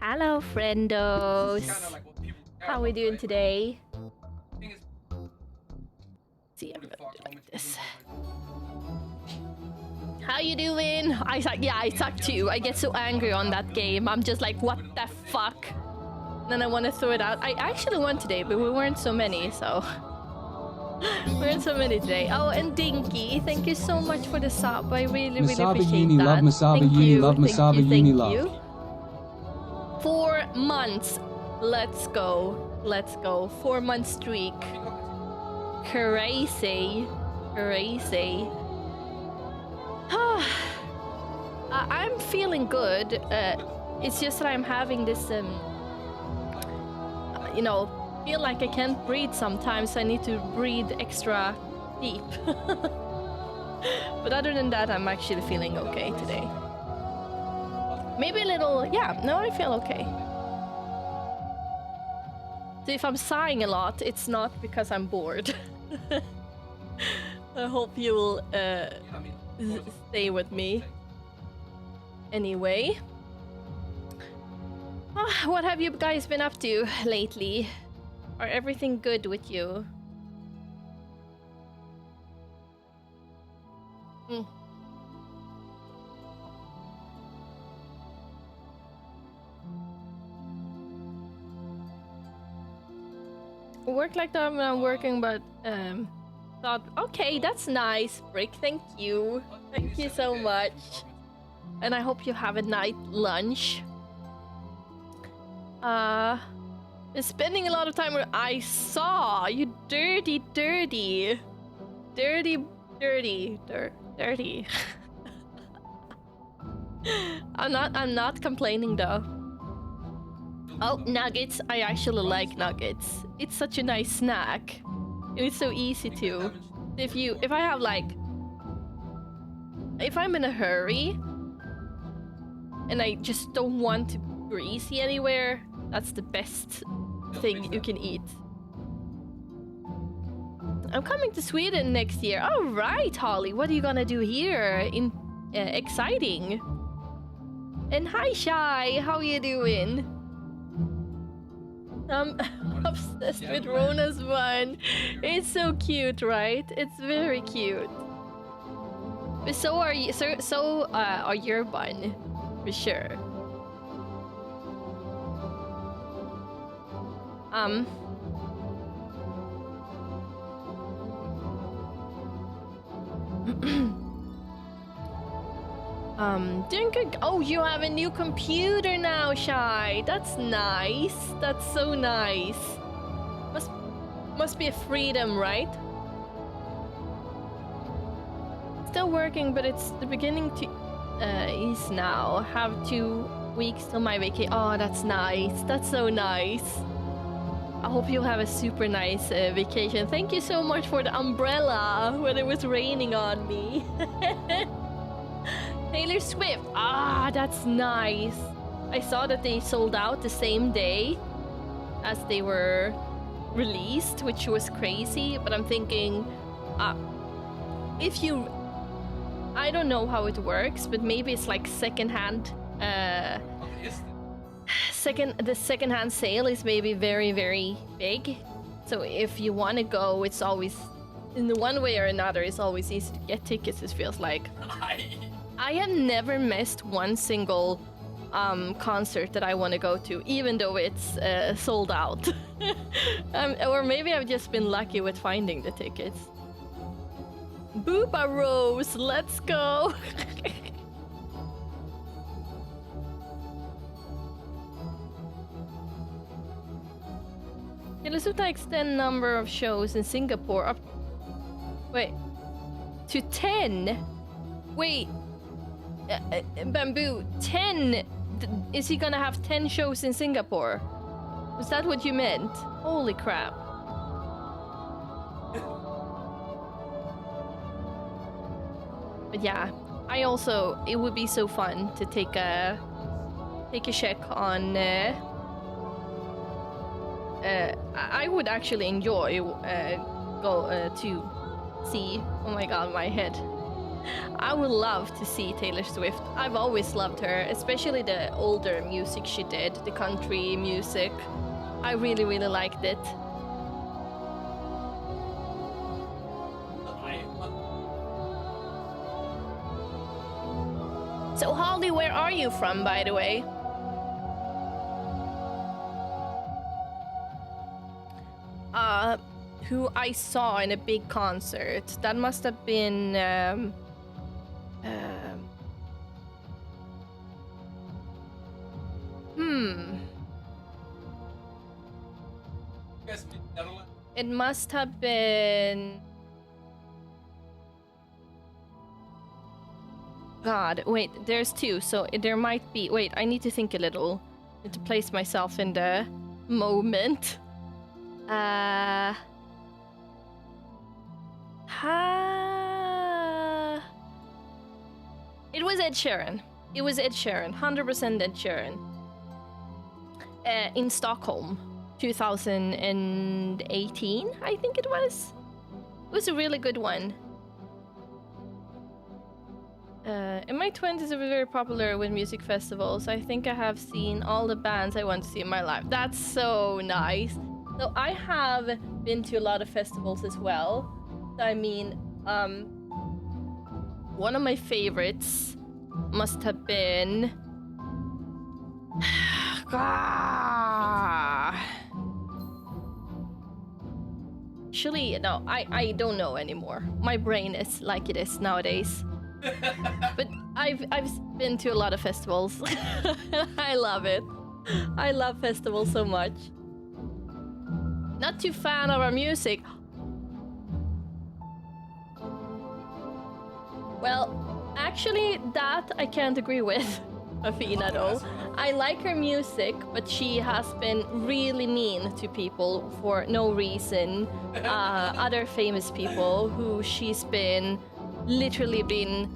Hello, friendos. How we doing today? See, I'm gonna do like this. How you doing? I suck too. I get so angry on that game. I'm just like, what the fuck? Then I want to throw it out. I actually won today, but we weren't so many, so we weren't so many today. Oh, and Dinky, thank you so much for the sub. I really appreciate Uni, that. love Masaba thank Uni, you, love Masaba thank Uni, you. love. 4 months. Let's go. Let's go. 4-month streak. Crazy. Crazy. I'm feeling good. It's just that I'm having this, you know, feel like I can't breathe sometimes. I need to breathe extra deep. But other than that, I'm actually feeling okay today. Maybe a little, yeah, no, I feel okay. So if I'm sighing a lot, it's not because I'm bored. I hope you'll stay with me. Anyway. What have you guys been up to lately? Are everything good with you? Work like that when I'm working, but thought, okay, that's nice, Brick. Thank you so much, and I hope you have a nice lunch. Spending a lot of time where I saw you, dirty. I'm not complaining though. Oh, nuggets. I actually like nuggets. It's such a nice snack. And it's so easy to. If I'm in a hurry and I just don't want to be greasy anywhere, that's the best thing you can eat. I'm coming to Sweden next year. All right, Holly. What are you gonna do here? Exciting. And hi, Shy. How you doing? I'm obsessed with Rona's one. It's so cute, right? It's very cute. But so are you. So are your bun, for sure. Doing good. Oh, you have a new computer now, Shy. That's nice. That's so nice. Must be a freedom, right? Still working, but it's the beginning to ease now. Have 2 weeks till my vacation. Oh, that's nice. That's so nice. I hope you'll have a super nice vacation. Thank you so much for the umbrella when it was raining on me. Taylor Swift. Ah, that's nice. I saw that they sold out the same day as they were released, which was crazy. But I'm thinking, if you... I don't know how it works, but maybe it's like secondhand. The secondhand sale is maybe very, very big. So if you want to go, it's always... in one way or another, it's always easy to get tickets, it feels like. I have never missed one single concert that I want to go to, even though it's sold out. Or maybe I've just been lucky with finding the tickets. Booba Rose, let's go! Taylor Swift extend number of shows in Singapore up. Wait. To 10? Wait. Bamboo, 10? Is he gonna have 10 shows in Singapore? Was that what you meant? Holy crap. But yeah, I also, it would be so fun to take a check on I would actually enjoy go to see, oh my god, my head. I would love to see Taylor Swift. I've always loved her, especially the older music she did, the country music. I really, really liked it. So Holly, where are you from, by the way? Who I saw in a big concert. That must have been It must have been... God, wait, there's two, so there might be... Wait, I need to think a little. I need to place myself in the moment. It was Ed Sheeran. It was Ed Sheeran, 100% Ed Sheeran. In Stockholm, 2018, I think it was. It was a really good one. In my 20s, I was very popular with music festivals. I think I have seen all the bands I want to see in my life. That's so nice. So I have been to a lot of festivals as well. I mean, one of my favorites must have been... Actually, no, I don't know anymore. My brain is like it is nowadays. But I've been to a lot of festivals. I love it. I love festivals so much. Not too fan of our music. Well, actually, that I can't agree with Athena though. I like her music, but she has been really mean to people for no reason. Other famous people who she's been literally been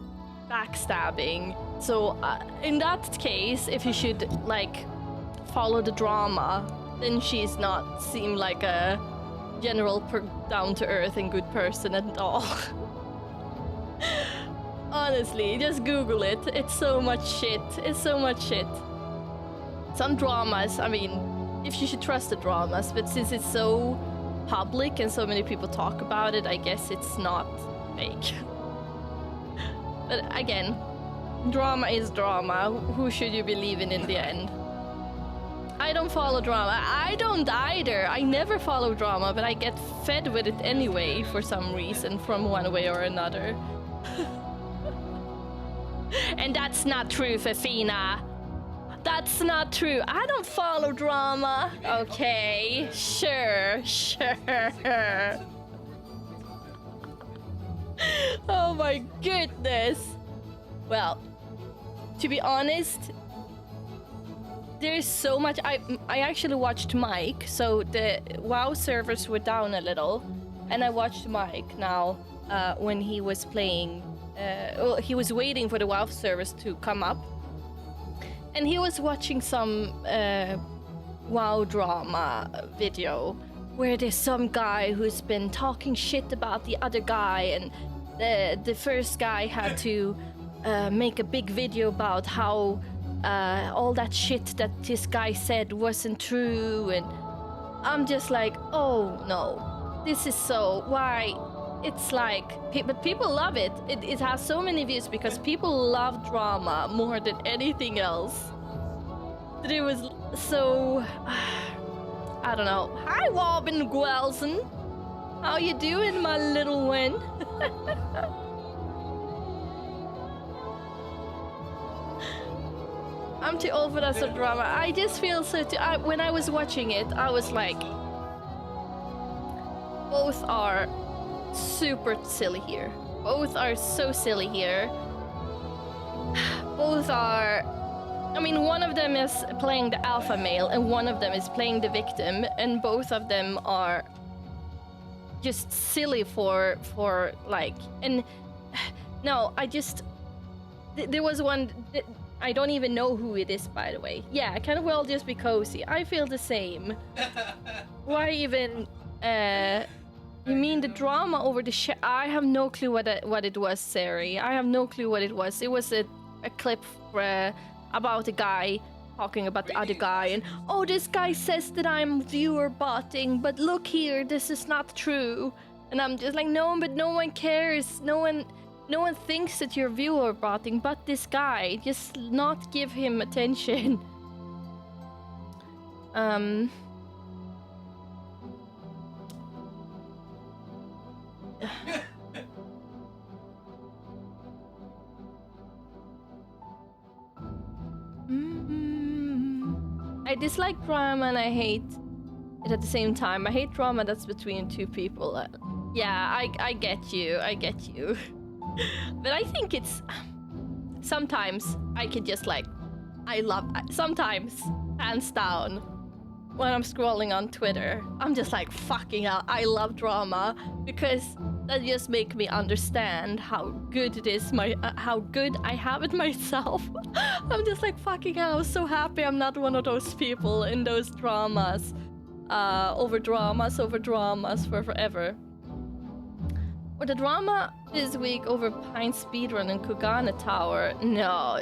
backstabbing. So in that case, if you should like follow the drama, then she's not seem like a general down-to-earth and good person at all. Honestly, just Google it. It's so much shit. It's so much shit. Some dramas, I mean, if you should trust the dramas, but since it's so public and so many people talk about it, I guess it's not fake. But again, drama is drama. Who should you believe in the end? I don't follow drama. I don't either. I never follow drama, but I get fed with it anyway for some reason, from one way or another. And that's not true, Fafina. That's not true. I don't follow drama. Okay, sure. Oh my goodness. Well, to be honest, there's so much. I actually watched Mike, so the WoW servers were down a little, and I watched Mike now when he was playing. Well, he was waiting for the WoW servers to come up, and he was watching some WoW drama video where there's some guy who's been talking shit about the other guy, and the first guy had to make a big video about how all that shit that this guy said wasn't true, and I'm just like, oh no, this is so, why? It's like, but people love it. It has so many views because people love drama more than anything else. But it was so, I don't know. Hi, Robin Guelson. How you doing, my little one? I'm too old for that sort of drama. I just feel so when I was watching it, I was like, both are super silly here. Both are so silly here. Both are... I mean, one of them is playing the alpha male and one of them is playing the victim, and both of them are just silly for like... And no, I just... There was one... I don't even know who it is, by the way. Yeah, can well just be cozy. I feel the same. Why even... You mean the drama over the I have no clue what it was, Sari. I have no clue what it was. It was a clip about a guy talking about the other guy, and oh, this guy says that I'm viewer botting, but look here, this is not true. And I'm just like, no, but no one cares. No one thinks that you're viewer botting, but this guy. Just not give him attention. I dislike drama and I hate it at the same time. I hate drama that's between two people. Yeah, I get you. But I think it's... Sometimes I could just like... Sometimes, hands down, when I'm scrolling on Twitter, I'm just like, fucking hell, I love drama, because that just makes me understand how good it is, how good I have it myself. I'm just like, fucking hell, I'm so happy I'm not one of those people in those dramas. Over dramas for forever. Or the drama this week over Pine Speedrun and Kugana Tower. No,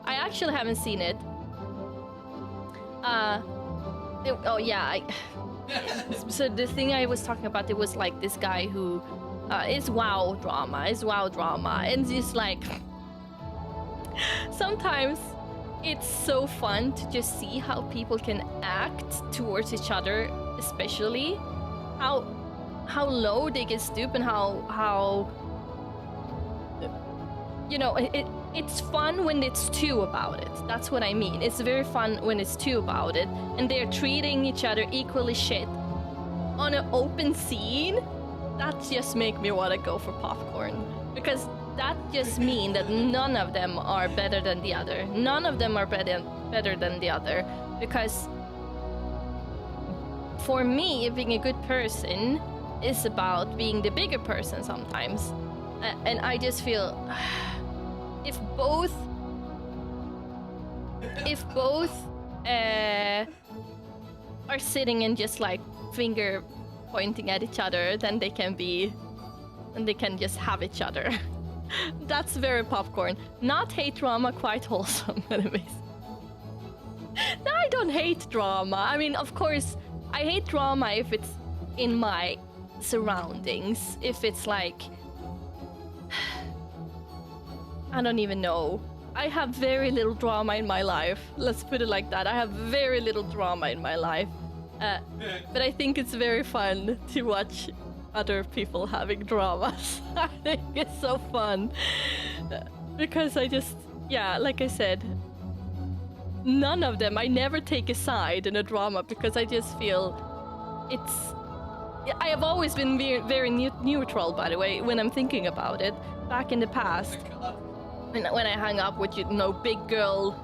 I actually haven't seen it. Oh yeah, so the thing I was talking about, it was like this guy who is WoW drama, and it's like sometimes it's so fun to just see how people can act towards each other, especially how low they get stoop and how you know, it's fun when it's two about it. That's what I mean. It's very fun when it's two about it, and they're treating each other equally shit on an open scene. That just make me want to go for popcorn, because that just means that none of them are better than the other. None of them are better than the other, because for me, being a good person is about being the bigger person sometimes, and I just feel if both are sitting and just like finger pointing at each other, then they can just have each other. That's very popcorn. Not hate drama, quite wholesome. Anyways. No, I don't hate drama. I mean, of course, I hate drama if it's in my surroundings. If it's like... I don't even know. I have very little drama in my life. Let's put it like that. I have very little drama in my life. But I think it's very fun to watch other people having dramas. I think it's so fun. Because I just... Yeah, like I said, none of them, I never take a side in a drama, because I just feel it's... I have always been very neutral, by the way, when I'm thinking about it. Back in the past, when I hung up with, you know, big girl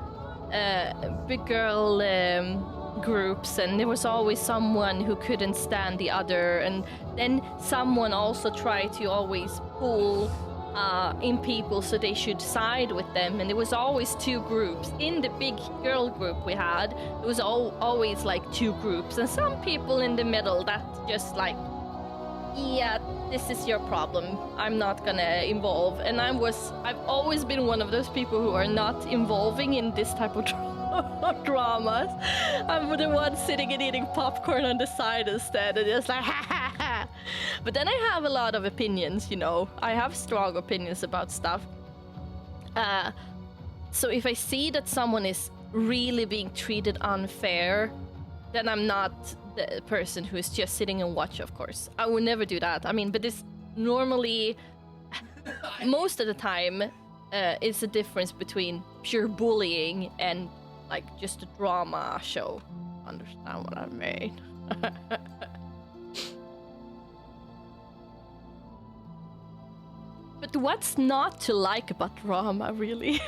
groups, and there was always someone who couldn't stand the other, and then someone also tried to always pull in people so they should side with them, and there was always two groups. In the big girl group we had, there was always like two groups, and some people in the middle that just like, yeah, this is your problem, I'm not gonna involve. And I've always been one of those people who are not involving in this type of dramas. I'm the one sitting and eating popcorn on the side instead, and just like, ha ha ha. But then I have a lot of opinions, you know. I have strong opinions about stuff. So if I see that someone is really being treated unfair, then I'm not the person who is just sitting and watch, of course. I would never do that. I mean, but this normally, most of the time, is the difference between pure bullying and like just a drama show. Understand what I mean? But what's not to like about drama, really?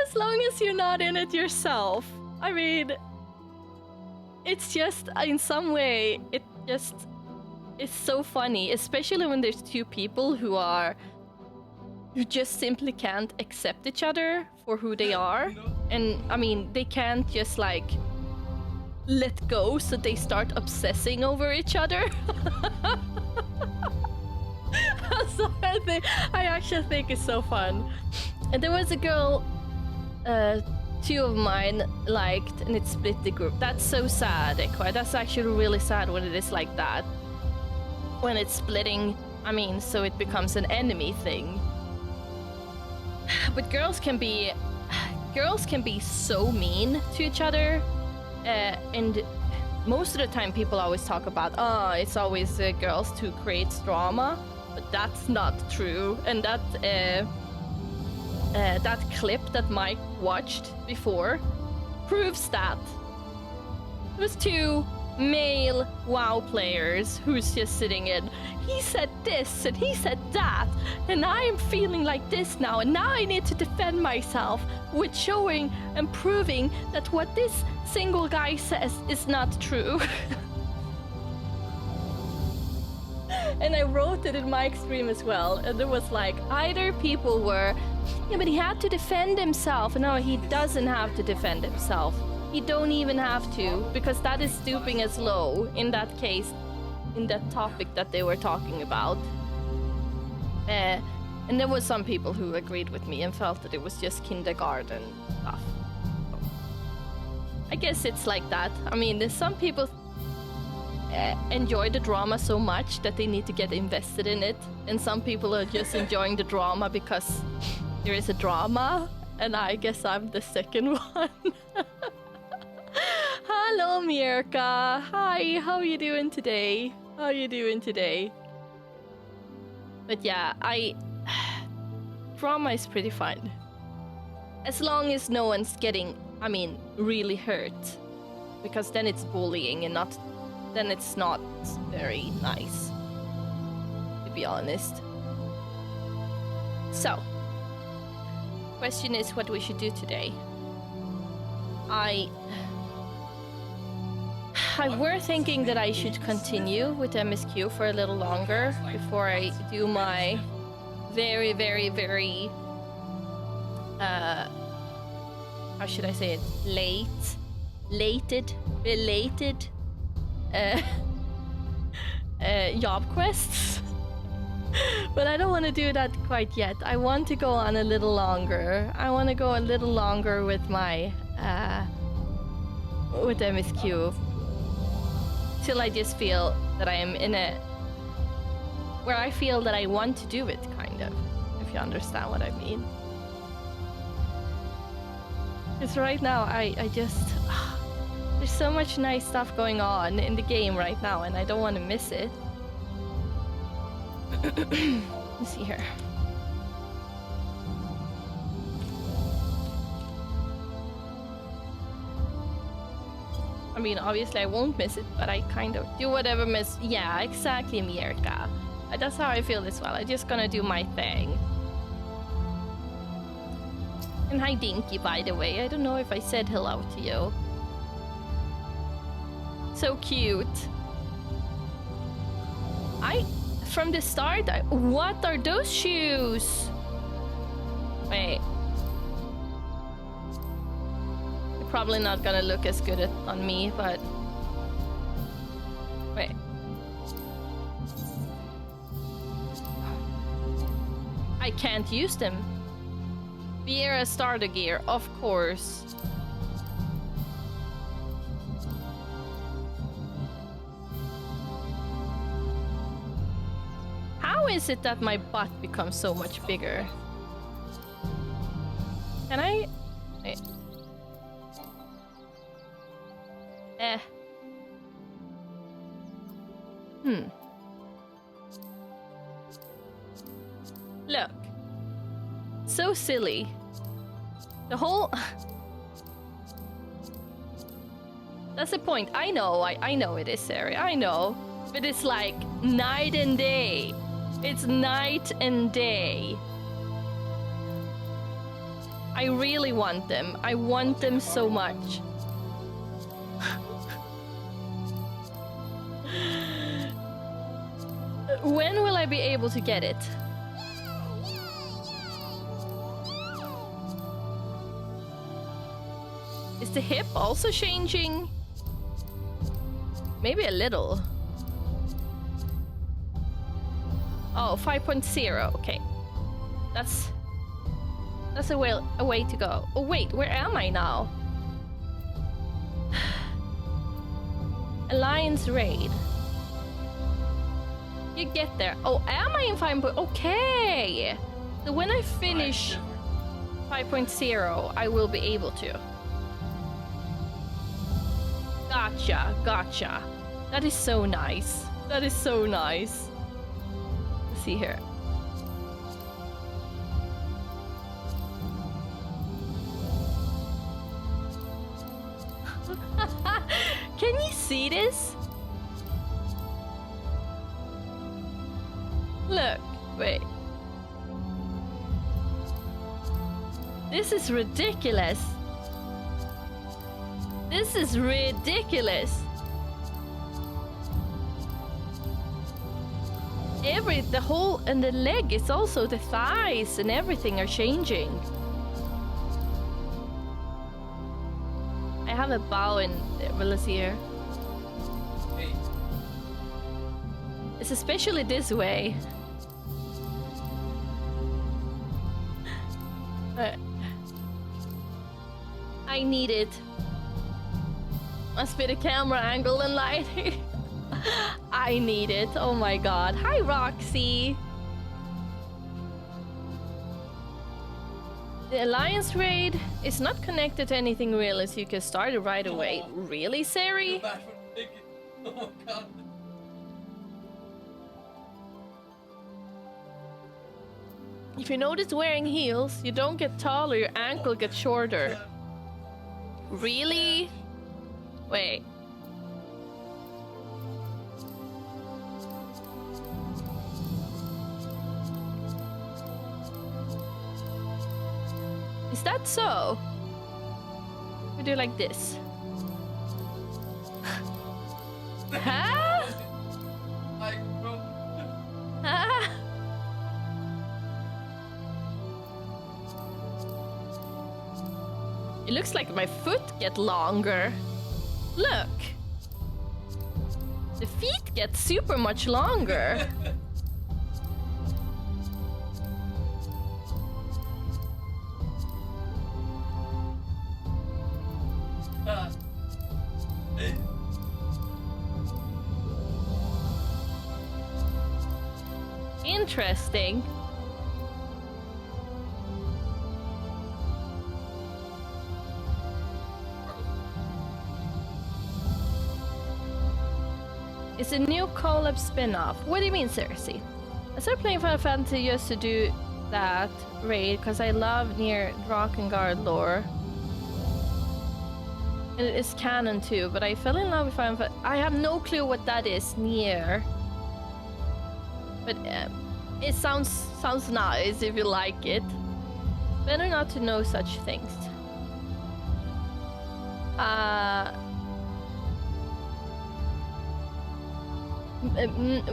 As long as you're not in it yourself. I mean, it's just, in some way, it just is so funny, especially when there's two people who just simply can't accept each other for who they are. And, I mean, they can't just, like, let go, so they start obsessing over each other. So I actually think it's so fun. And there was a girl two of mine liked, and it split the group. That's so sad, Ekwa. That's actually really sad when it is like that. When it's splitting, I mean, so it becomes an enemy thing. But girls can be so mean to each other, and most of the time people always talk about, it's always girls who creates drama, but that's not true. And that clip that Mike watched before proves that. It was two male WoW players who's just sitting in. He said this and he said that, and I am feeling like this now, and now I need to defend myself with showing and proving that what this single guy says is not true. And I wrote it in my stream as well, and it was like, either people were, yeah, but he had to defend himself. No, he doesn't have to defend himself. He don't even have to, because that is stooping as low in that case, in that topic that they were talking about. And there was some people who agreed with me and felt that it was just kindergarten stuff. I guess it's like that. I mean, there's some people enjoy the drama so much that they need to get invested in it, and some people are just enjoying the drama because there is a drama, and I guess I'm the second one. Hello, Mirka. Hi, how are you doing today? How are you doing today? But yeah, drama is pretty fun. As long as no one's getting, I mean, really hurt. Because then it's bullying and then it's not very nice, to be honest. So, question is what we should do today. I were thinking that I should continue with MSQ for a little longer before I do my very, very, very, how should I say it? Belated job quests. But I don't want to do that quite yet. I want to go on a little longer. I want to go a little longer with my with MSQ till I just feel that I am in a where I feel that I want to do it, kind of, if you understand what I mean. Because right now I just there's so much nice stuff going on in the game right now, and I don't want to miss it. Let's see here. I mean, obviously I won't miss it, but I kind of do whatever miss. Yeah, exactly, Mirka. That's how I feel as well. I'm just gonna do my thing. And hi, Dinky, by the way. I don't know if I said hello to you. So cute. From the start, what are those shoes? Wait. They're probably not gonna look as good on me, but... Wait. I can't use them. Vieira starter gear, of course. How is it that my butt becomes so much bigger? Can I? Wait. Look. So silly. The whole... That's the point. I know it is, Sarah. I know. But it's like night and day. It's night and day. I really want them. I want them so much. When will I be able to get it? Is the hip also changing? Maybe a little. Oh, 5.0. Okay. That's a way to go. Oh wait, where am I now? Alliance raid. You get there. Oh, am I in 5.0? Okay. So when I finish 5.0, I will be able to. Gotcha, gotcha. That is so nice. That is so nice. Let's see here. Can you see this? Look, wait. This is ridiculous. This is ridiculous. The whole and the leg is also the thighs and everything are changing. I have a bow in Willis here. Hey. It's especially this way. I need it. Must be the camera angle and lighting. I need it. Oh my god. Hi, Roxy. The Alliance raid is not connected to anything really, so you can start it right away. Really, Sari? Oh my god. If you notice wearing heels, you don't get taller, your ankle gets shorter. Really? Wait. Is that so? We do like this. Huh? Huh? It looks like my foot get longer. Look. The feet get super much longer. Interesting. It's a new collab spin-off. What do you mean, Cersei? I started playing Final Fantasy just to do that raid because I love near Drakengard lore. And it is canon too, but I fell in love with Final Fantasy. I have no clue what that is near. But it sounds nice if you like it. Better not to know such things.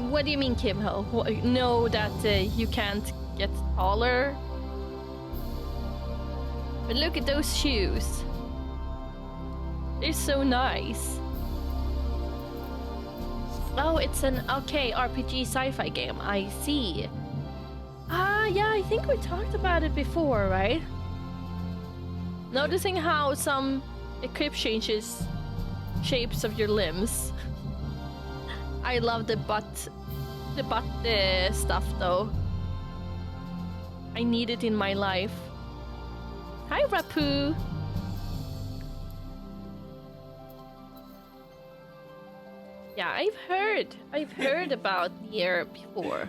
What do you mean, Kimho? Know that you can't get taller? But look at those shoes. They're so nice. Oh, it's an RPG sci-fi game. I see. Yeah, I think we talked about it before, right? Noticing how some equip changes shapes of your limbs. I love the butt stuff though. I need it in my life. Hi, Rapu. Yeah, I've heard about Nier before.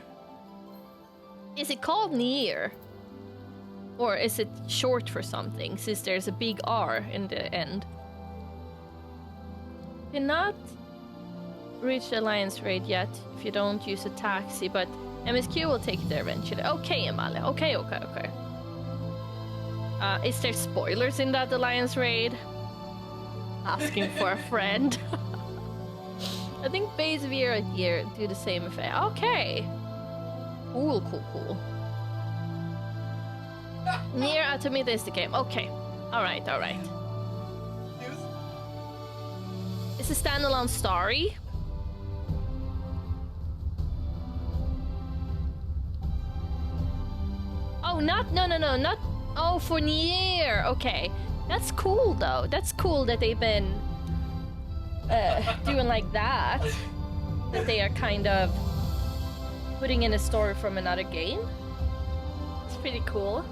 Is it called Nier? Or is it short for something, since there's a big R in the end? Cannot reach the Alliance raid yet if you don't use a taxi, but MSQ will take you there eventually. Okay, Amalia. Okay. Is there spoilers in that Alliance raid? Asking for a friend. I think base Vera gear do the same effect. Okay. Cool. Near Automata is the game. Okay. Alright. It's a standalone story. Oh, not. Oh, for Nier. Okay. That's cool, though. That's cool that they've been doing like that. That they are kind of putting in a story from another game. It's pretty cool.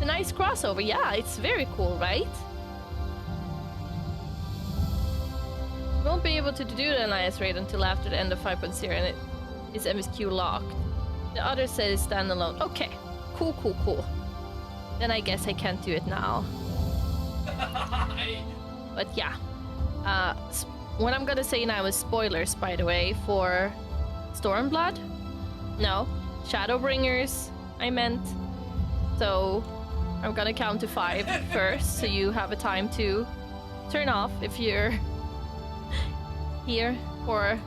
A nice crossover. Yeah, it's very cool, right? Won't be able to do the Alliance raid until after the end of 5.0 and it is MSQ locked. The other said it's standalone. Okay. Cool. Then I guess I can't do it now. But yeah. What I'm gonna say now is spoilers, by the way, for Stormblood. No. Shadowbringers, I meant. So I'm gonna count to 5 first, so you have a time to turn off if you're here for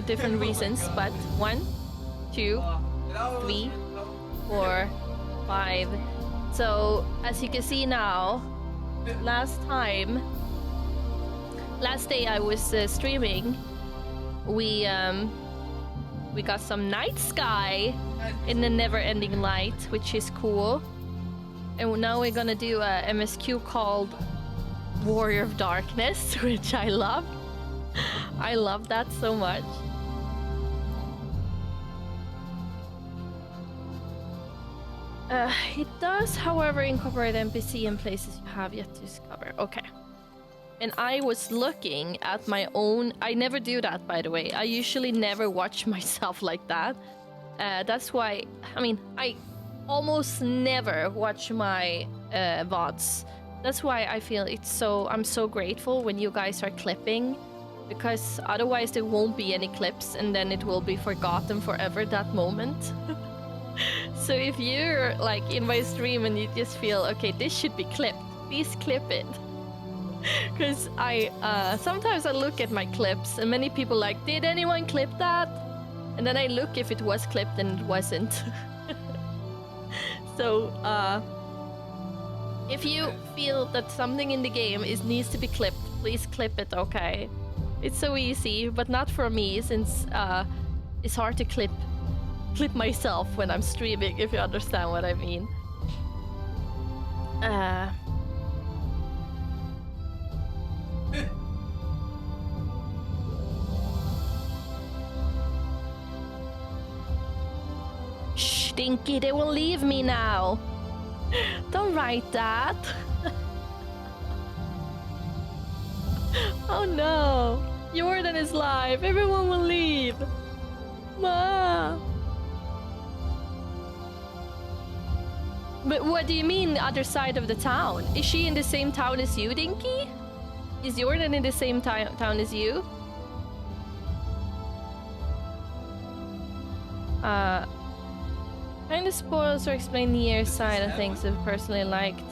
different reasons. But 1, 2, 3, 4, 5. So as you can see now, last day I was streaming, we got some night sky in the never-ending light, which is cool. And now we're gonna do a MSQ called Warrior of Darkness, which I love. I love that so much. It does, however, incorporate NPC in places you have yet to discover. Okay. And I was looking at my own... I never do that, by the way. I usually never watch myself like that. That's why... I mean, I almost never watch my VODs. That's why I feel it's so... I'm so grateful when you guys are clipping. Because otherwise there won't be any clips and then it will be forgotten forever, that moment. So if you're like in my stream and you just feel, okay, this should be clipped, please clip it. Because sometimes I look at my clips and many people like, did anyone clip that? And then I look if it was clipped and it wasn't. So if you feel that something in the game needs to be clipped, please clip it, okay? It's so easy, but not for me, since it's hard to clip myself when I'm streaming, if you understand what I mean. Shh, Dinky, they will leave me now. Don't write that. Oh no. Jordan is live. Everyone will leave. Ma. But what do you mean the other side of the town? Is she in the same town as you, Dinky? Is Jordan in the same town as you? Kind of spoils or explain the air side of things I've personally liked.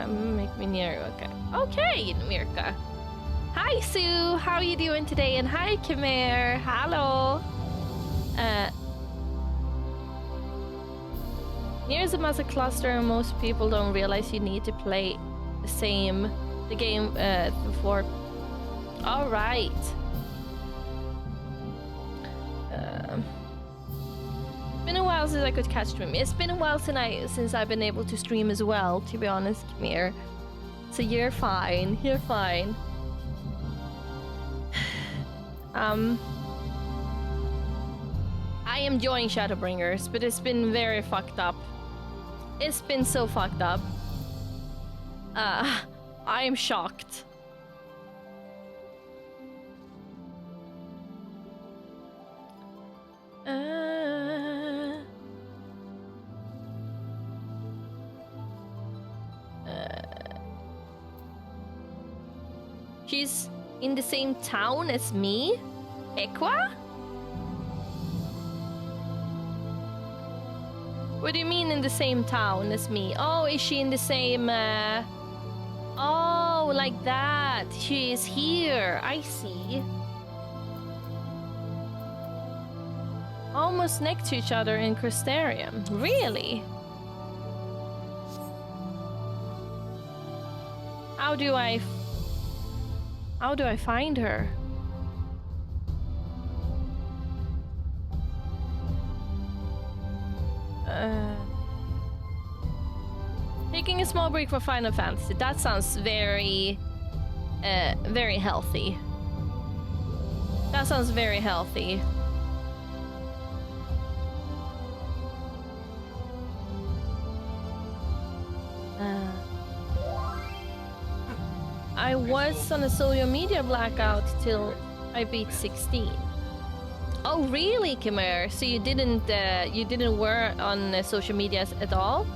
Make me near. Okay. Okay, Mirka. Hi, Sue. How are you doing today? And hi, Khmer. Hello. Here's a massive cluster, and most people don't realize you need to play the game before. All right. It's been a while since I could catch stream. It's been a while since I've been able to stream as well, to be honest, Khmer. So you're fine. You're fine. I am enjoying Shadowbringers, but it's been very fucked up. It's been so fucked up. I am shocked. In the same town as me? Equa? What do you mean in the same town as me? Oh, is she in the same... Oh, like that. She is here. I see. Almost next to each other in Crystarium. Really? How do I find her? Taking a small break for Final Fantasy. That sounds very healthy. That sounds very healthy. I was on a social media blackout till I beat 16. Oh really, Khmer? So you didn't work on social media at all?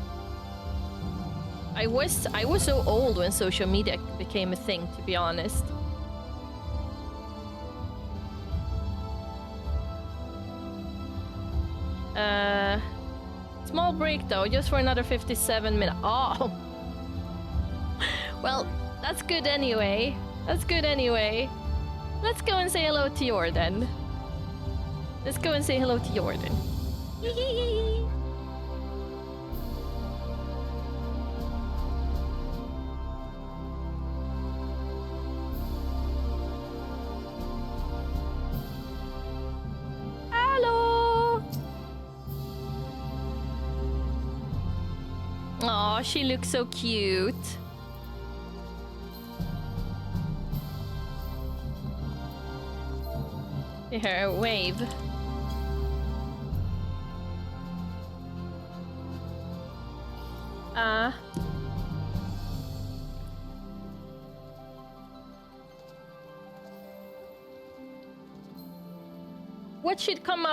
I was so old when social media became a thing, to be honest. Small break though, just for another 57 minutes. Oh. Well, that's good anyway. That's good anyway. Let's go and say hello to Jordan. Let's go and say hello to Jordan. Hello. Aw, she looks so cute. Here, wave. What should come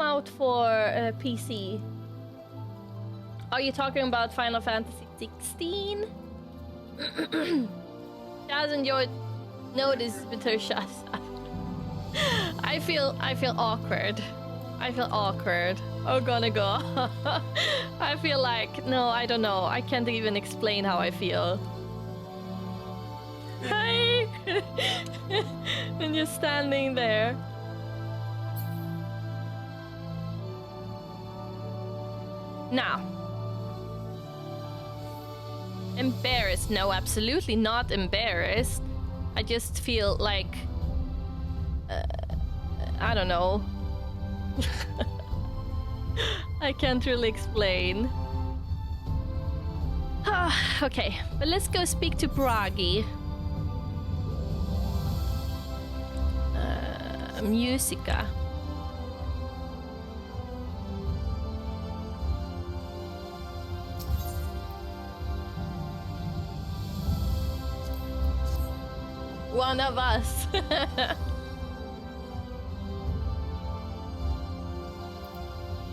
out for PC? Are you talking about Final Fantasy 16? She hasn't enjoyed noticed with her shots. I feel awkward. I feel awkward. Oh, gonna go. I feel like, no, I don't know. I can't even explain how I feel. Hi! And you're standing there. Now. Embarrassed? No, absolutely not embarrassed. I just feel like... I don't know. I can't really explain. Okay, but let's go speak to Bragi. Musica. One of us.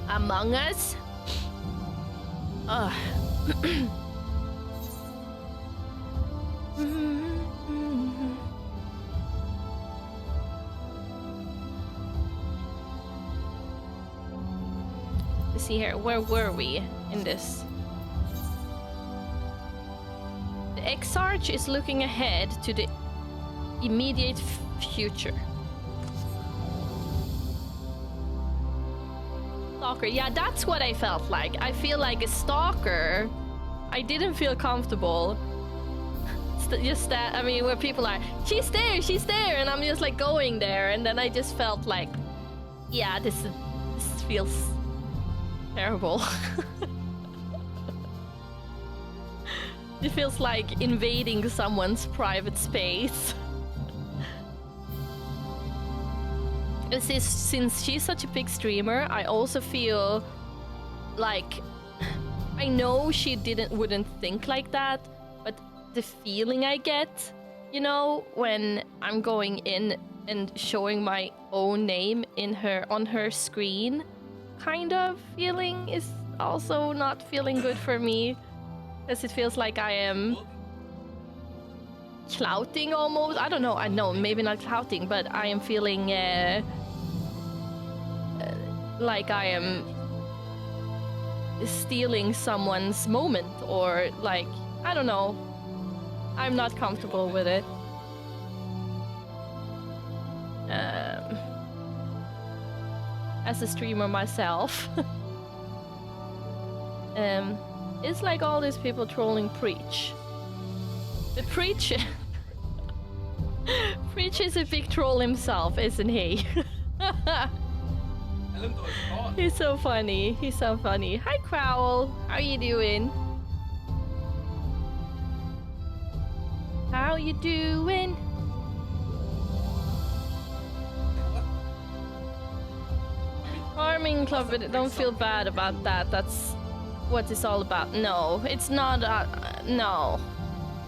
Among Us? Let's see here, where were we in this? The Exarch is looking ahead to the immediate future. Stalker, yeah, that's what I felt like. I feel like a stalker. I didn't feel comfortable. Just that, I mean, where people are, she's there, and I'm just like going there, and then I just felt like, yeah, this feels terrible. It feels like invading someone's private space. Since she's such a big streamer, I also feel like I know she wouldn't think like that, but the feeling I get, you know, when I'm going in and showing my own name on her screen, kind of feeling is also not feeling good for me, because it feels like I am clouting almost. I don't know. I know, maybe not clouting, but I am feeling like I am stealing someone's moment, or like, I don't know. I'm not comfortable with it. As a streamer myself. It's like all these people trolling Preach. The Preach... Preach is a big troll himself, isn't he? He's so funny. He's so funny. Hi, Crowl. How you doing? How you doing? Farming club, but don't feel bad about that. That's what it's all about. No, it's not. No.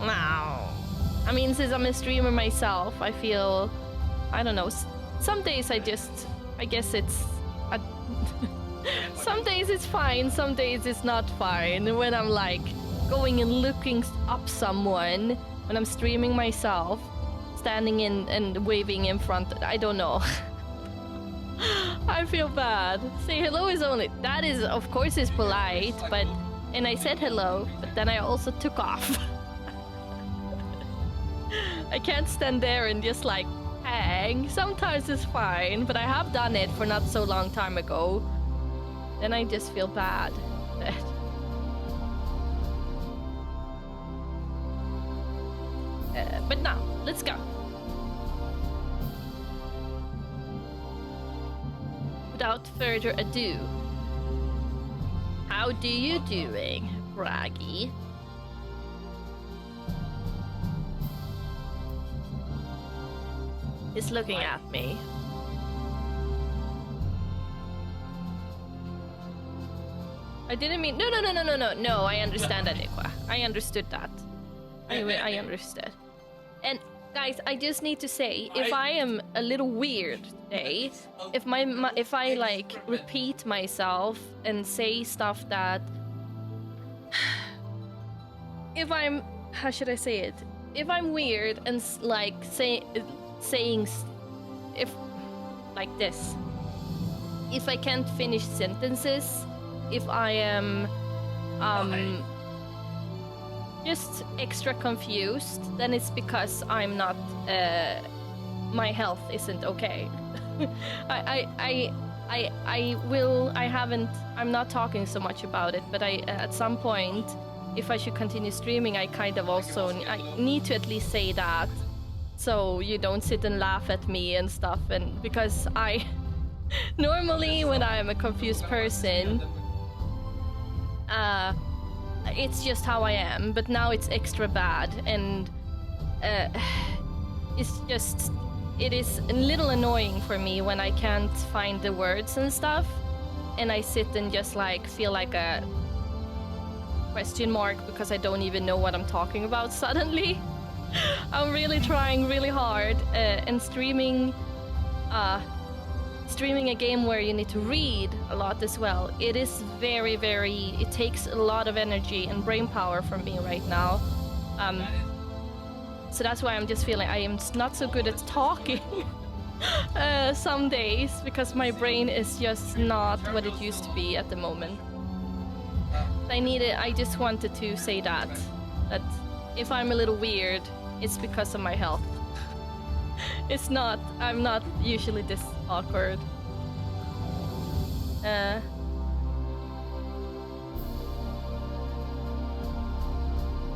I mean, since I'm a streamer myself, I feel, I don't know. Some days I guess it's. Some days it's fine. Some days it's not fine. When I'm like going and looking up someone, when I'm streaming myself, standing in and waving in front, I don't know. I feel bad. Say hello is only, that is, of course, is polite, but, and I said hello, but then I also took off. I can't stand there and just like hang. Sometimes it's fine, but I have done it for not so long time ago. Then I just feel bad. But now, let's go. Without further ado, how do you doing, Raggy? He's looking at me. I didn't mean no. I understand that, Ikwa. I understood that. I understood. And guys, I just need to say, if I am a little weird today, if I like repeat myself and say stuff that, if I'm, how should I say it? If I'm weird and like saying if like this, if I can't finish sentences, if I am just extra confused, then it's because I'm not my health isn't okay. I'm not talking so much about it, but at some point, if I should continue streaming, I kind of also I need to at least say that, so you don't sit and laugh at me and stuff. And because I normally when I am a confused person, it's just how I am, but now it's extra bad, and it is a little annoying for me when I can't find the words and stuff, and I sit and just like feel like a question mark because I don't even know what I'm talking about suddenly. I'm really trying really hard, and streaming a game where you need to read a lot as well. It is very, it takes a lot of energy and brain power from me right now. So that's why I'm just feeling I am not so good at talking some days, because my brain is just not what it used to be at the moment. I just wanted to say that if I'm a little weird, it's because of my health. It's not, I'm not usually this awkward.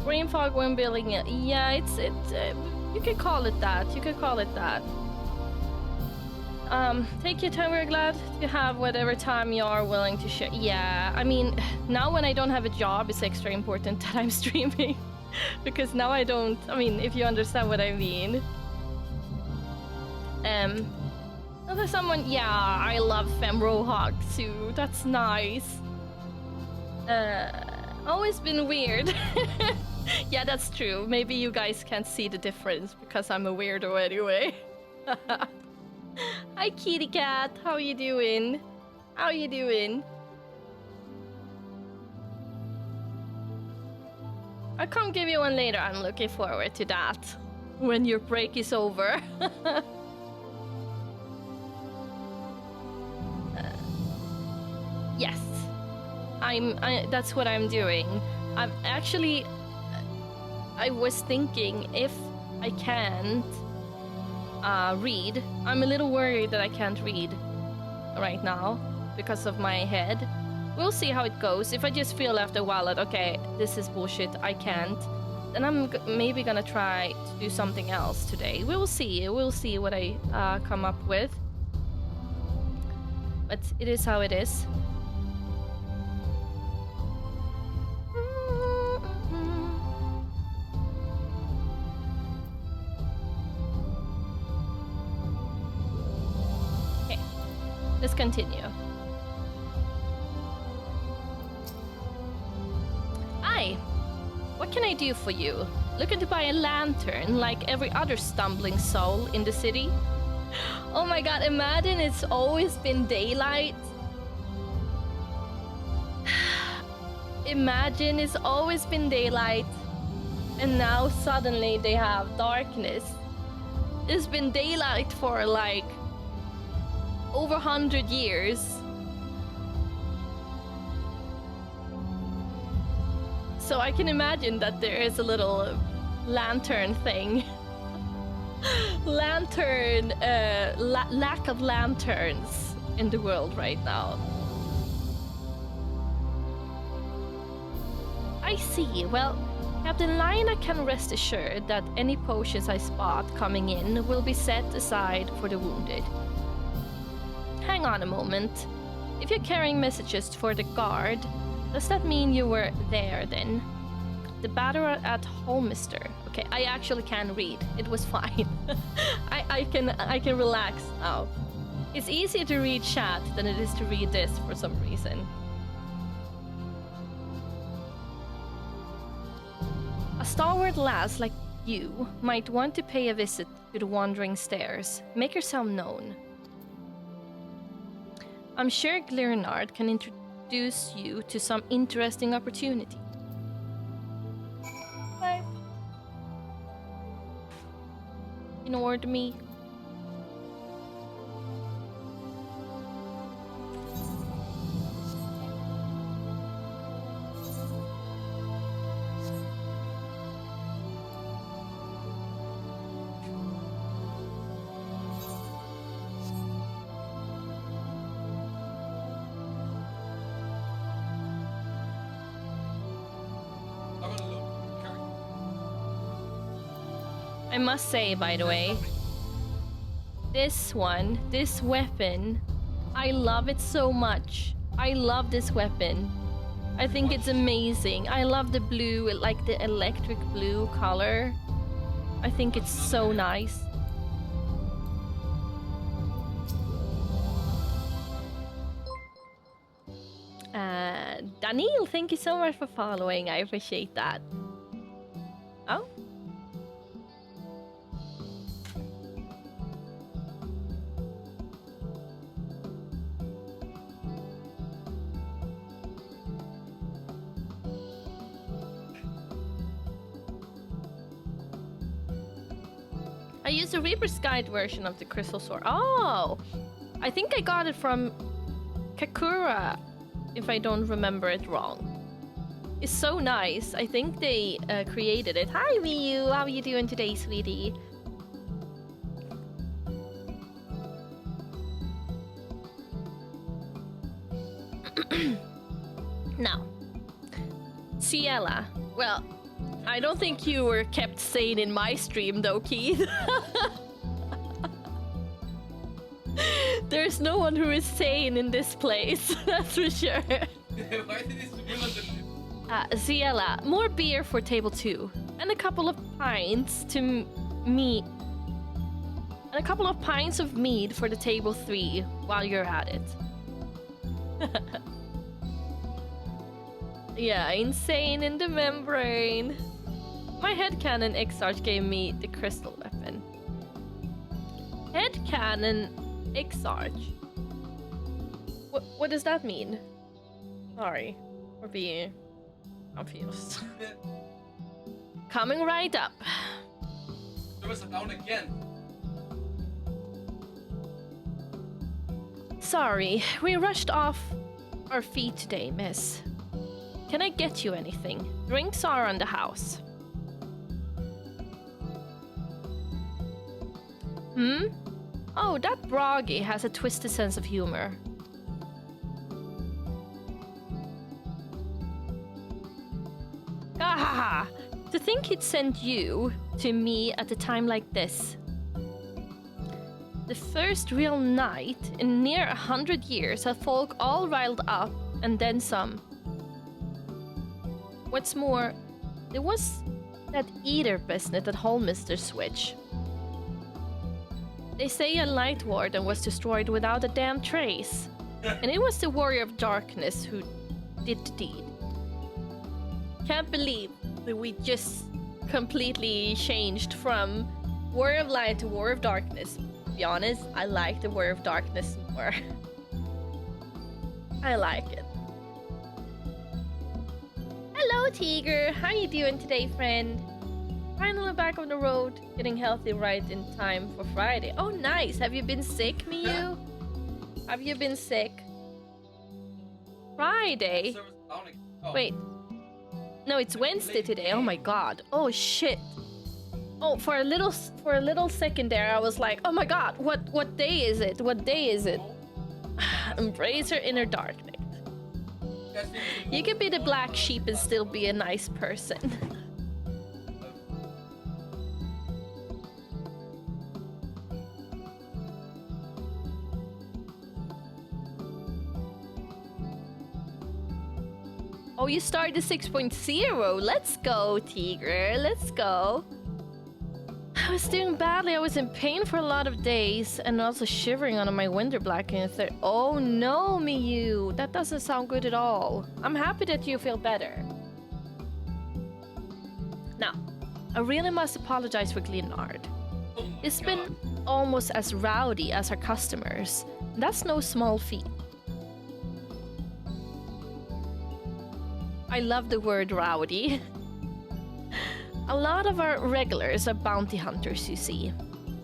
Brain fog when building it. Yeah, it's you could call it that. You could call it that. Take your time. We're glad to have whatever time you are willing to share. Yeah, I mean, now when I don't have a job, it's extra important that I'm streaming. Because now I don't, I mean, if you understand what I mean. There's someone, yeah, I love Femro Hog too. That's nice. Always been weird. Yeah, that's true. Maybe you guys can't see the difference because I'm a weirdo anyway. Hi, kitty cat. How you doing? How you doing? I'll come give you one later. I'm looking forward to that. when your break is over. Yes, that's what I'm doing. I'm actually, I was thinking if I can't read. I'm a little worried that I can't read right now because of my head. We'll see how it goes. If I just feel after a while that, okay, this is bullshit, I can't, then I'm maybe gonna try to do something else today. We'll see. We'll see what I come up with. But it is how it is. Okay, let's continue. Hi, what can I do for you? Looking to buy a lantern like every other stumbling soul in the city? Oh my god, imagine it's always been daylight. Imagine it's always been daylight and now suddenly they have darkness. It's been daylight for like over 100 years. So I can imagine that there is a little lantern thing. Lantern, lack of lanterns in the world right now. I see. Well, Captain Lina can rest assured that any potions I spot coming in will be set aside for the wounded. Hang on a moment. If you're carrying messages for the guard, does that mean you were there then? The batterer at Holmister. Okay, I actually can read. It was fine. I can relax now. It's easier to read chat than it is to read this for some reason. A stalwart lass like you might want to pay a visit to the Wandering Stairs. Make yourself known. I'm sure Glirnard can introduce you to some interesting opportunity. Bye. Ignored me. I must say, by the way, this weapon, I love it so much. I love this weapon. I think it's amazing. I love the blue, like the electric blue color. I think it's so nice. Daniel, thank you so much for following. I appreciate that. Oh? I used a Reaper's Guide version of the Crystal Sword. Oh! I think I got it from Kakura, if I don't remember it wrong. It's so nice. I think they created it. Hi, Miyu! How are you doing today, sweetie? Now, Ciela. Well, I don't think you were kept sane in my stream though, Keith. There's no one who is sane in this place, that's for sure. Why did this woman Ciela, more beer for table 2. And a couple of pints to meat. And a couple of pints of mead for the table 3 while you're at it. Yeah, insane in the membrane. My headcanon Exarch gave me the crystal weapon. Headcanon Exarch? What does that mean? Sorry for being confused. Coming right up. Servers are down again. Sorry, we rushed off our feet today, miss. Can I get you anything? Drinks are on the house. Oh, that Broggy has a twisted sense of humor. Ah, to think he'd send you to me at a time like this. The first real night in near 100 years had folk all riled up and then some. What's more, there was that eater business at Holminster Switch. They say a light warden was destroyed without a damn trace, and it was the warrior of darkness who did the deed. Can't believe that we just completely changed from warrior of light to warrior of darkness. To be honest, I like the warrior of darkness more. I like it. Hello, Tiger. How you doing today, friend? Finally back on the road, getting healthy right in time for Friday. Oh, nice. Have you been sick, Miyu? Have you been sick? Friday? Oh. Wait. No, it's Wednesday today. Oh my god. Oh shit. Oh, for a little second there, I was like, oh my god, what day is it? What day is it? Embrace your inner darkness. You can be the black sheep and still be a nice person. Oh, you started 6.0. Let's go, Tiger. Let's go. I was doing badly. I was in pain for a lot of days and also shivering under my winter blanket. Oh no, Miyu. That doesn't sound good at all. I'm happy that you feel better. Now, I really must apologize for Glenard. It's been almost as rowdy as our customers. That's no small feat. I love the word rowdy. A lot of our regulars are bounty hunters, you see.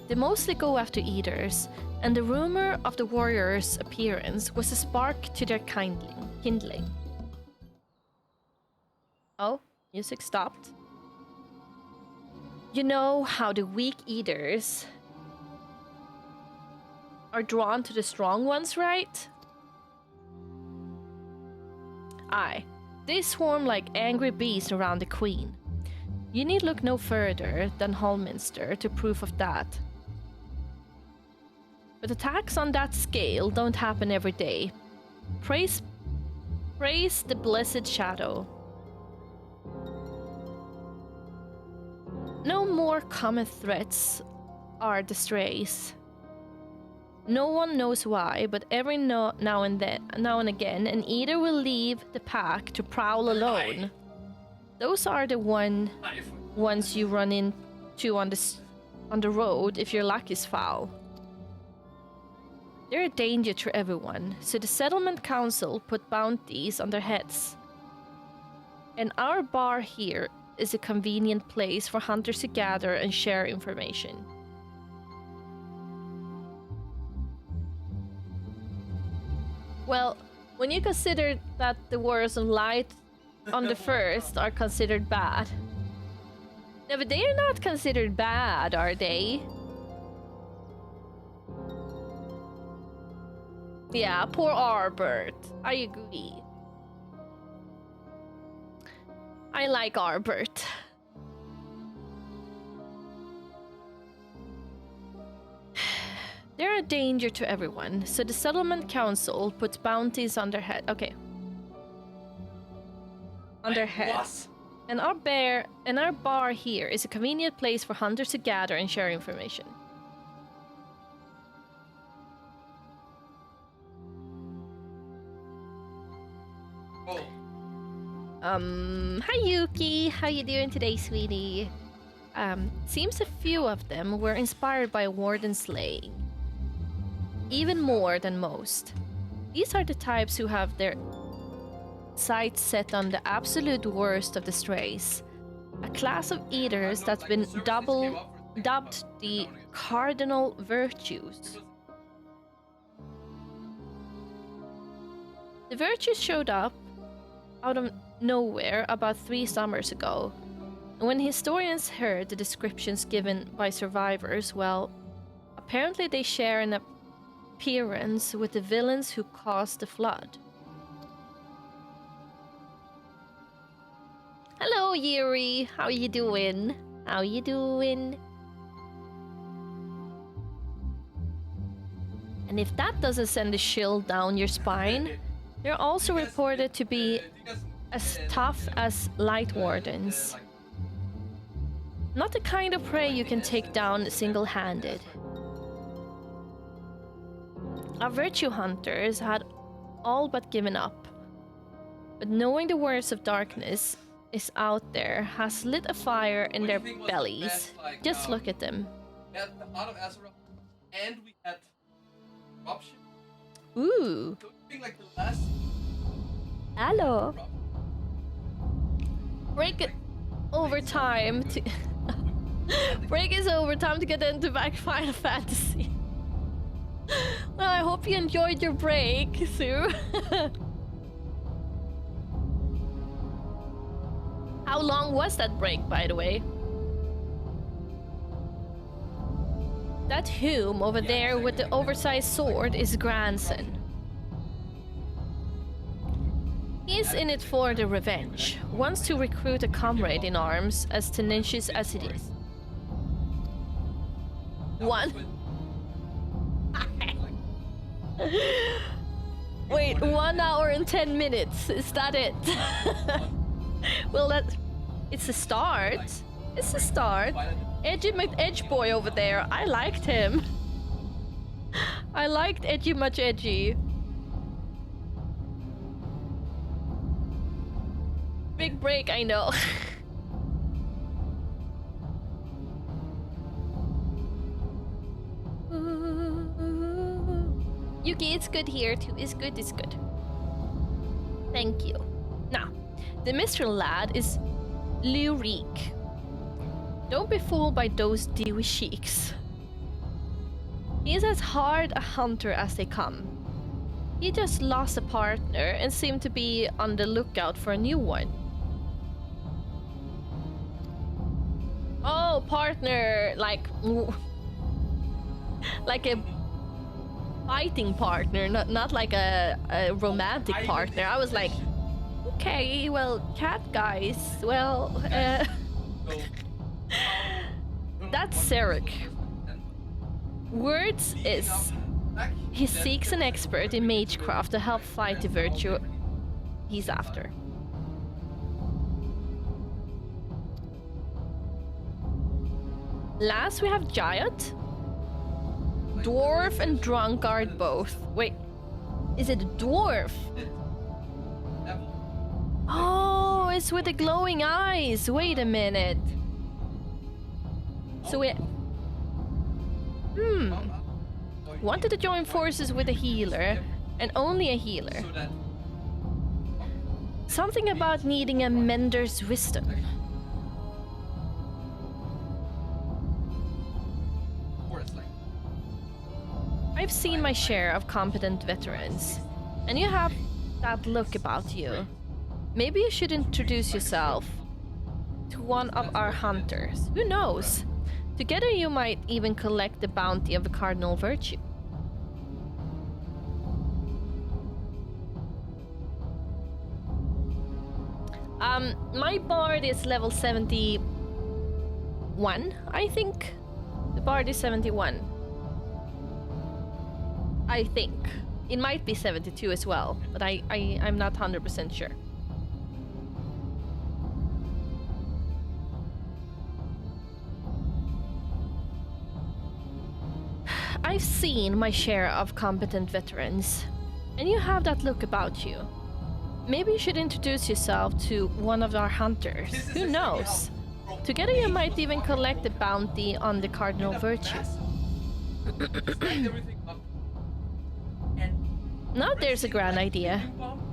They mostly go after eaters, and the rumor of the warrior's appearance was a spark to their kindling. Oh, music stopped. You know how the weak eaters are drawn to the strong ones, right? Aye. They swarm like angry bees around the queen. You need look no further than Holminster to proof of that. But attacks on that scale don't happen every day. Praise the blessed shadow. No more common threats are the strays. No one knows why, but every now and again, an eater will leave the pack to prowl alone. Those are the ones you run into on the road if your luck is foul. They're a danger to everyone, so the settlement council put bounties on their heads. And our bar here is a convenient place for hunters to gather and share information. Well, when you consider that the Warriors of Light on the first are considered bad. No, but they are not considered bad, are they? Yeah, poor Arbert. I agree. I like Arbert. They're a danger to everyone, so the settlement council puts bounties on their head. Okay. On their heads. And our bar here is a convenient place for hunters to gather and share information. Oh. Hi Yuki, how you doing today, sweetie? Seems a few of them were inspired by warden slaying. Even more than most. These are the types who have their sights set on the absolute worst of the strays. A class of eaters that's been double dubbed the Cardinal Virtues. The virtues showed up out of nowhere about 3 summers ago. And when historians heard the descriptions given by survivors, well, apparently they share an appearance with the villains who caused the flood. Hello, Yuri. How you doing? How you doing? And if that doesn't send a chill down your spine, they're also reported to be as tough as light wardens. Not the kind of prey you can take down single-handed. Our virtue hunters had all but given up, but knowing the worst of darkness is out there has lit a fire in their bellies. Just look at them. We had the Heart of Azeroth, and we had Corruption. Ooh. So I think like the last. Hello. Break it over time to break is over time to get into back Final Fantasy. Well, I hope you enjoyed your break, Sue. How long was that break, by the way? That Hume over there with the oversized sword is grandson. He's in it for the revenge. Wants to recruit a comrade in arms as tenacious as it is. One. Wait, 1 hour and 10 minutes. Is that it? Well, it's a start. It's a start. Edgy Edge Boy over there. I liked him. I liked Edgy Much Edgy. Big break, I know. Yuki, it's good here too. It's good, it's good. Thank you. Now, the Mistral lad is Lyrique. Don't be fooled by those dewy cheeks. He's as hard a hunter as they come. He just lost a partner and seemed to be on the lookout for a new one. Oh, partner, like a fighting partner, not like a romantic partner. I was like, okay, well, cat guys, well, that's Sarek. Words is he seeks an expert in magecraft to help fight the virtue he's after. Last we have Giant. Dwarf and drunkard both. Wait, is it a dwarf? Oh, it's with the glowing eyes. Wait a minute. So we... Wanted to join forces with a healer, and only a healer. Something about needing a mender's wisdom. I've seen my share of competent veterans, and you have that look about you. Maybe you should introduce yourself to one of our hunters. Who knows? Together you might even collect the bounty of the Cardinal Virtue. My bard is level 71, I think. The bard is 71. I think. It might be 72 as well, but I'm not 100% sure. I've seen my share of competent veterans, and you have that look about you. Maybe you should introduce yourself to one of our hunters. Who knows? Together you might even collect the bounty on the Cardinal Virtue. Now there's a grand idea.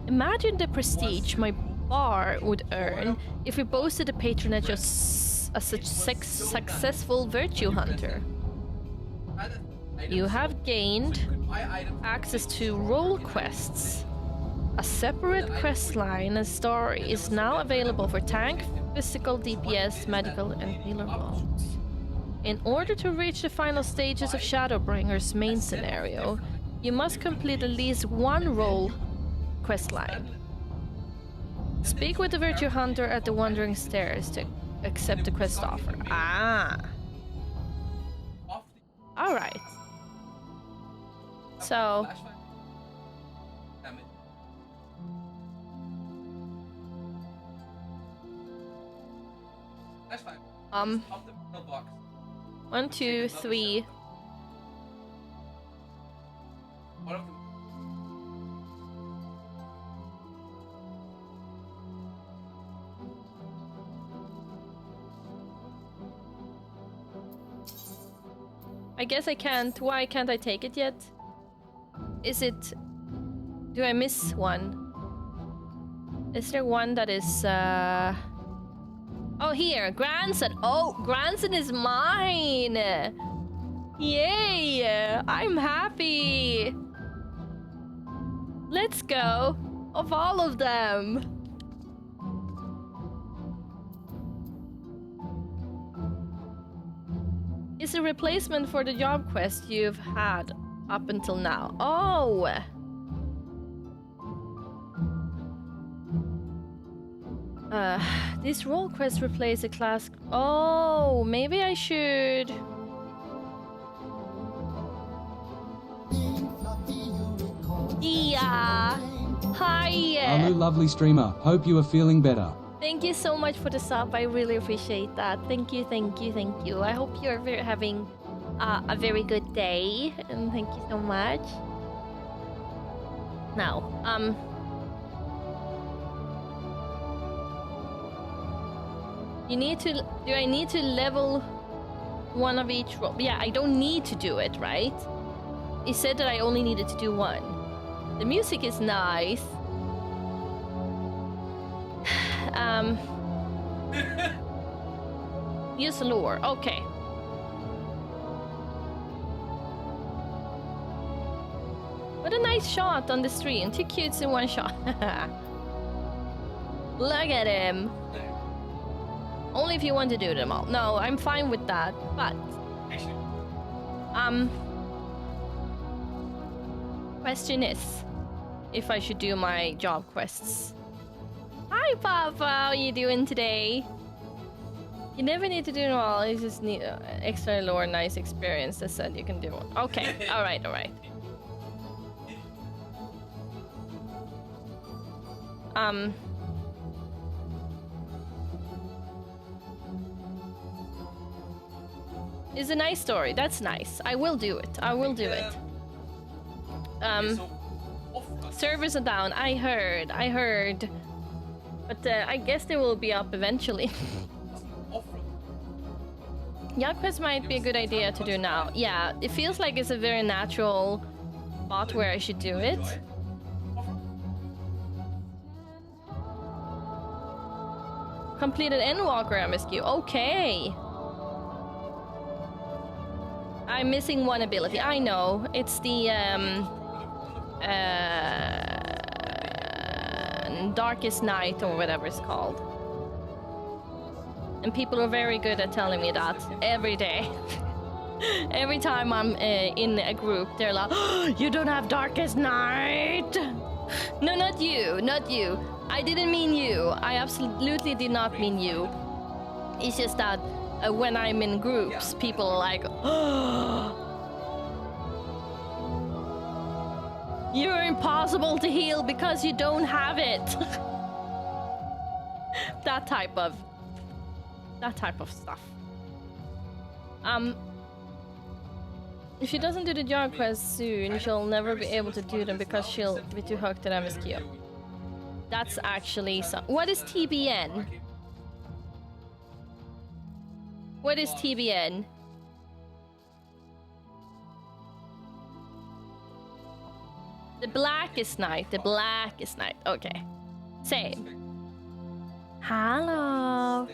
Imagine the prestige my bar would earn if we boasted the patronage of a successful virtue hunter. You have gained access to role quests. A separate quest line and story is now available for tank, physical, DPS, medical, and healer modes. In order to reach the final stages of Shadowbringers' main scenario, you must complete at least one role quest line. Speak with the Virtue Hunter at the Wandering Stairs to accept the quest offer. Ah. Alright. So... One, two, three. I guess I can't. Why can't I take it yet? Is it... Do I miss one? Is there one that is, Oh, here, Grandson. Oh, Grandson is mine. Yay! I'm happy. Let's go. Of all of them. It's a replacement for the job quest you've had up until now. Oh! This role quest replace a class... Oh, maybe I should... Yeah! Hi! Hello, lovely streamer. Hope you are feeling better. Thank you so much for the sub. I really appreciate that. Thank you, thank you, thank you. I hope you're having a very good day. And thank you so much. Now, you need to... Do I need to level one of each role? Yeah, I don't need to do it, right? He said that I only needed to do one. The music is nice. Use lure. Okay. What a nice shot on the stream. 2 cutes in one shot. Look at him. Only if you want to do them all. No, I'm fine with that. But question is if I should do my job quests. Hi, Papa. How you doing today? You never need to do them all. You just need extra lore, nice experience. That said, you can do one. Okay. All right. All right. It's a nice story. That's nice. I will do it. I will do it. Servers are down. I heard. But I guess they will be up eventually. Jobquests might be a good idea to do now. Yeah, it feels like it's a very natural spot where I should do it. Completed Endwalker MSQ. Okay. I'm missing one ability. I know. It's the Darkest Night or whatever it's called. And people are very good at telling me that every day. Every time I'm in a group, they're like, oh, you don't have Darkest Night! No, not you, not you. I didn't mean you. I absolutely did not mean you. It's just that when I'm in groups, people are like, oh, you're impossible to heal because you don't have it. That type of stuff. If she doesn't do the job quest soon, she'll never be able to do them because she'll be too hooked at MSQ. That's actually so. What is TBN? What is TBN? The Blackest Night. The Blackest Night. Okay. Same. Hello.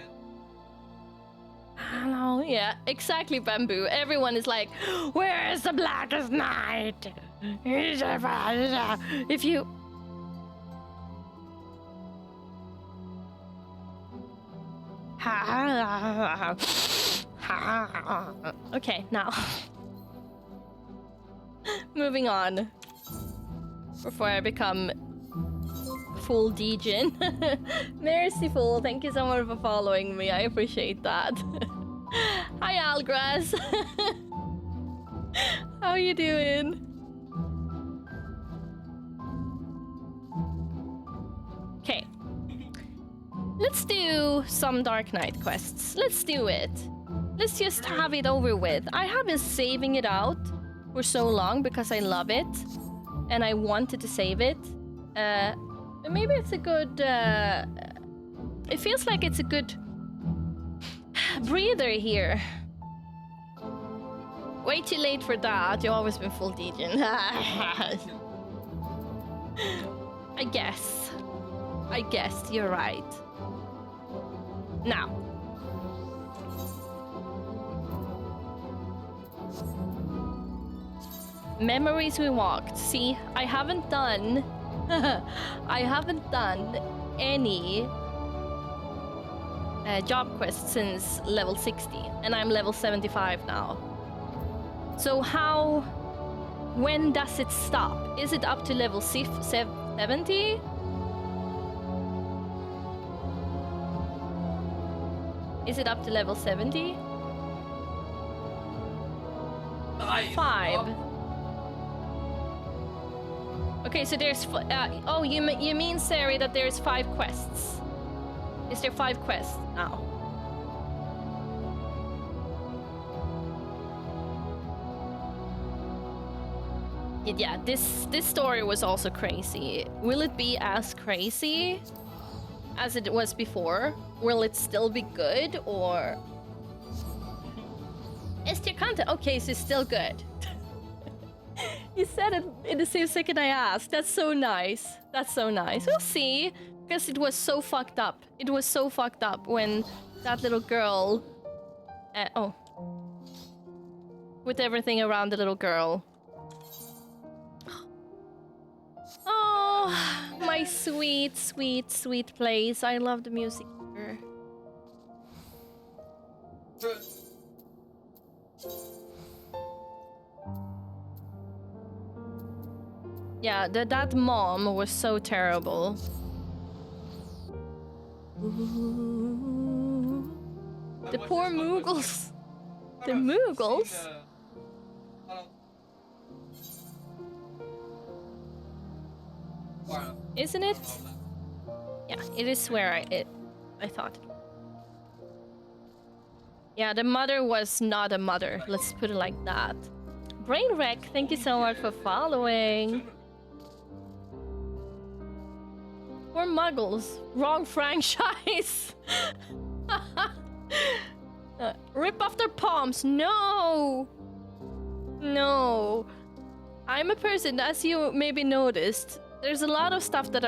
Yeah, exactly, Bamboo. Everyone is like, where is the Blackest Night? If you... Okay, now. Moving on. Before I become full degen. Merciful, thank you so much for following me. I appreciate that. Hi, Algras. How you doing? Okay. Let's do some Dark Knight quests. Let's do it. Let's just have it over with. I have been saving it out for so long because I love it. And I wanted to save it. Maybe it's a good... it feels like it's a good breather here. Way too late for that. You've always been full degen. I guess. I guess you're right. Now. Memories we walked. See, I haven't done... I haven't done any job quests since level 60. And I'm level 75 now. So how... When does it stop? Is it up to level 70? Is it up to level 70? 5. Okay, so there's... oh, you mean, Sari, that there's 5 quests. Is there 5 quests now? Yeah, this story was also crazy. Will it be as crazy as it was before? Will it still be good, or... Is your content... Okay, so it's still good. You said it in the same second I asked. That's so nice. That's so nice. We'll see. Because it was so fucked up. It was so fucked up when that little girl... oh. With everything around the little girl. Oh, my sweet, sweet, sweet place. I love the music here. Yeah, that mom was so terrible. The poor Moogles. The Moogles? Isn't it? Yeah, it is where I thought. Yeah, the mother was not a mother. Let's put it like that. Brainwreck, thank you so much for following. Or Muggles. Wrong franchise. Rip off their palms. No. No. I'm a person, as you maybe noticed, there's a lot of stuff that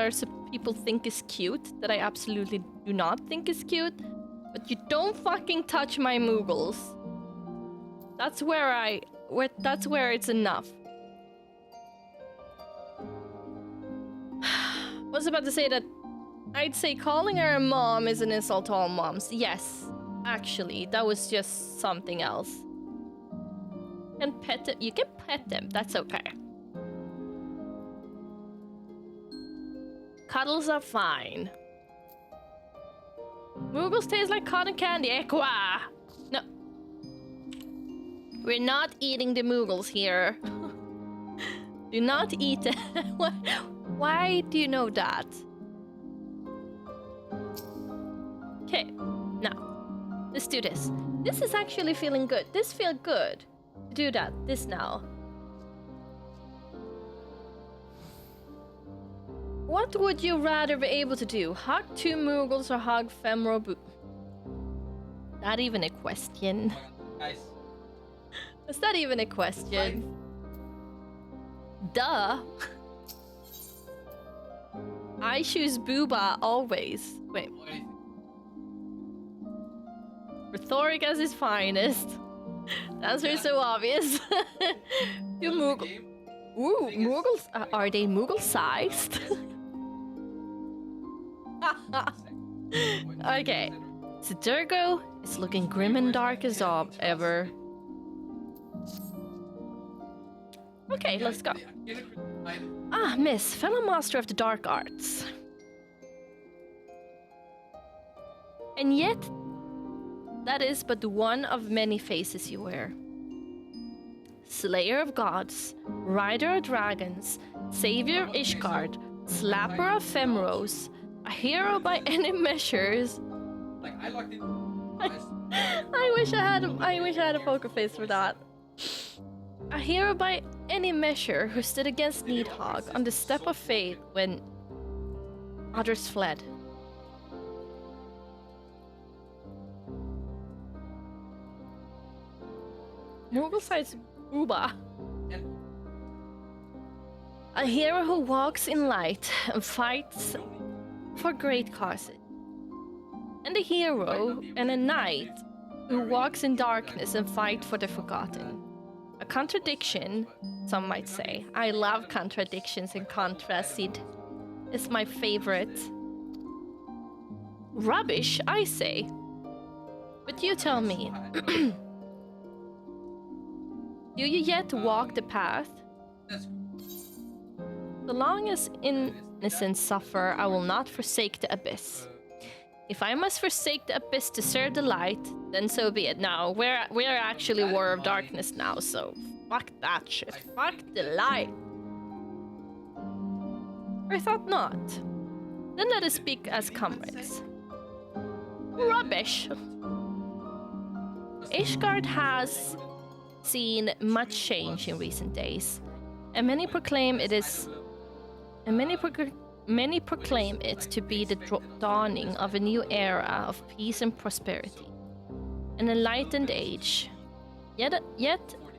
people think is cute that I absolutely do not think is cute. But you don't fucking touch my Moogles. That's where that's where it's enough. I was about to say that I'd say calling her a mom is an insult to all moms. Yes, actually, that was just something else. And pet them. You can pet them. That's okay. Cuddles are fine. Moogles taste like cotton candy. Equa! No. We're not eating the Moogles here. Do not eat it. Why do you know that? Okay, now, let's do this. This is actually feeling good. This feels good. Do that, this now. What would you rather be able to do? Hug 2 Moogles or hug femoral boo? Not even a question. Guys. Is that even a question? Duh. I choose Booba always. Wait. Rhetoric as his finest. The answer is so obvious. You Moogle. Game. Ooh, Moogles. Are they Moogle-sized? Okay. Sidurgo is looking grim and dark as ever. Okay, let's go. Ah, Miss, fellow master of the dark arts. And yet, that is but one of many faces you wear. Slayer of gods, rider of dragons, savior of Ishgard, slapper of Femrose, a hero by any measures. Like I locked in. I wish I had a poker face for that. A hero by any measure who stood against Needhogg on the step of fate when others fled. Moogle-sized booba. A hero who walks in light and fights for great causes. And a hero and a knight who walks in darkness and fight for the forgotten. A contradiction, some might say. I love contradictions and contrast. It's my favorite. Rubbish, I say. But you tell me. Do you yet walk the path? So long as innocents suffer, I will not forsake the abyss. If I must forsake the abyss to serve the light, then so be it. Now, we're actually War of Darkness now, so fuck that shit. Fuck the light. I thought not. Then let us speak as comrades. Rubbish. Ishgard has seen much change in recent days, and many proclaim it to be the dawning of a new era of peace and prosperity, an enlightened age. Yet,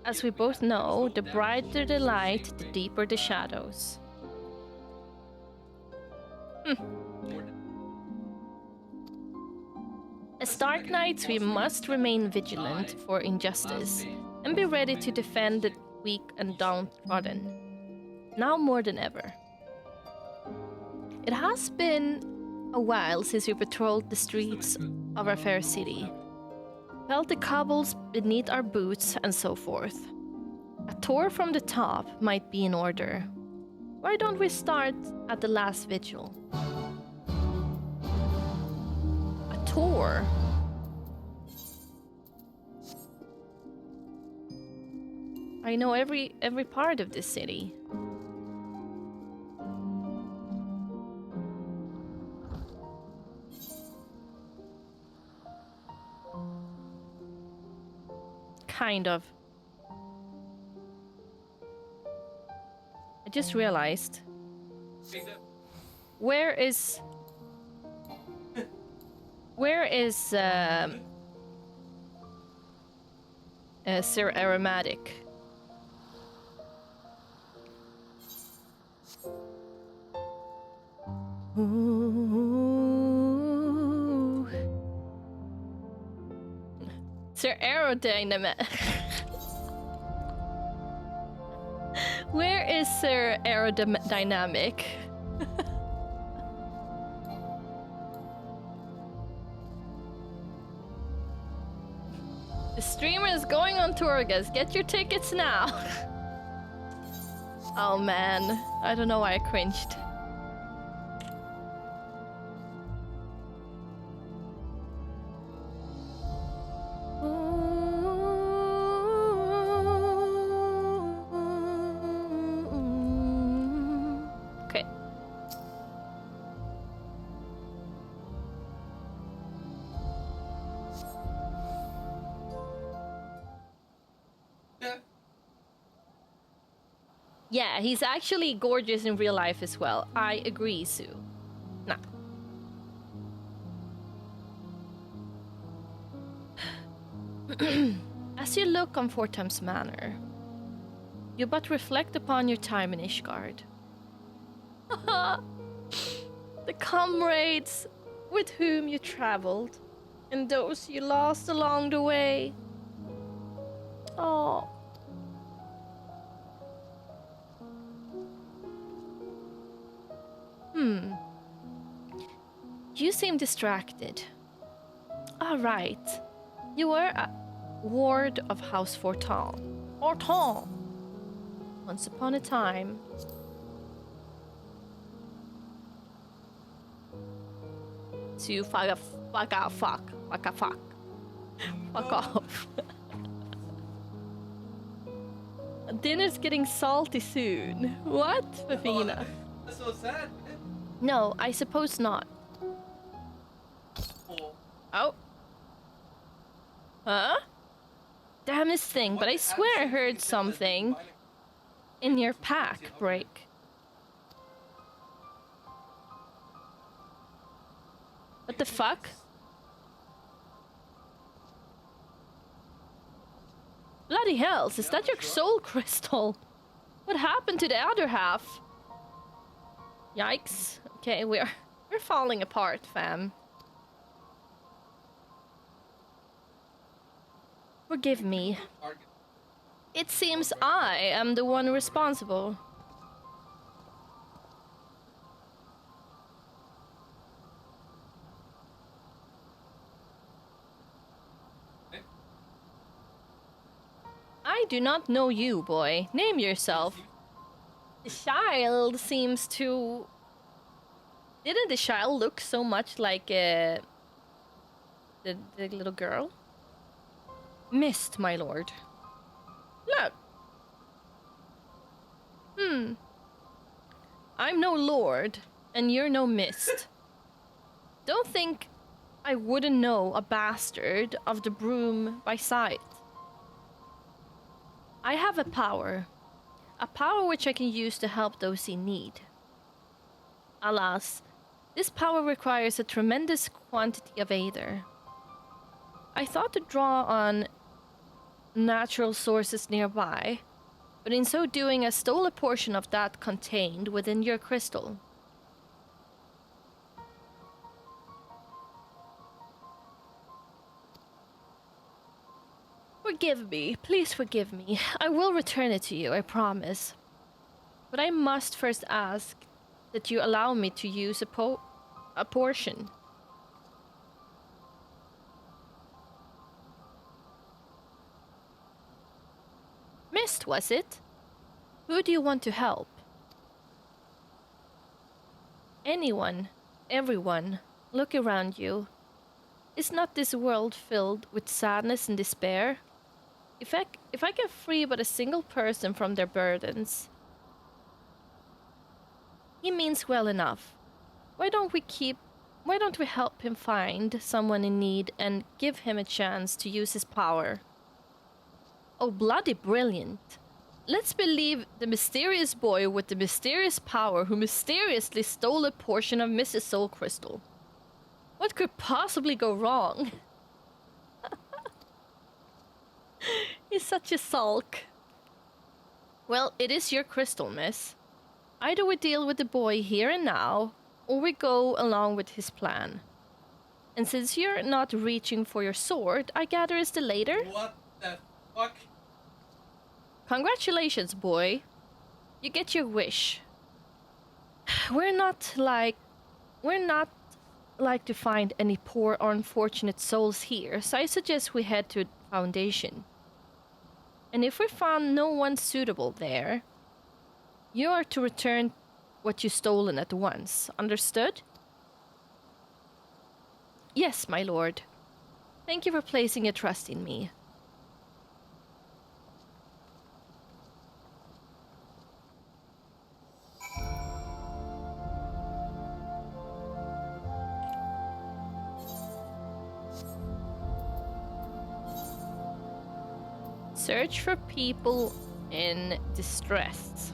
as we both know, the brighter the light, the deeper the shadows. As Dark Knights, we must remain vigilant for injustice and be ready to defend the weak and downtrodden, now more than ever. It has been a while since we patrolled the streets of our fair city, felt the cobbles beneath our boots, and so forth. A tour from the top might be in order. Why don't we start at the last vigil? A tour? I know every part of this city. Kind of. I just realized. Where is Sir Aromatic? Ooh. Sir Aerodynamic. Where is Sir Aerodynamic? The streamer is going on tour, guys. Get your tickets now. Oh man, I don't know why I cringed. Okay. Yeah, he's actually gorgeous in real life as well. I agree, Sue. Nah. As you look on Fortham's Manor, you but reflect upon your time in Ishgard. The comrades with whom you traveled, And those you lost along the way. Oh. You seem distracted. All right. You were a ward of House Fortan. Fortan! Once upon a time. To fuck off. Dinner's getting salty soon. What, Fafina? That's so sad, man. No, I suppose not. Oh, Oh. Huh? Damnest thing, but I swear I heard something in your pack break. What the fuck? Bloody hells, is that your soul crystal? What happened to the other half? Yikes. Okay, we're falling apart, fam. Forgive me. It seems I am the one responsible. I do not know you, boy. Name yourself. The child seems to... Didn't the child look so much like the little girl? Mist, my lord. Look. I'm no lord, and you're no mist. Don't think I wouldn't know a bastard of the broom by sight. I have a power which I can use to help those in need. Alas, this power requires a tremendous quantity of aether. I thought to draw on natural sources nearby, but in so doing I stole a portion of that contained within your crystal. Forgive me, please forgive me. I will return it to you, I promise. But I must first ask that you allow me to use a portion. Mist, was it? Who do you want to help? Anyone, everyone, look around you. Is not this world filled with sadness and despair? If I can free but a single person from their burdens, he means well enough. Why don't we help him find someone in need and give him a chance to use his power? Oh, bloody brilliant. Let's believe the mysterious boy with the mysterious power who mysteriously stole a portion of Mrs. Soul Crystal. What could possibly go wrong? He's such a sulk. Well, it is your crystal, miss. Either we deal with the boy here and now, or we go along with his plan. And since you're not reaching for your sword, I gather it's the later? what the fuck? Congratulations, boy. You get your wish. We're not like to find any poor or unfortunate souls here, so I suggest we head to Foundation. And if we found no one suitable there, you are to return what you stolen at once. Understood? Yes, my lord. Thank you for placing your trust in me. Search for people in distress.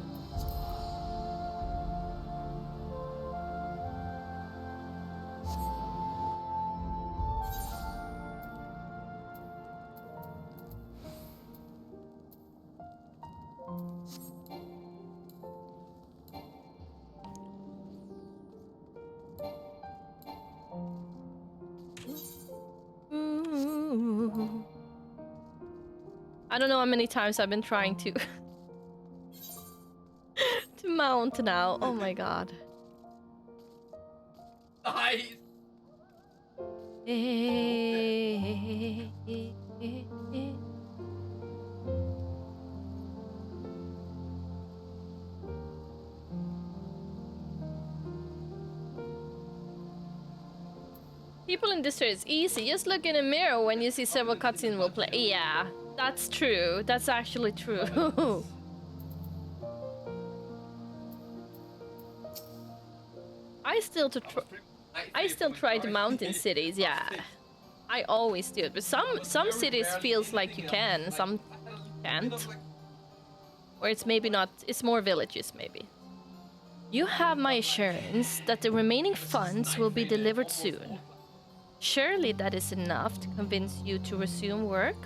I don't know how many times I've been trying to to mount now. Oh my god. Nice. People in this is easy. Just look in a mirror when you see several cutscenes will play. Yeah, that's true. That's actually true. I still try to mount in cities. Yeah, I always do it. But some cities feels like you can, some can't. Or it's maybe not. It's more villages maybe. You have my assurance that the remaining funds will be delivered soon. Surely that is enough to convince you to resume work?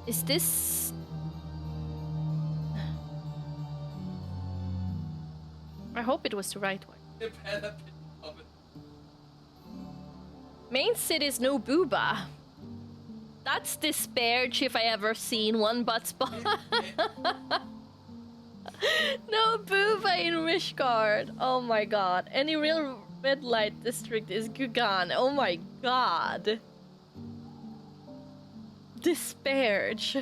Is this... I hope it was the right one. Main city is no booba. That's disparage if I ever seen one butt spot. No booba in Rishgard. Oh my god. Any real red light district is Gugan. Oh my god. Disparage.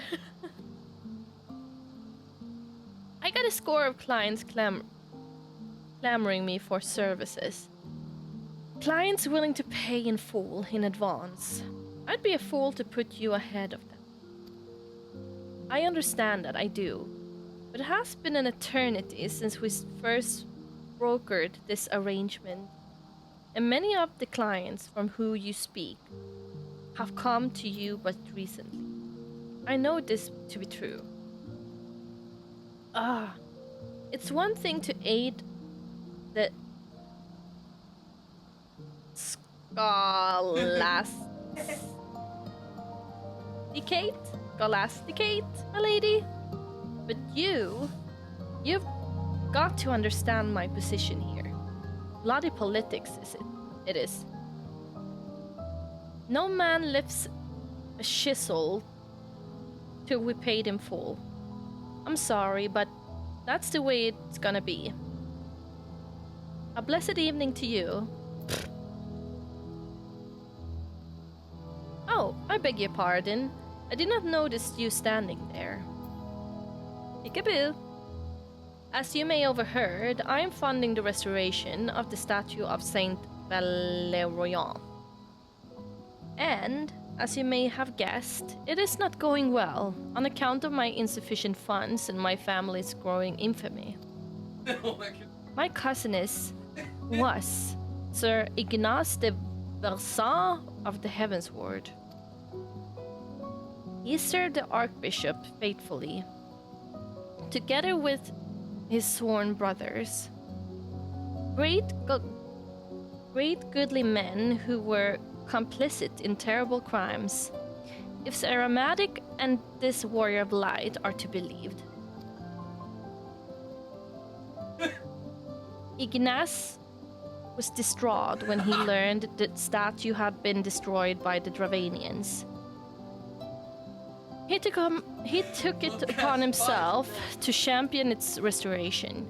I got a score of clients clamoring me for services. Clients willing to pay in full in advance. I'd be a fool to put you ahead of them. I understand that, I do. But it has been an eternity since we first brokered this arrangement, and many of the clients from who you speak have come to you but recently. I know this to be true. It's one thing to aid the Scholasticate, my lady. But you've got to understand my position here. Bloody politics it is. No man lifts a chisel till we paid him full. I'm sorry, but that's the way it's gonna be. A blessed evening to you. Oh, I beg your pardon. I did not notice you standing there. Peekaboo. As you may overheard, I am funding the restoration of the statue of Saint Valerian. And, as you may have guessed, it is not going well on account of my insufficient funds and my family's growing infamy. Oh my god. My cousin was Sir Ignace de Versailles of the Heavensward. He served the Archbishop faithfully, together with his sworn brothers. Great goodly men who were complicit in terrible crimes, if Sir Aromatic and this warrior of light are to be believed. Ignace was distraught when he learned that the statue had been destroyed by the Dravanians. He took it upon himself to champion its restoration.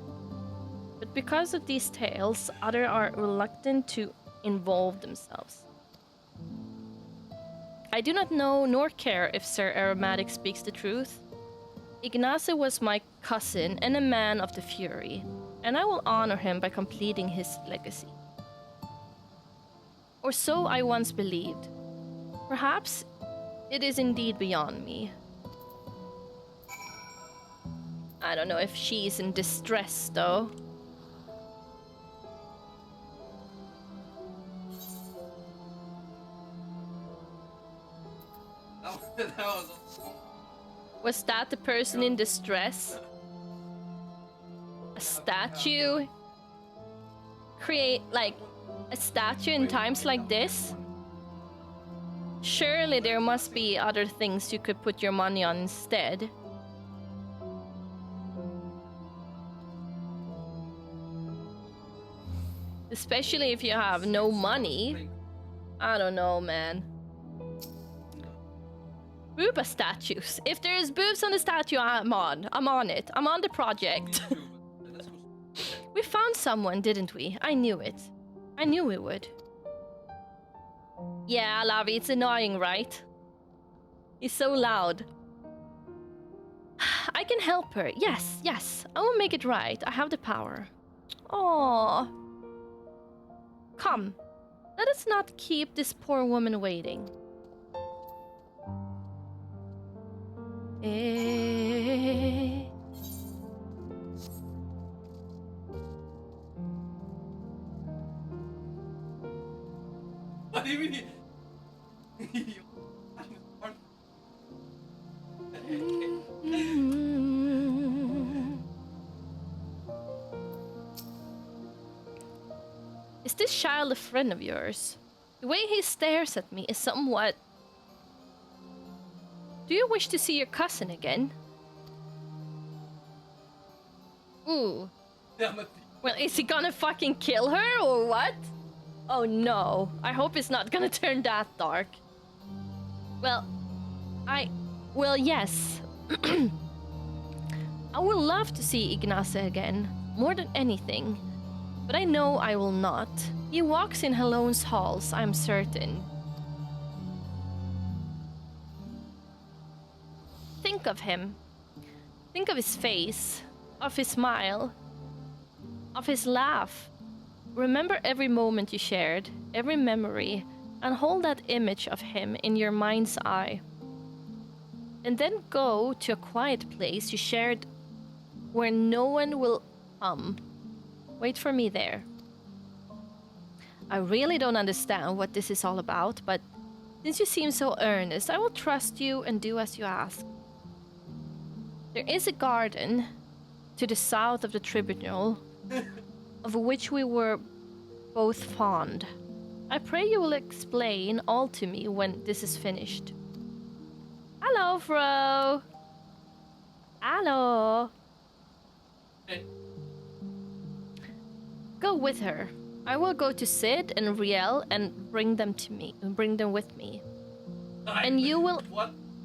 But because of these tales, others are reluctant to involve themselves. I do not know nor care if Sir Aromatic speaks the truth. Ignace was my cousin and a man of the fury, and I will honor him by completing his legacy. Or so I once believed. Perhaps it is indeed beyond me. I don't know if she's in distress, though. Was that the person in distress? A statue? Create, like, a statue in times like this? Surely there must be other things you could put your money on instead. Especially if you have no money. I don't know, man. Booba statues. If there is boobs on the statue, I'm on it. I'm on the project. We found someone, didn't we? I knew it. I knew we would. Yeah, Lavi, it's annoying, right? He's so loud. I can help her. Yes, yes. I will make it right. I have the power. Aww. Come. Let us not keep this poor woman waiting. What do you mean? Is this child a friend of yours? The way he stares at me is somewhat... Do you wish to see your cousin again? Ooh. Well, is he gonna fucking kill her or what? Oh no, I hope it's not gonna turn that dark. Well, yes. I would love to see Ignace again, more than anything. But I know I will not. He walks in Halone's halls, I'm certain. Think of him. Think of his face, of his smile, of his laugh. Remember every moment you shared, every memory, and hold that image of him in your mind's eye. And then go to a quiet place you shared where no one will come. Wait for me there. I really don't understand what this is all about, but since you seem so earnest, I will trust you and do as you ask. There is a garden to the south of the tribunal, of which we were both fond. I pray you will explain all to me when this is finished. Hello, Fro. Hello. Hey. Go with her. I will go to Sid and Riel and bring them with me. And you will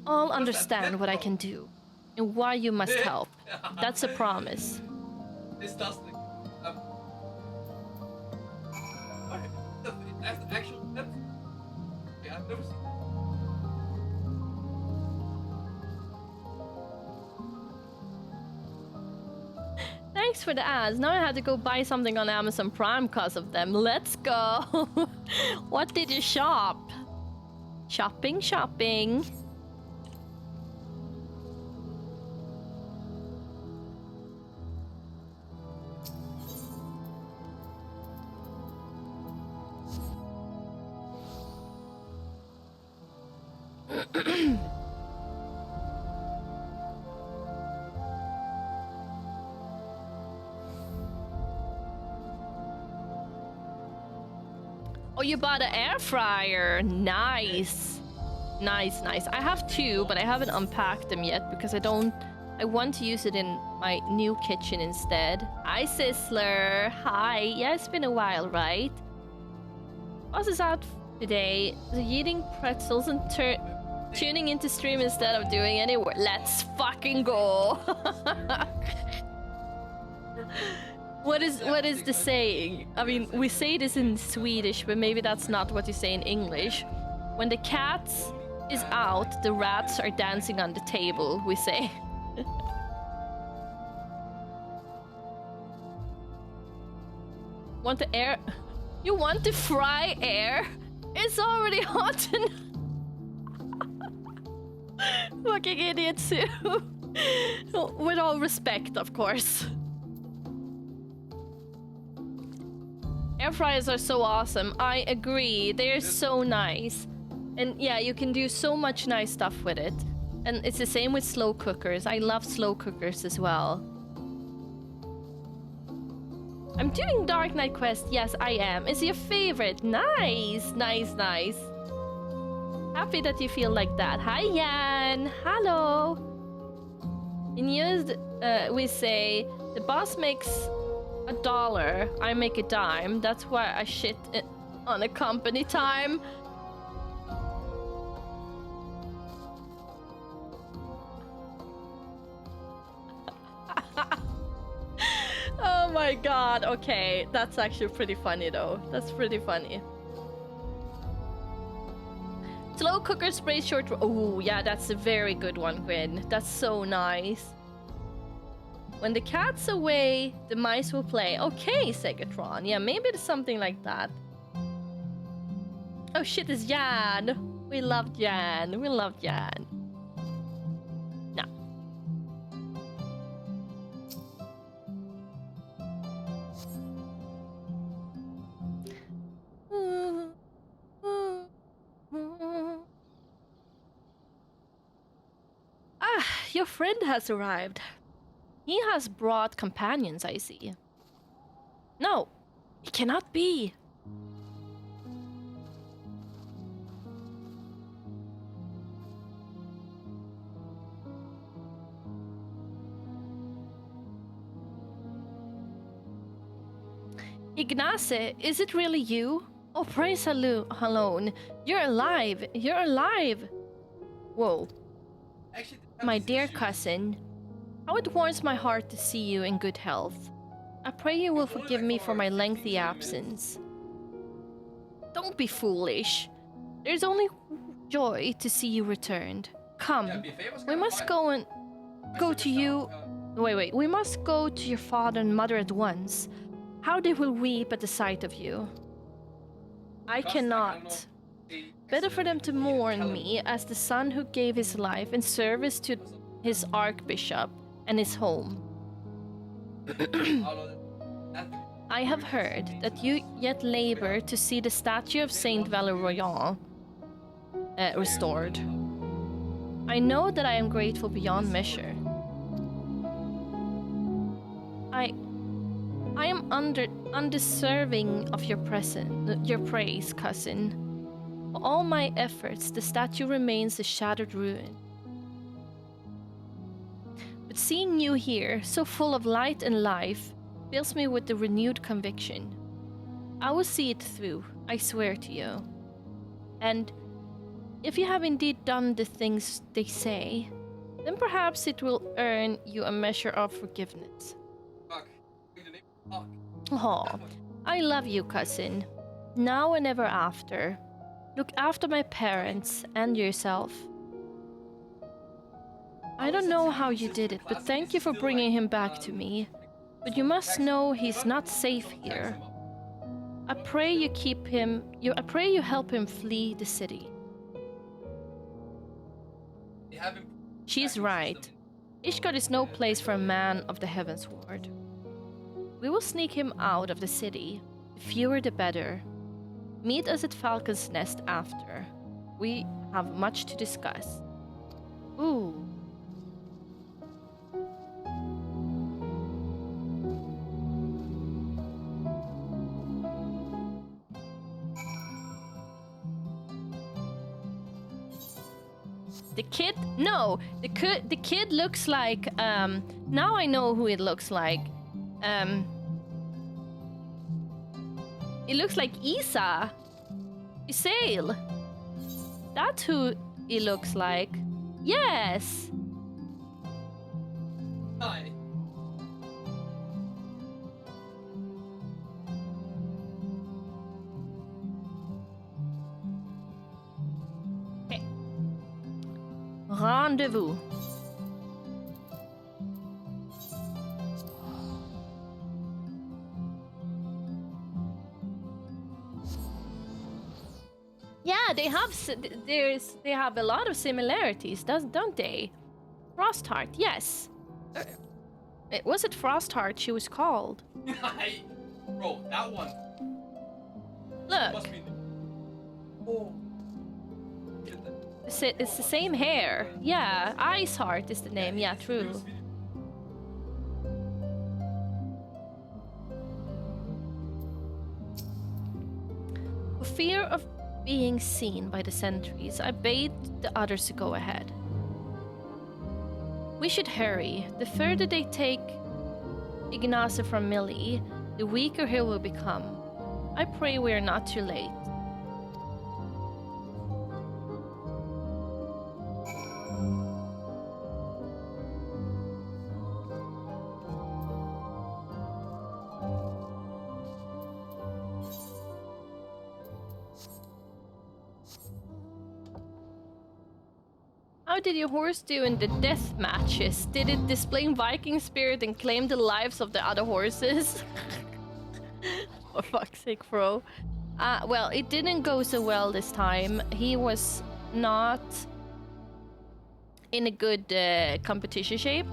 all understand what I can do and why you must help. That's a promise. This doesn't. That's actual. That's. Yeah, I've never seen. Thanks for the ads. Now I have to go buy something on Amazon Prime because of them. Let's go. What did you shop? Shopping, shopping. Oh, you bought an air fryer. Nice. Nice, nice. I have two, but I haven't unpacked them yet because I want to use it in my new kitchen instead. Hi, Sizzler. Hi. Yeah, it's been a while, right? What's this out today? So eating pretzels and tuning into stream instead of doing any work. Let's fucking go. What is the saying? I mean, we say this in Swedish, but maybe that's not what you say in English. When the cat is out, the rats are dancing on the table, we say. Want the air? You want to fry air? It's already hot enough. Fucking idiots too. With all respect, of course. Air fryers are so awesome. I agree. They're so nice. And yeah, you can do so much nice stuff with it. And it's the same with slow cookers. I love slow cookers as well. I'm doing Dark Knight Quest. Yes, I am. It's your favorite. Nice, nice, nice. Happy that you feel like that. Hi, Yan. Hello. In used, we say, the boss makes $1, I make a dime. That's why I shit on a company time. Oh my god, okay. That's actually pretty funny though. That's pretty funny. Slow cooker spray short. Oh, yeah, that's a very good one, Gwyn. That's so nice. When the cat's away, the mice will play. Okay, Segatron. Yeah, maybe it's something like that. Oh shit, it's Jan. We love Jan. We love Jan. No. Ah, your friend has arrived. He has brought companions, I see. No, it cannot be. Ignace, is it really you? Oh, praise alone. You're alive. You're alive. Whoa. Actually, My dear cousin, how it warms my heart to see you in good health. I pray you will forgive me for my lengthy absence. Don't be foolish. There's only joy to see you returned. Come, we must go to you. Wait. We must go to your father and mother at once. How they will weep at the sight of you. I cannot. Better for them to mourn me as the son who gave his life in service to his archbishop and his home. I have heard that you yet labor to see the statue of Saint Valerian restored. I know that I am grateful beyond measure. I am undeserving of your praise, cousin. For all my efforts, the statue remains a shattered ruin. But seeing you here, so full of light and life, fills me with a renewed conviction. I will see it through, I swear to you. And if you have indeed done the things they say, then perhaps it will earn you a measure of forgiveness. Oh, I love you, cousin. Now and ever after. Look after my parents and yourself. I don't know how you did it, but thank you for bringing him back to me. But you must know he's not safe here. I pray you help him flee the city. She's right. Ishgard is no place for a man of the Heavens Ward. We will sneak him out of the city. The fewer the better. Meet us at Falcon's Nest after. We have much to discuss. Ooh. The kid? No, the kid looks like. Now I know who it looks like. It looks like Isa. Isail. That's who it looks like. Yes. Hi. Okay. Rendezvous. Yeah, they have a lot of similarities, don't they? Frostheart, yes. Was it Frostheart she was called? Bro, that one. Look. Must be oh. It's the same hair. Yeah, Iceheart is the name. Yeah, true. For fear of being seen by the sentries, I bade the others to go ahead. We should hurry. The further they take Ignace from Millie, the weaker he will become. I pray we are not too late. How did your horse do in the death matches? Did it display Viking spirit and claim the lives of the other horses? For fuck's sake, Fro. Well, it didn't go so well this time. He was not in a good competition shape.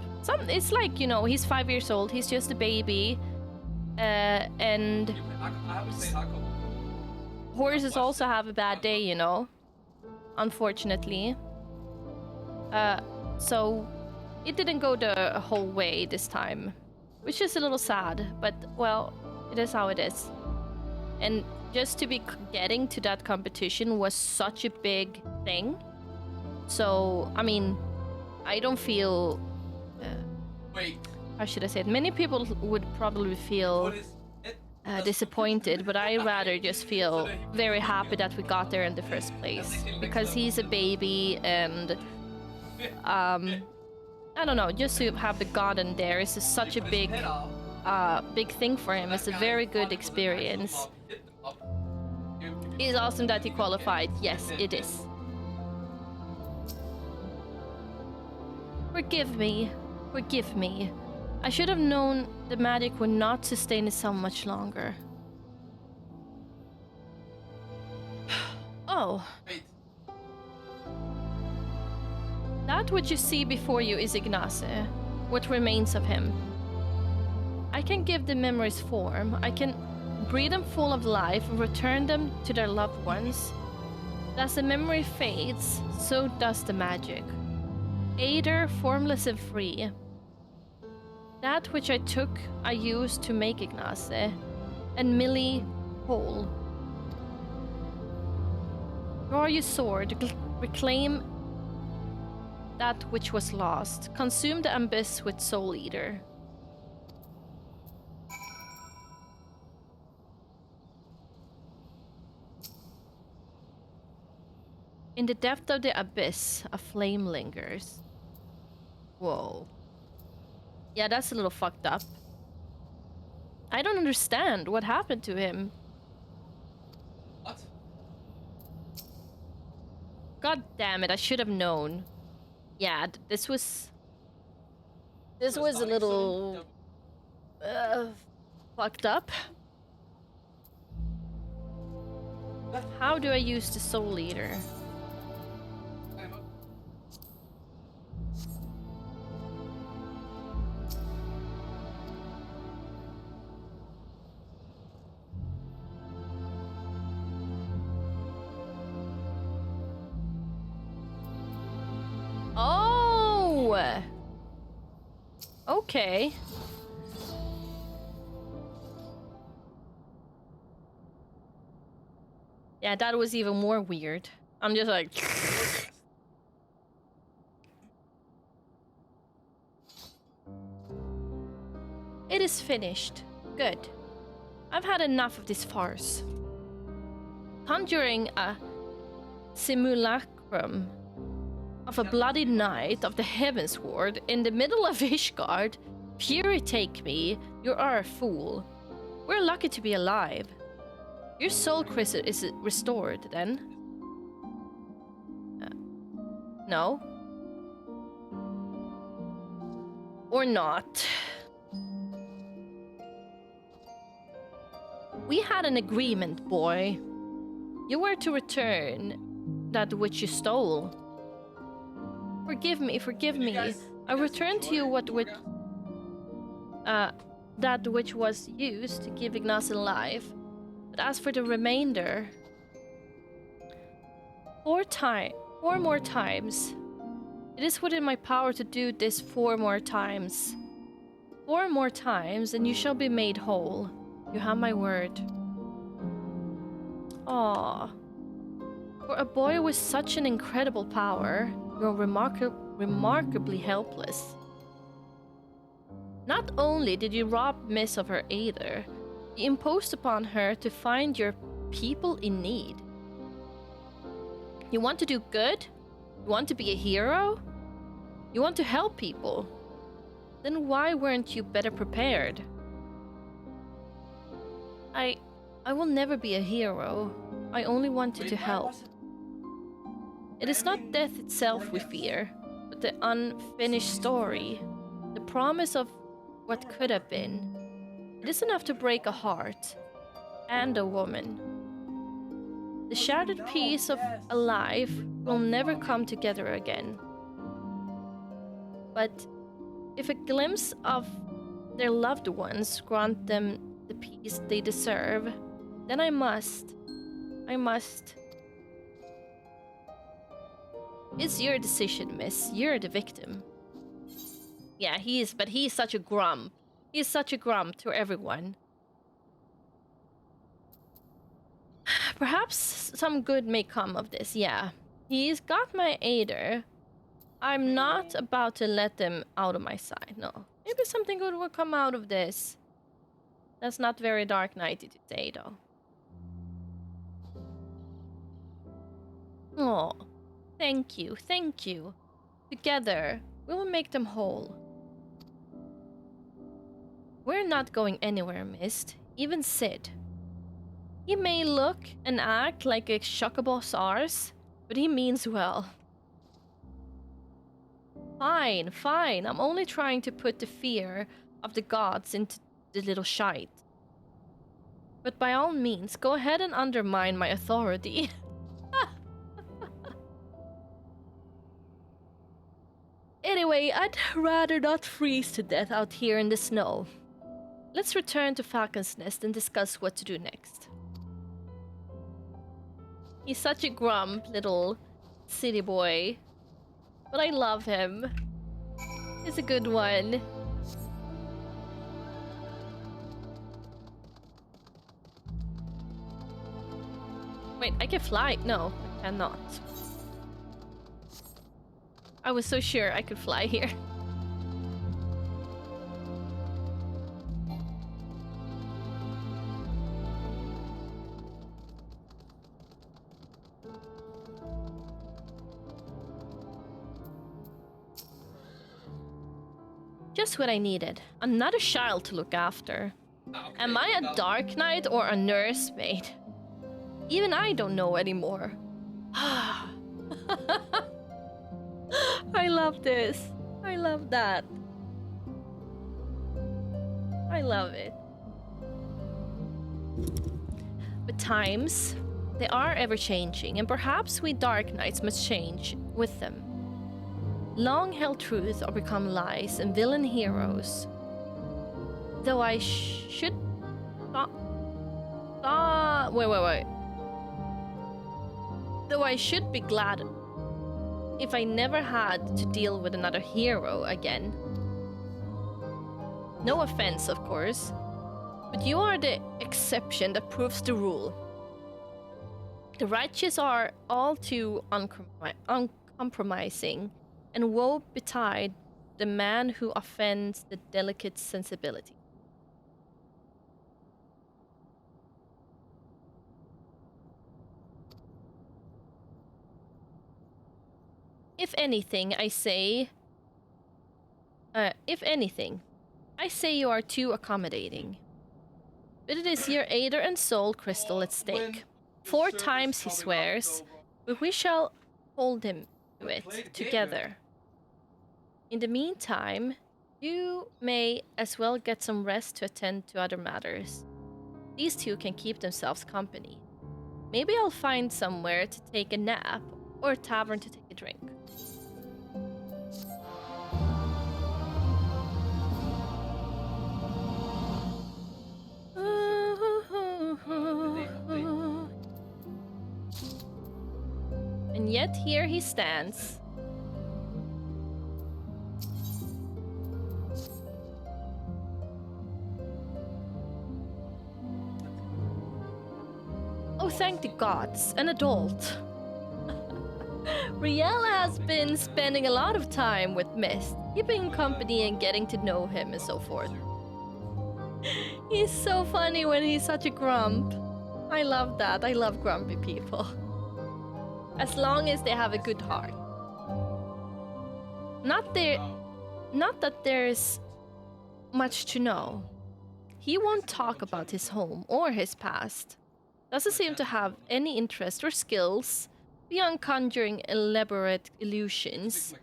It's like, you know, he's 5 years old. He's just a baby. And horses also have a bad day, you know. Unfortunately. So it didn't go the whole way this time, which is a little sad, but well, it is how it is. And just to be getting to that competition was such a big thing. So, I mean, I don't feel... how should I say it? Many people would probably feel disappointed, but I rather just feel very happy that we got there in the first place. Because he's a baby and... I don't know, just to have the garden there is such a big thing for him. It's a very good experience. It's awesome that he qualified. Yes, it is. Forgive me. Forgive me. I should have known the magic would not sustain itself much longer. Oh. That which you see before you is Ignace, what remains of him. I can give the memories form, I can breathe them full of life and return them to their loved ones. As the memory fades, so does the magic. Aether, formless and free. That which I took, I used to make Ignace, and Millie whole. Draw your sword, reclaim that which was lost. Consume the abyss with Soul Eater. In the depth of the abyss, a flame lingers. Whoa. Yeah, that's a little fucked up. I don't understand what happened to him. What? God damn it, I should have known. Yeah, this was a little fucked up. How do I use the Soul Eater? Oh! Okay. Yeah, that was even more weird. I'm just like... It is finished. Good. I've had enough of this farce. Conjuring a simulacrum of a bloody night of the Heavensward in the middle of Ishgard. Fury take me, you are a fool. We're lucky to be alive. Your soul crystal is restored, then? No. Or not. We had an agreement, boy. You were to return that which you stole. Forgive me, forgive me. I return to you that which was used to give Ignace life. But as for the remainder, 4 more times. It is within my power to do this 4 more times. 4 more times, and you shall be made whole. You have my word. Aww. For a boy with such an incredible power, you're remarkably helpless. Not only did you rob Miss of her Aether, You imposed upon her to find your people in need. You want to do good? You want to be a hero? You want to help people? Then why weren't you better prepared? I will never be a hero. I only wanted to help. It is not death itself we fear, but the unfinished story. The promise of what could have been. It is enough to break a heart and a woman. The shattered piece of a life will never come together again. But if a glimpse of their loved ones grant them the peace they deserve, then I must. It's your decision, miss. You're the victim. Yeah, but he's such a grump. He's such a grump to everyone. Perhaps some good may come of this, yeah. He's got my aider. I'm not about to let them out of my sight, no. Maybe something good will come out of this. That's not very Dark Knighty to say, though. Oh, thank you, thank you. Together, we will make them whole. We're not going anywhere, Mist. Even Sid. He may look and act like a chocobo arse, but he means well. Fine, fine. I'm only trying to put the fear of the gods into the little shite. But by all means, go ahead and undermine my authority. Anyway, I'd rather not freeze to death out here in the snow. Let's return to Falcon's Nest and discuss what to do next. He's such a grump little city boy, but I love him. He's a good one. Wait, I can fly? No, I cannot. I was so sure I could fly here. Just what I needed. Another child to look after. Okay, Am I a Dark Knight or a nursemaid? Even I don't know anymore. I love this. I love that. I love it. But times, they are ever-changing, and perhaps we Dark Knights must change with them. Long-held truths are become lies, and villain heroes. Though I should... wait. Though I should be glad if I never had to deal with another hero again. No offense, of course, but you are the exception that proves the rule. The righteous are all too uncompromising, and woe betide the man who offends the delicate sensibility. If anything, I say you are too accommodating. But it is your aider and soul crystal at stake. 4 times he swears, but we shall hold him to it together. In the meantime, you may as well get some rest to attend to other matters. These two can keep themselves company. Maybe I'll find somewhere to take a nap or a tavern to take a drink. And yet here he stands. Oh, thank the gods, an adult. Riel has been spending a lot of time with Mist, keeping company and getting to know him and so forth. He's so funny when he's such a grump. I love that. I love grumpy people. As long as they have a good heart. Not that there's much to know. He won't talk about his home or his past. Doesn't seem to have any interest or skills beyond conjuring elaborate illusions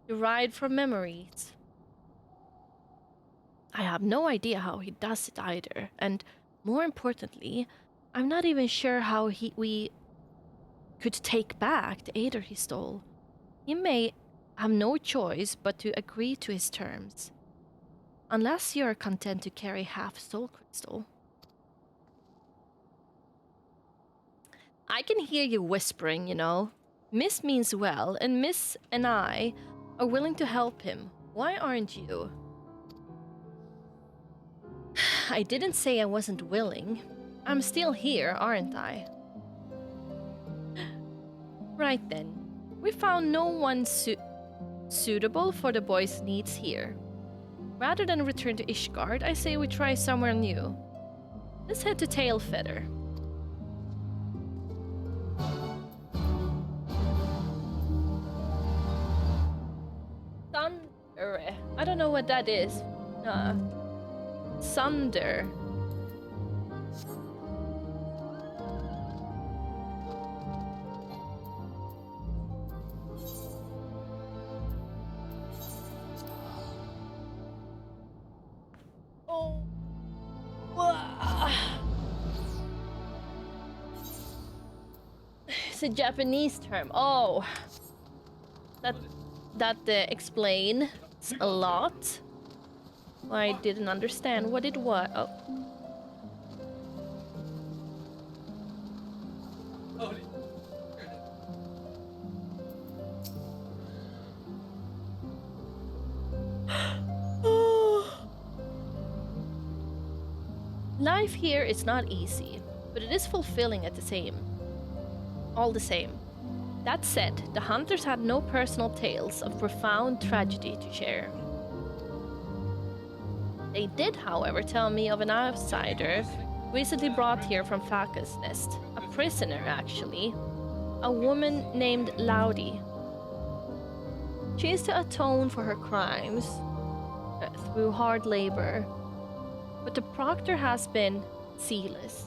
derived from memories. I have no idea how he does it either, and more importantly, I'm not even sure how we could take back the Aether he stole. He may have no choice but to agree to his terms. Unless you are content to carry half soul crystal. I can hear you whispering, you know. Miss means well, and Miss and I are willing to help him. Why aren't you? I didn't say I wasn't willing. I'm still here, aren't I? Right then. We found no one suitable for the boy's needs here. Rather than return to Ishgard, I say we try somewhere new. Let's head to Tailfeather. Thunder. I don't know what that is. Sunder. Oh. It's a Japanese term. Oh. That explains a lot. I didn't understand what it was. Oh. Life here is not easy, but it is fulfilling all the same. That said, the hunters had no personal tales of profound tragedy to share. They did, however, tell me of an outsider recently brought here from Faka's Nest, a prisoner actually, a woman named Laudi. She is to atone for her crimes through hard labor, but the proctor has been zealous.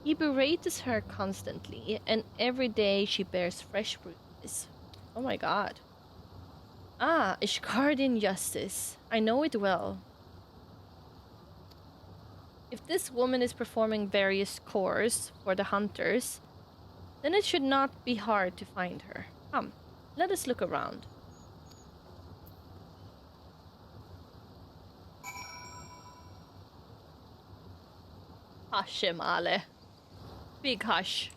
He berates her constantly, and every day she bears fresh bruises. Oh my god. Ah, Ishgardian justice. I know it well. If this woman is performing various chores for the hunters, then it should not be hard to find her. Come, let us look around. Hush, Emale. Big hush.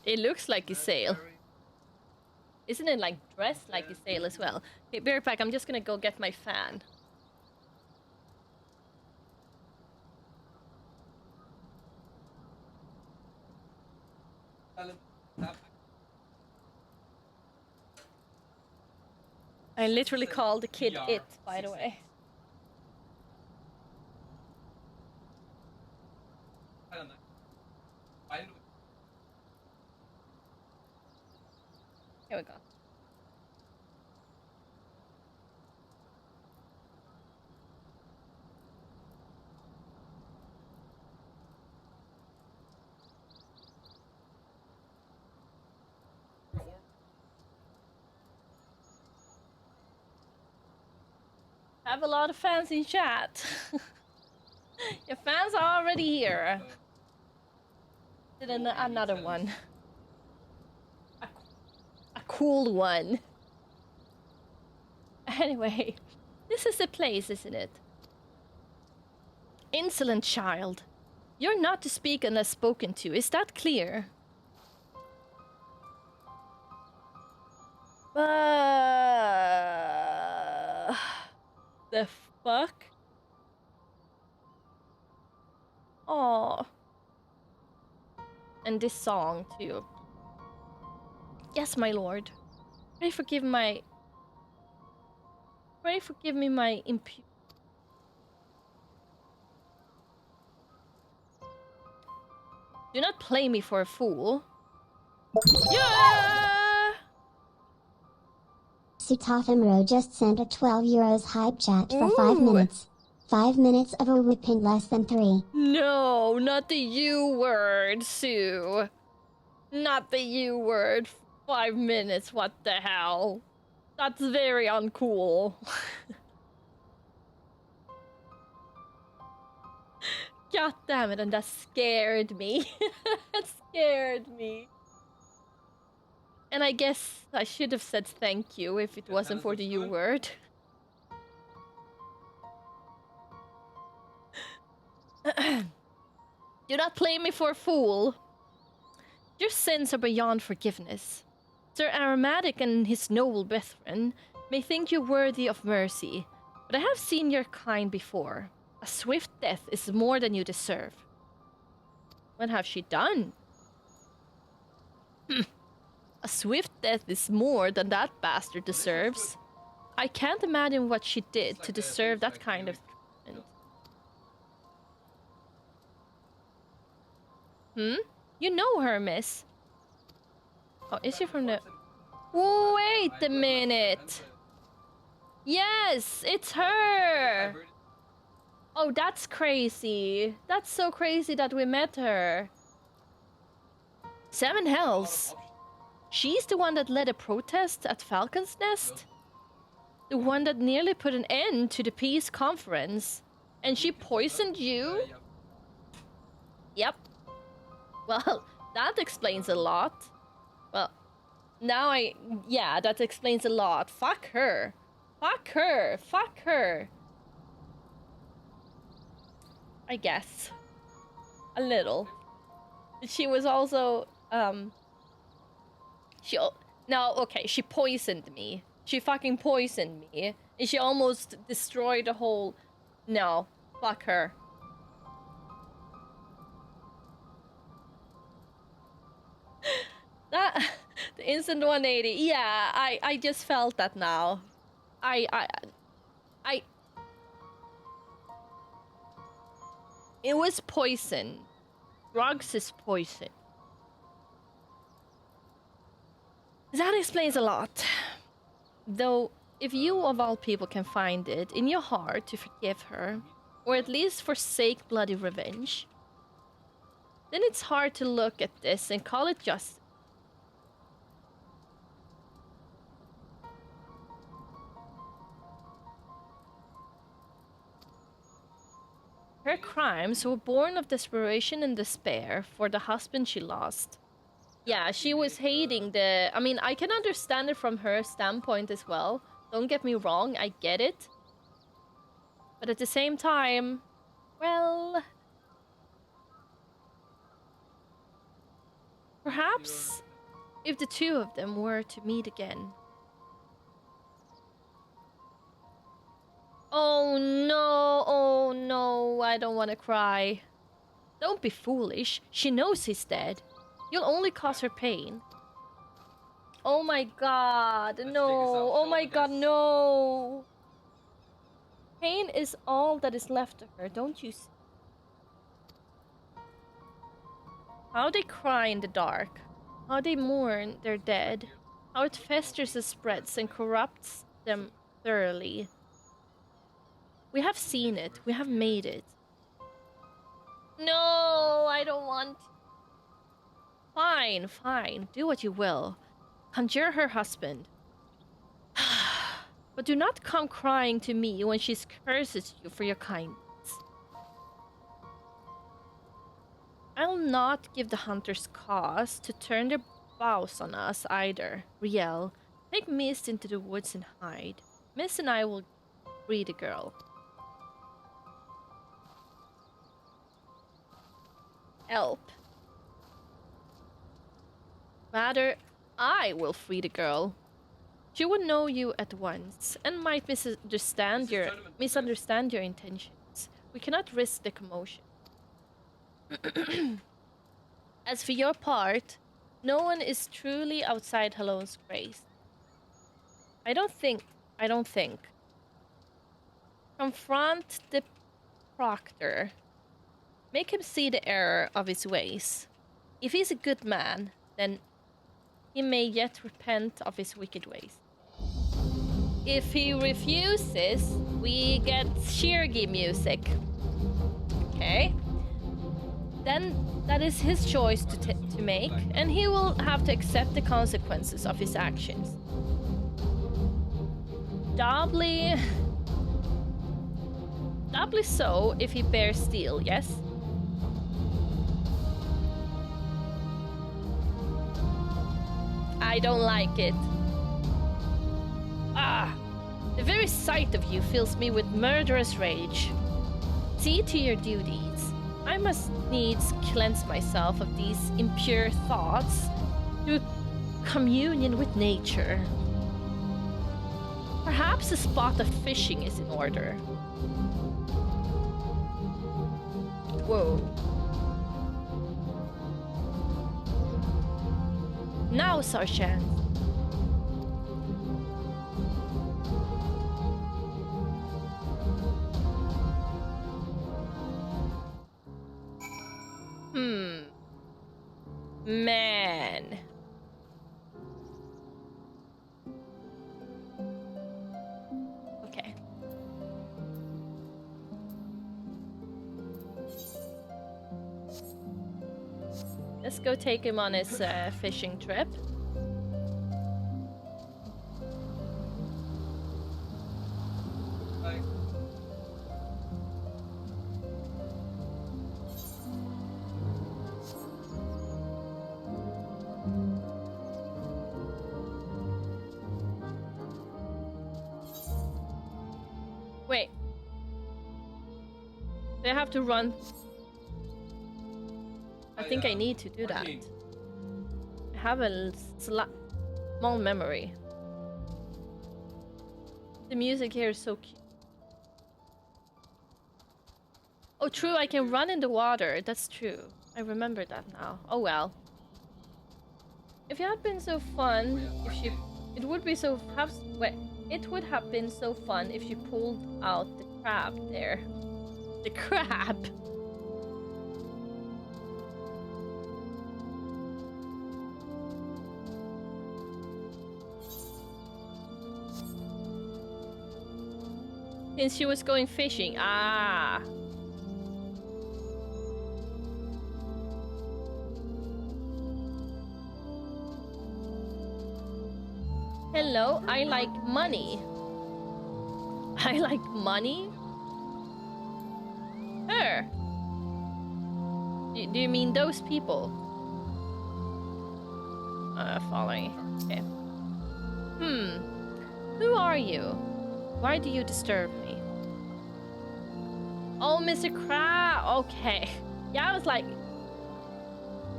It looks like Isail. Isn't it like dressed like Isail as well? Okay, be right back. I'm just gonna go get my fan. I literally called the kid it, by the way. Here we go. Have a lot of fans in chat. Your fans are already here. Did another one. A cool one. Anyway, this is the place, isn't it? Insolent child. You're not to speak unless spoken to. Is that clear? The fuck? Oh. And this song too. Yes, my lord. Pray forgive my. Pray forgive me my impurity. Do not play me for a fool. Yeah! Sutafimro just sent a 12 euros hype chat for 5 Ooh. minutes. 5 minutes of a whipping less than 3. No, not the U word, Sue. Not the U word. 5 minutes, what the hell? That's very uncool. God damn it, and that scared me. That scared me. And I guess I should have said thank you if it wasn't for the U word. Do not play me for a fool. Your sins are beyond forgiveness. Sir Aromatic and his noble brethren may think you worthy of mercy, but I have seen your kind before. A swift death is more than you deserve. What have she done? A swift death is more than that bastard deserves. I can't imagine what she did to deserve that kind of treatment. You know her, miss. Oh, is she from the... Wait a minute! Yes, it's her! Oh, that's crazy. That's so crazy that we met her. Seven hells. She's the one that led a protest at Falcon's Nest? The one that nearly put an end to the peace conference. And she poisoned you? Yep. Well, that explains a lot. Well, now yeah, that explains a lot. Fuck her. Fuck her. Fuck her. I guess. A little. She was also, she poisoned me. She fucking poisoned me. And she almost destroyed the whole... No. Fuck her. That... The instant 180. Yeah, I just felt that now. It was poison. Drugs is poison. That explains a lot. Though, if you of all people can find it in your heart to forgive her, or at least forsake bloody revenge, then it's hard to look at this and call it justice. Her crimes were born of desperation and despair for the husband she lost. Yeah, she was hating the... I mean, I can understand it from her standpoint as well. Don't get me wrong, I get it. But at the same time, well... Perhaps if the two of them were to meet again. Oh no, I don't want to cry. Don't be foolish, she knows he's dead. You'll only cause her pain. Oh my god, no. Oh my god, no. Pain is all that is left of her, don't you see? How they cry in the dark. How they mourn their dead. How it festers and spreads and corrupts them thoroughly. We have seen it. We have made it. No, I don't want... Fine, fine. Do what you will. Conjure her husband. But do not come crying to me when she curses you for your kindness. I'll not give the hunters cause to turn their bows on us either. Riel, take Miss into the woods and hide. Miss and I will free the girl. help. Rather, I will free the girl. She would know you at once and might misunderstand your intentions. We cannot risk the commotion. As for your part, no one is truly outside Halone's grace. I don't think. Confront the proctor. Make him see the error of his ways. If he's a good man, then he may yet repent of his wicked ways. If he refuses, we get Shirgi music. Okay? Then that is his choice to make, and he will have to accept the consequences of his actions. Doubly so if he bears steel, yes? I don't like it. Ah! The very sight of you fills me with murderous rage. See to your duties. I must needs cleanse myself of these impure thoughts through communion with nature. Perhaps a spot of fishing is in order. Whoa. Now, Sergeant. Man. Okay. Let's go take him on his fishing trip. Bye. Wait. Do I have to run? I think I need to do that. I have a small memory. The music here is so cute. Oh, true, I can run in the water. That's true. I remember that now. Oh well. If it had been so fun, if she, it would be so wait, it would have been so fun if she pulled out the crab there. The crab. Since she was going fishing. Ah. Hello, I like money. I like money? Her. Do you mean those people? Following. Okay. Who are you? Why do you disturb me? Oh, Mr. Crab. Okay. Yeah, I was like...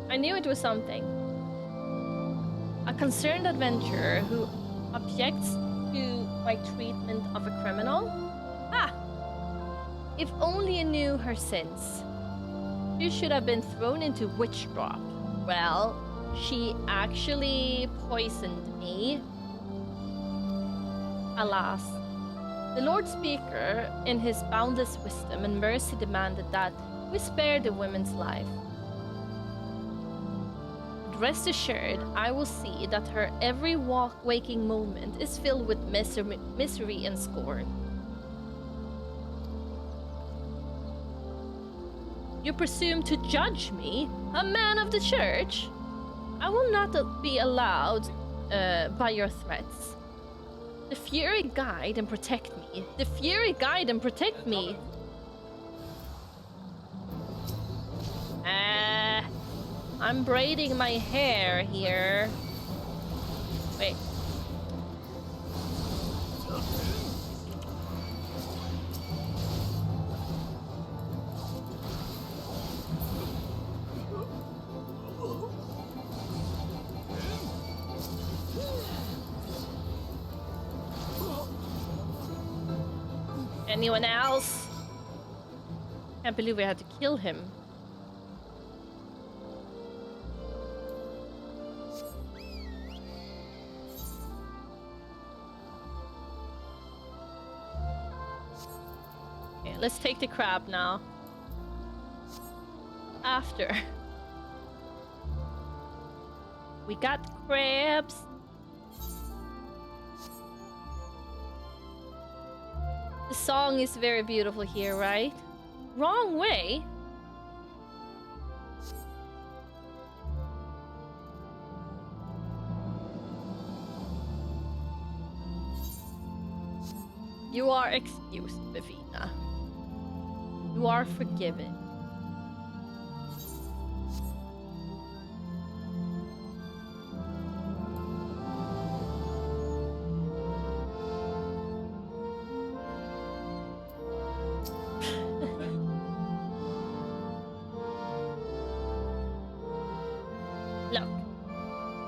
I knew it was something. A concerned adventurer who objects to my treatment of a criminal? Ah! If only you knew her sins. She should have been thrown into witch drop. Well, she actually poisoned me. Alas. The Lord Speaker, in his boundless wisdom and mercy, demanded that we spare the woman's life. But rest assured, I will see that her every waking moment is filled with misery and scorn. You presume to judge me, a man of the church? I will not be allowed by your threats. The Fury guide and protect me. The Fury guide and protect me. I'm braiding my hair here. Wait. Anyone else? Can't believe we had to kill him. Okay, let's take the crab now. After. We got crabs. The song is very beautiful here, right? Wrong way. You are excused, Bevina. You are forgiven. Look,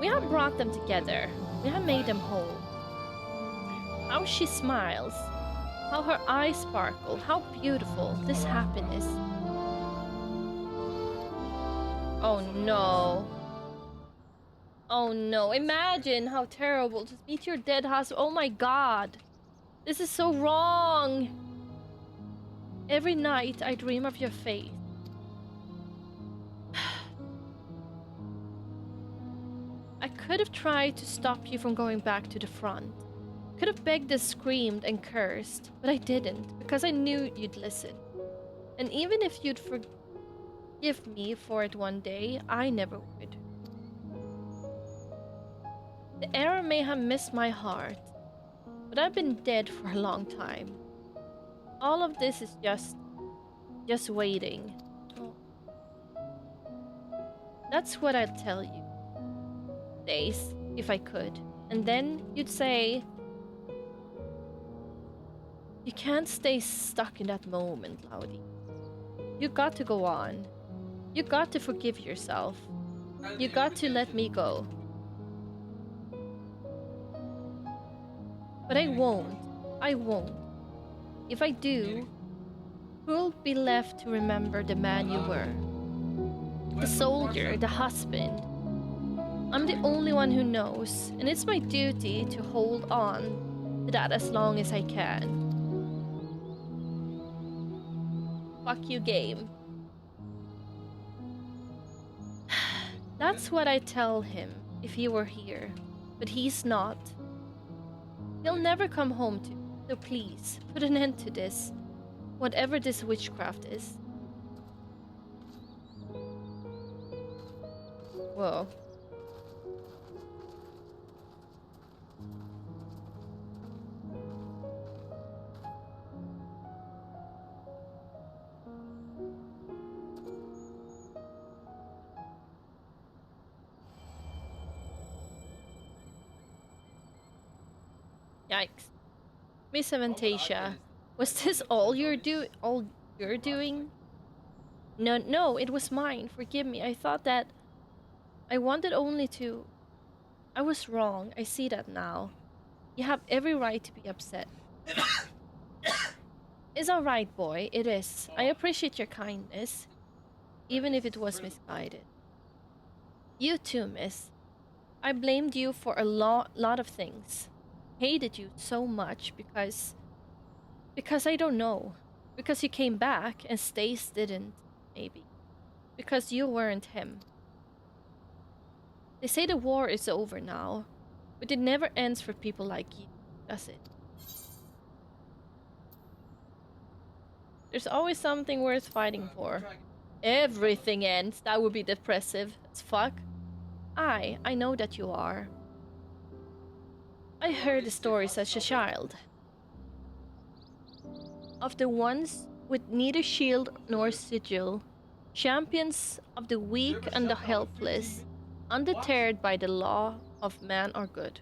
we have brought them together. We have made them whole. How she smiles. How her eyes sparkle. How beautiful this happiness. Oh no. Oh no. Imagine how terrible. Just meet your dead husband. Oh my god. This is so wrong. Every night I dream of your face. I could have tried to stop you from going back to the front. Could have begged and screamed and cursed, but I didn't, because I knew you'd listen. And even if you'd forgive me for it one day, I never would. The error may have missed my heart, but I've been dead for a long time. All of this is just waiting. Oh. That's what I'd tell you. Days, if I could. And then you'd say, you can't stay stuck in that moment, Laudi. You got to go on. You got to forgive yourself. You got to let me go. But I won't. I won't. If I do, who'll be left to remember the man you were? The soldier, the husband. I'm the only one who knows, and it's my duty to hold on to that as long as I can. Fuck you, game. That's what I tell him if he were here, but he's not. He'll never come home to me, so please, put an end to this, whatever this witchcraft is. Whoa. Yikes. MissAvantasia, was this all you're doing? No, it was mine. Forgive me. I thought that I wanted only to. I was wrong. I see that now. You have every right to be upset. It's alright, boy. It is. I appreciate your kindness, even if it was misguided. You too, miss. I blamed you for a lot of things. Hated you so much because I don't know. Because you came back and Stace didn't, maybe. Because you weren't him. They say the war is over now, but it never ends for people like you, does it? There's always something worth fighting for. Everything ends. That would be depressive as fuck. I know that you are. I heard the stories as a child. Of the ones with neither shield nor sigil, champions of the weak and the helpless, undeterred by the law of man or good.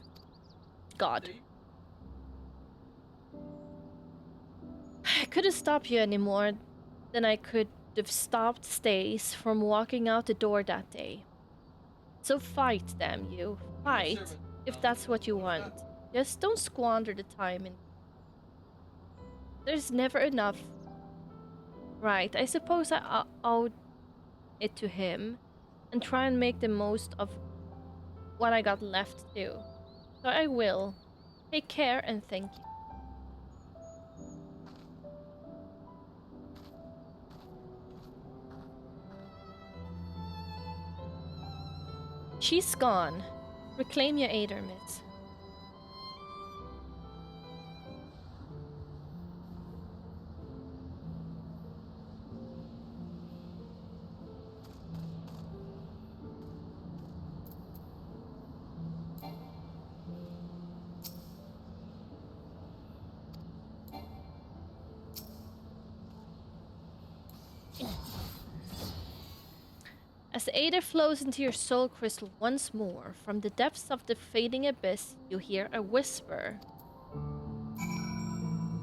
God. I couldn't stop you any more than I could have stopped Stace from walking out the door that day. So fight, damn you. Fight, if that's what you want. Just don't squander the time in... There's never enough. Right, I suppose I owe it to him and try and make the most of what I got left too. So I will. Take care and thank you. She's gone. Reclaim your Ader, miss. As the Ader flows into your soul crystal once more, from the depths of the fading abyss, you hear a whisper.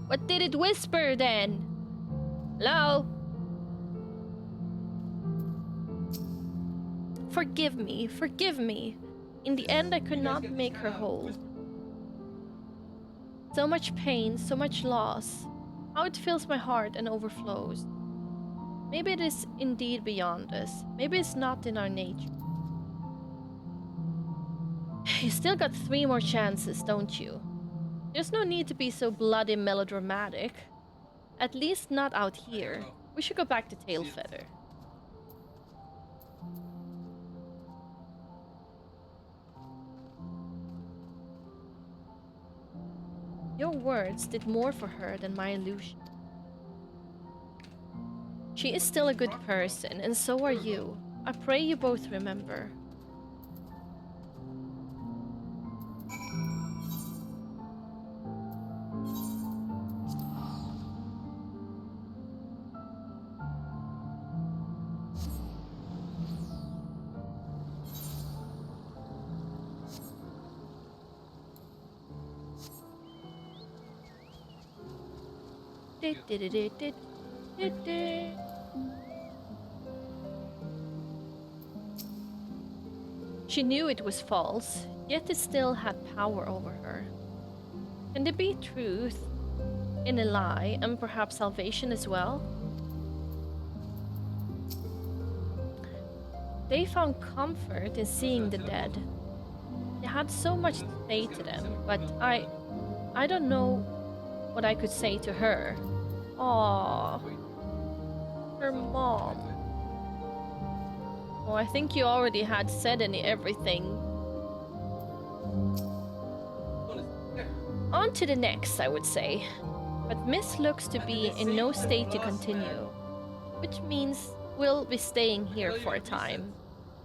What did it whisper then? Hello? Forgive me, forgive me. In the end, I could not make her whole. So much pain, so much loss. How it fills my heart and overflows. Maybe it is indeed beyond us. Maybe it's not in our nature. You still got 3 more chances, don't you? There's no need to be so bloody melodramatic. At least not out here. We should go back to Tailfeather. Your words did more for her than my illusion. She is still a good person, and so are you. I pray you both remember. She knew it was false, yet it still had power over her. Can there be truth in a lie, and perhaps salvation as well? They found comfort in seeing the dead. They had so much to say to them, but I don't know what I could say to her. Aww. Her mom. Oh, I think you already had said everything. On to the next, I would say. But Miss looks to be in no state to continue. Which means we'll be staying here for a time.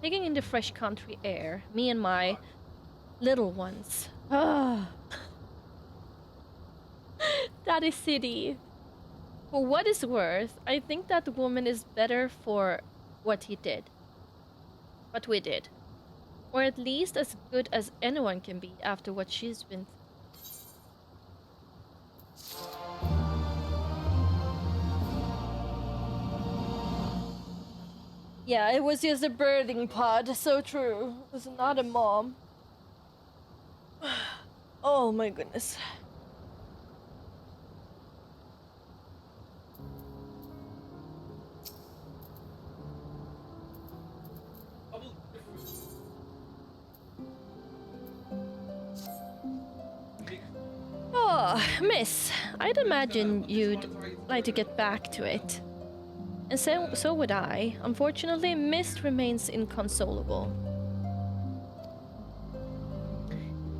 Taking in the fresh country air. Me and my little ones. Ah. Daddy City. For what it's worth, I think that woman is better for what he did. What we did. Or at least as good as anyone can be after what she's been through. Yeah, it was just a birthing pod, so true. It was not a mom. Oh my goodness. Oh, miss, I'd imagine you'd like to get back to it. And so would I. Unfortunately, Mist remains inconsolable.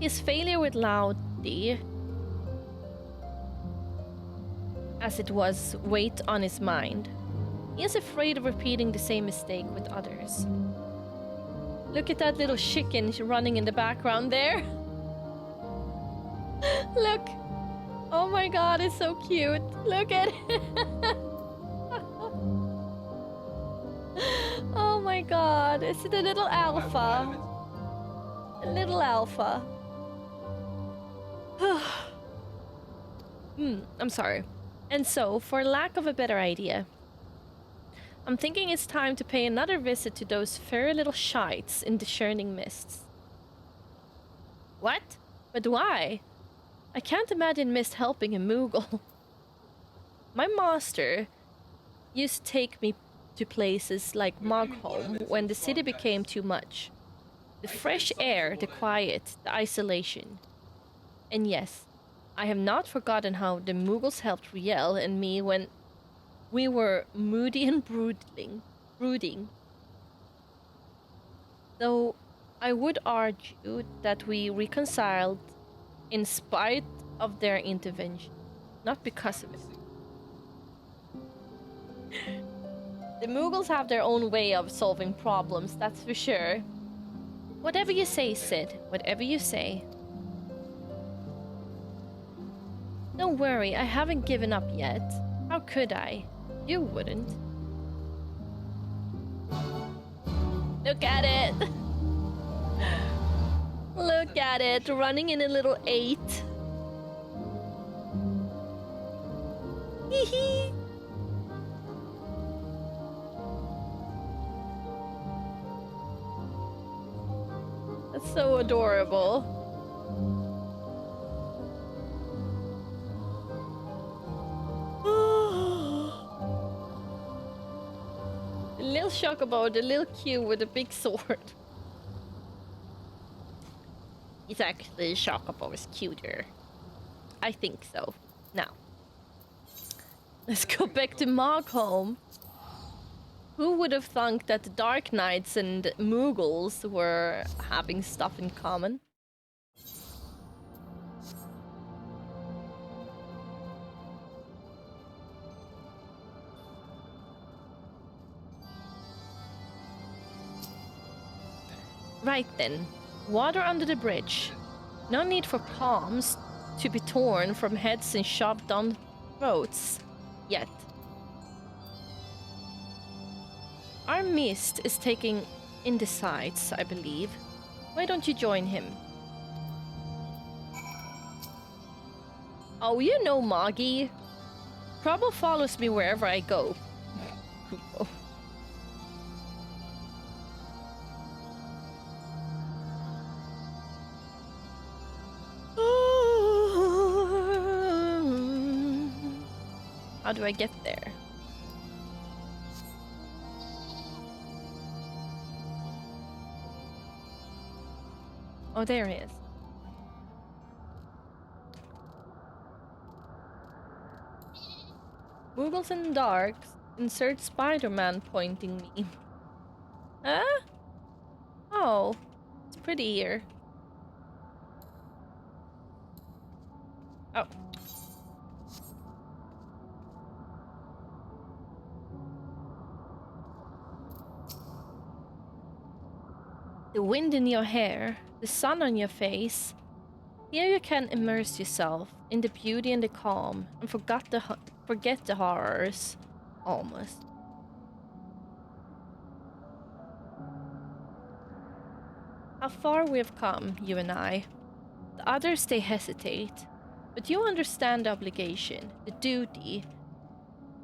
His failure with Laudi, as it was, weighed on his mind. He is afraid of repeating the same mistake with others. Look at that little chicken running in the background there. Look! Oh my god, it's so cute. Look at it. Oh my god, is it a little alpha? A little alpha. I'm sorry. And so, for lack of a better idea, I'm thinking it's time to pay another visit to those fairy little shites in the churning mists. What? But why? I can't imagine Mist helping a Moogle. My master used to take me to places like Mogholm when the city became too much. The fresh air, the quiet, the isolation. And yes, I have not forgotten how the Mughals helped Riel and me when we were moody and brooding. Though I would argue that we reconciled in spite of their intervention, not because of it. The Mughals have their own way of solving problems, that's for sure. Whatever you say, Sid, whatever you say. Don't worry, I haven't given up yet. How could I? You wouldn't. Look at it! Look at it, running in a little 8. Hee hee! That's so adorable. The little chocobo, the little Q with a big sword. It's actually chocobo is cuter. I think so. Now, let's go back to Mogholm. Who would have thunk that the Dark Knights and Mughals were having stuff in common? Right then, water under the bridge. No need for palms to be torn from heads and shoved down throats. Yet. Our Mist is taking in the sights, I believe. Why don't you join him? Oh, you know Moggy. Trouble follows me wherever I go. How do I get there? Oh, there he is. Mughals and Darks. Insert Spider-Man pointing me. Huh? Oh, it's pretty here. Oh. The wind in your hair, the sun on your face. Here you can immerse yourself in the beauty and the calm and forget the horrors, almost. How far we have come, you and I. The others, they hesitate, but you understand the obligation, the duty,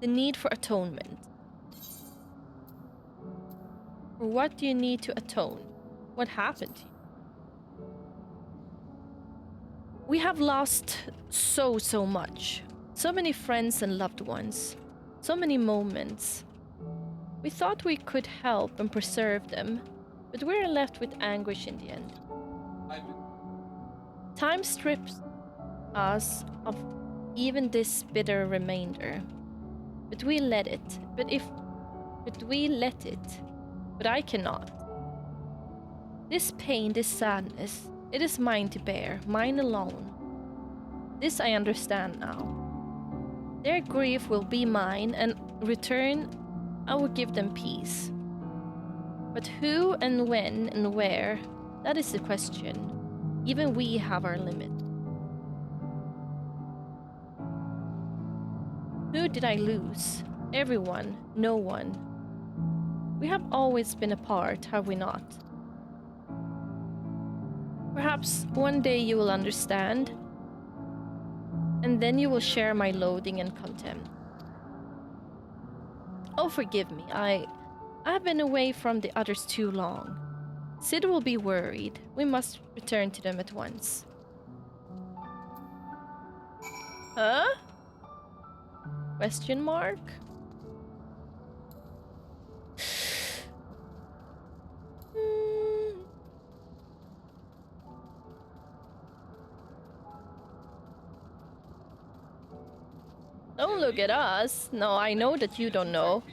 the need for atonement. For what do you need to atone? What happened to you? We have lost so much. So many friends and loved ones. So many moments. We thought we could help and preserve them, but we're left with anguish in the end. Time strips us of even this bitter remainder. But we let it. But I cannot. This pain, this sadness, it is mine to bear, mine alone. This I understand now. Their grief will be mine, and in return, I will give them peace. But who and when and where, that is the question. Even we have our limit. Who did I lose? Everyone, no one. We have always been apart, have we not? Perhaps one day you will understand, and then you will share my loathing and contempt. Oh, forgive me, I have been away from the others too long. Sid will be worried. We must return to them at once. Huh? Question mark? Don't look at us. No, I know that you don't know.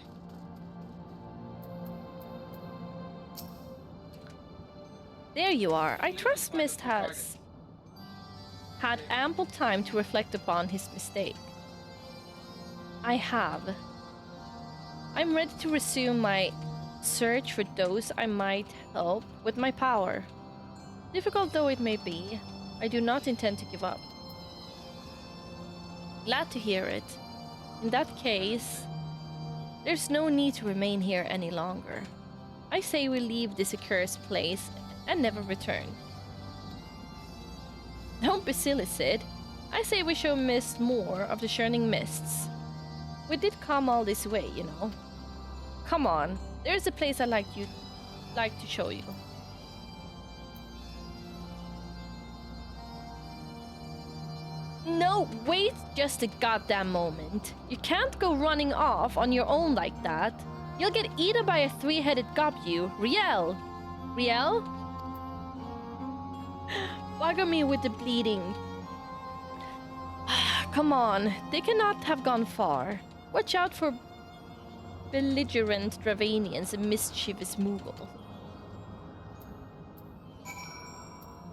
There you are. I trust Mist has had ample time to reflect upon his mistake. I have. I'm ready to resume my search for those I might help with my power. Difficult though it may be, I do not intend to give up. Glad to hear it. In that case, there's no need to remain here any longer. I say we leave this accursed place and never return. Don't be silly, Sid. I say we show Mist more of the churning mists. We did come all this way, you know. Come on, there's a place I'd like to show you. No, wait just a goddamn moment. You can't go running off on your own like that. You'll get eaten by a three-headed gobbu. Riel! Riel? Bugger me with the bleeding. Come on, they cannot have gone far. Watch out for belligerent Dravanians and mischievous Moogle.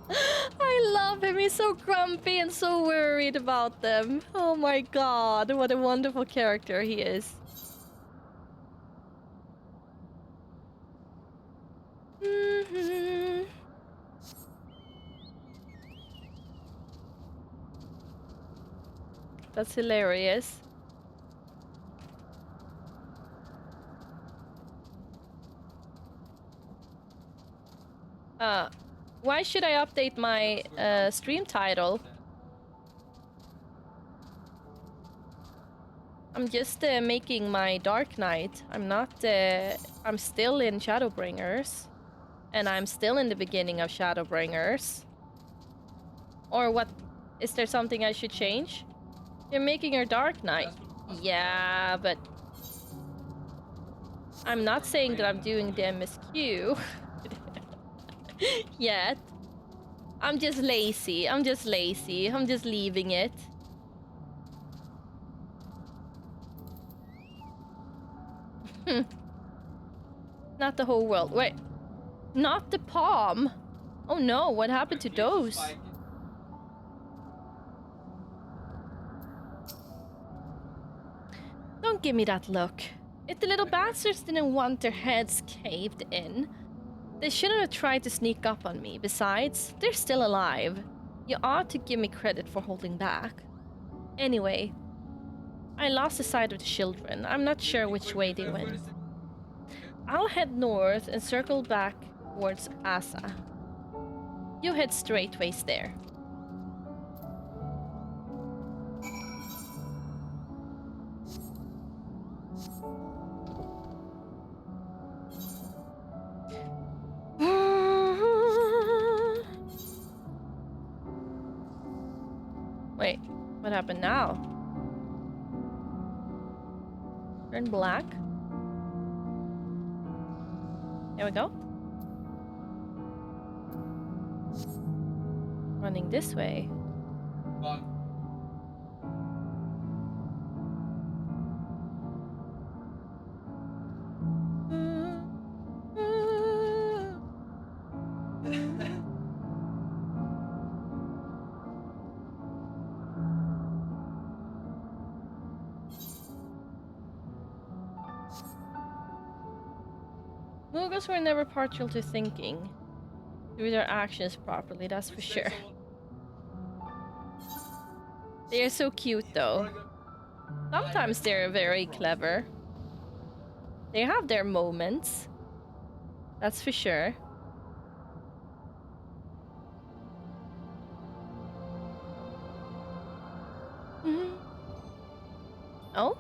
I love him, he's so grumpy and so worried about them. Oh my god, what a wonderful character he is. That's hilarious. Why should I update my stream title? I'm just making my Dark Knight. I'm not. I'm still in Shadowbringers, and I'm still in the beginning of Shadowbringers. Or what? Is there something I should change? You're making your Dark Knight. Yeah, but I'm not saying that I'm doing the MSQ yet. I'm just lazy. I'm just lazy. I'm just leaving it. Not the whole world. Wait. Not the palm. Oh no, what happened to those? Don't give me that look. If the little bastards didn't want their heads caved in, they shouldn't have tried to sneak up on me. Besides, they're still alive. You ought to give me credit for holding back. Anyway, I lost the sight of the children. I'm not sure which way they went. I'll head north and circle back towards Asa. You head straightways there. Wait, what happened now? Turn black. There we go. Running this way. Moogles were never partial to thinking through their actions properly, that's for sure. They are so cute though. Sometimes they're very clever. They have their moments. That's for sure. Oh?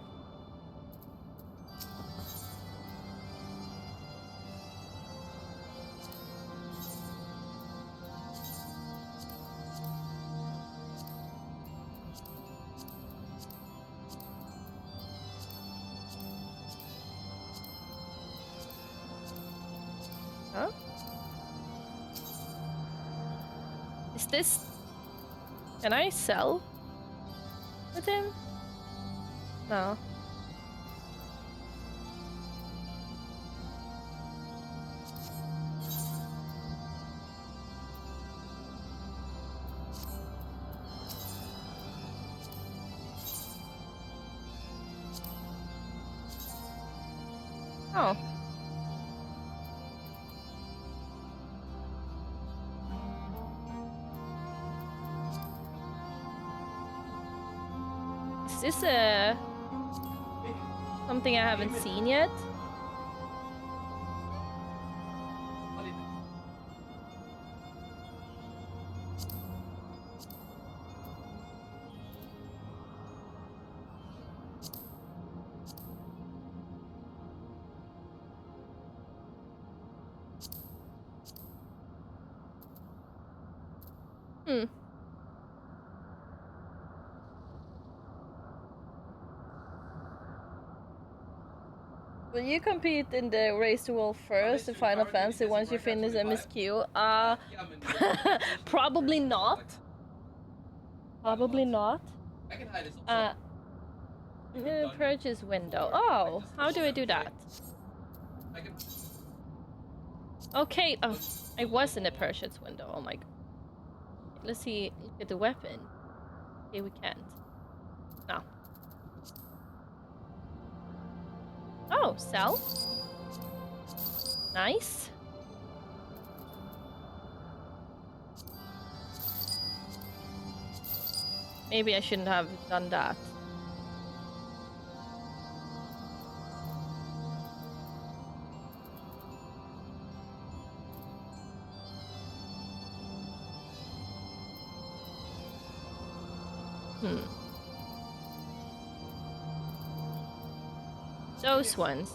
Is this... Can I sell with him? No. Oh. Is this something I haven't seen yet? Will you compete in the Race to World first, the Final Fantasy, once you finish MSQ? Probably not. Probably not. Purchase window. Oh, how do I do that? Okay, oh, I was in the purchase window. Oh my god. Let's see, look at the weapon. Okay, we can't. No. Oh, sell. Nice. Maybe I shouldn't have done that. Those ones.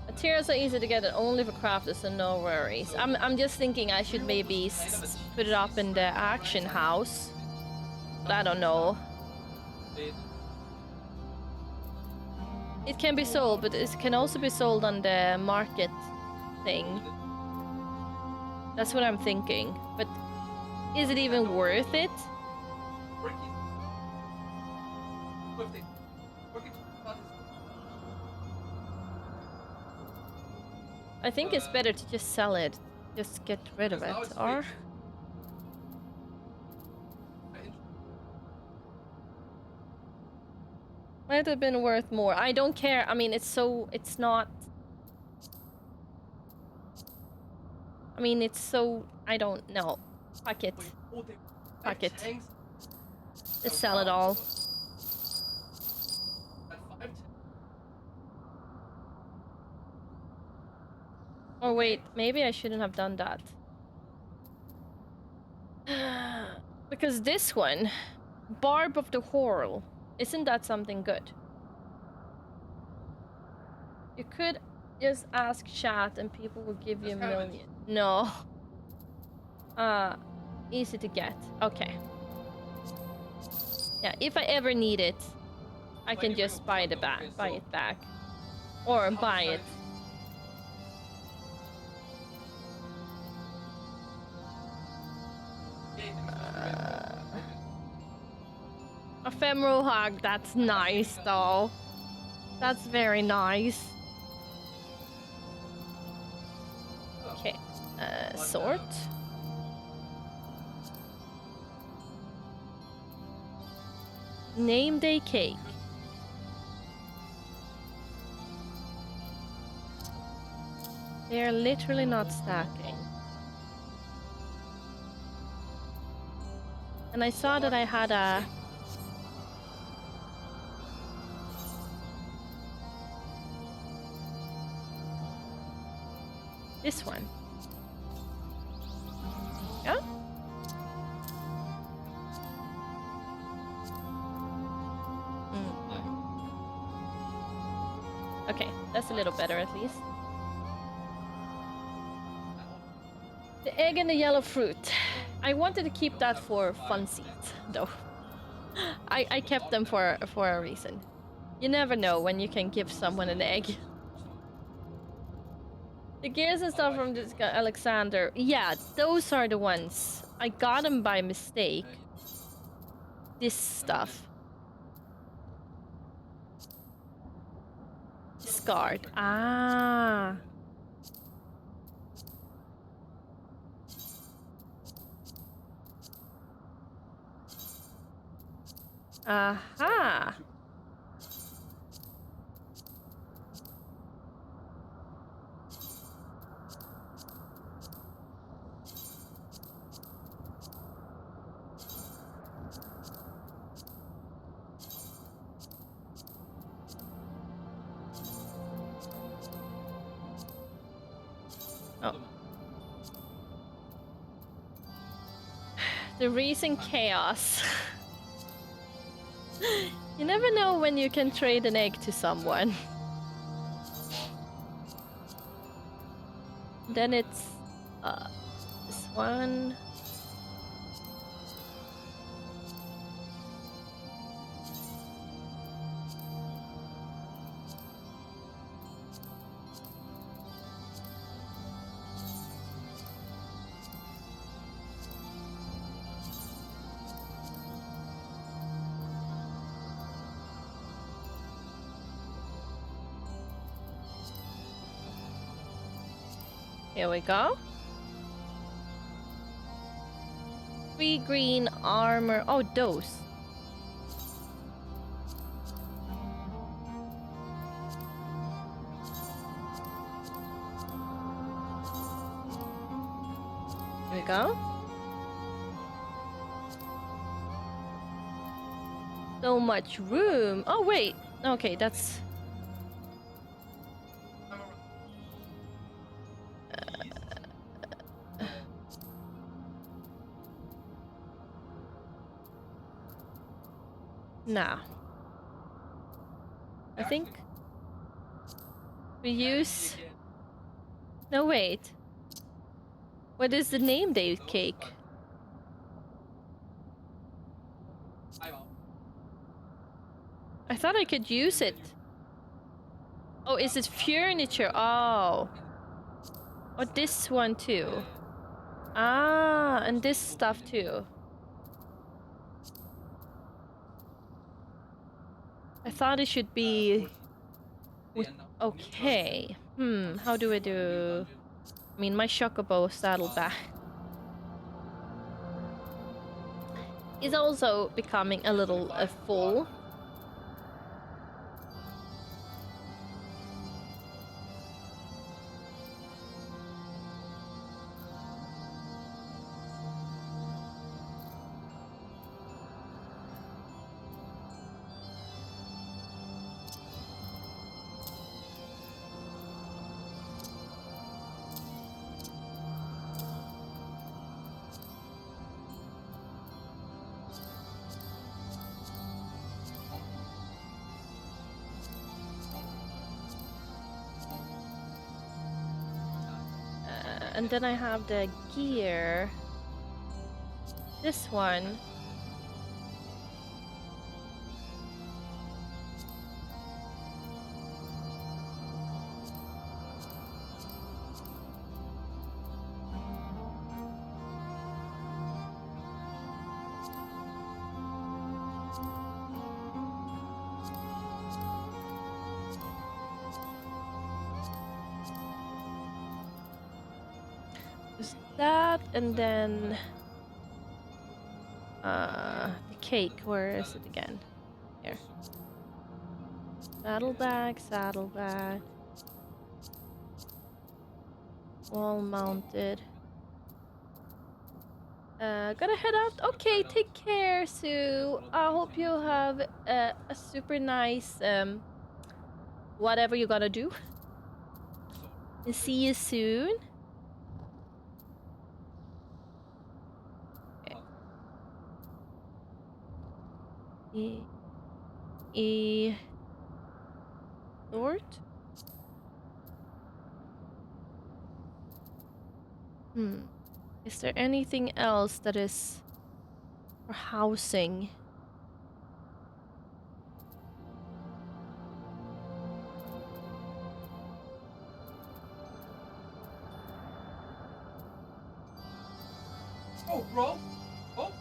Materials are easy to get and only for crafters, so no worries. I'm just thinking I should maybe put it up in the action house. But I don't know. It can be sold, but it can also be sold on the market thing. That's what I'm thinking. But is it even worth it? I think it's better to just sell it. Just get rid of it, or... Might have been worth more. I don't care. I mean, it's not... I mean, it's so... I don't know. Fuck it. Fuck it. Just sell it all. Oh wait, maybe I shouldn't have done that. Because this one, Barb of the Whorl, isn't that something good? You could just ask chat and people will give you a million. No. Easy to get. Okay. Yeah, if I ever need it, I can just buy it back. Or buy it. Ephemeral hug, that's nice though. That's very nice. Okay, sort. Name day cake. They're literally not stacking. And I saw that I had a... This one. Yeah? Okay, that's a little better at least. The egg and the yellow fruit. I wanted to keep that for funsies, though. I kept them for a reason. You never know when you can give someone an egg. The gears and stuff from this guy, Alexander. Yeah, those are the ones. I got them by mistake. This stuff. Discard. Ah. Aha. Oh. The reason chaos. You never know when you can trade an egg to someone. Then it's this one. Here we go. 3 green armor. Oh, those. Here we go. So much room. Oh, wait. Okay, that's... Nah. I think we use... No, wait. What is the name day cake? I thought I could use it. Oh, is it furniture? Oh. Oh, this one too. Ah, and this stuff too. I thought it should be... Okay. How do I do... I mean, my Chocobo saddleback is also becoming a little full. And then I have the gear. This one. That, and then the cake, where is it again? Here. Saddlebag, saddlebag. Wall mounted. Gotta head out. Okay, take care, Sue. I hope you have a super nice whatever you gotta do. And see you soon. Sort? Is there anything else that is for housing? Oh, bro. Oh.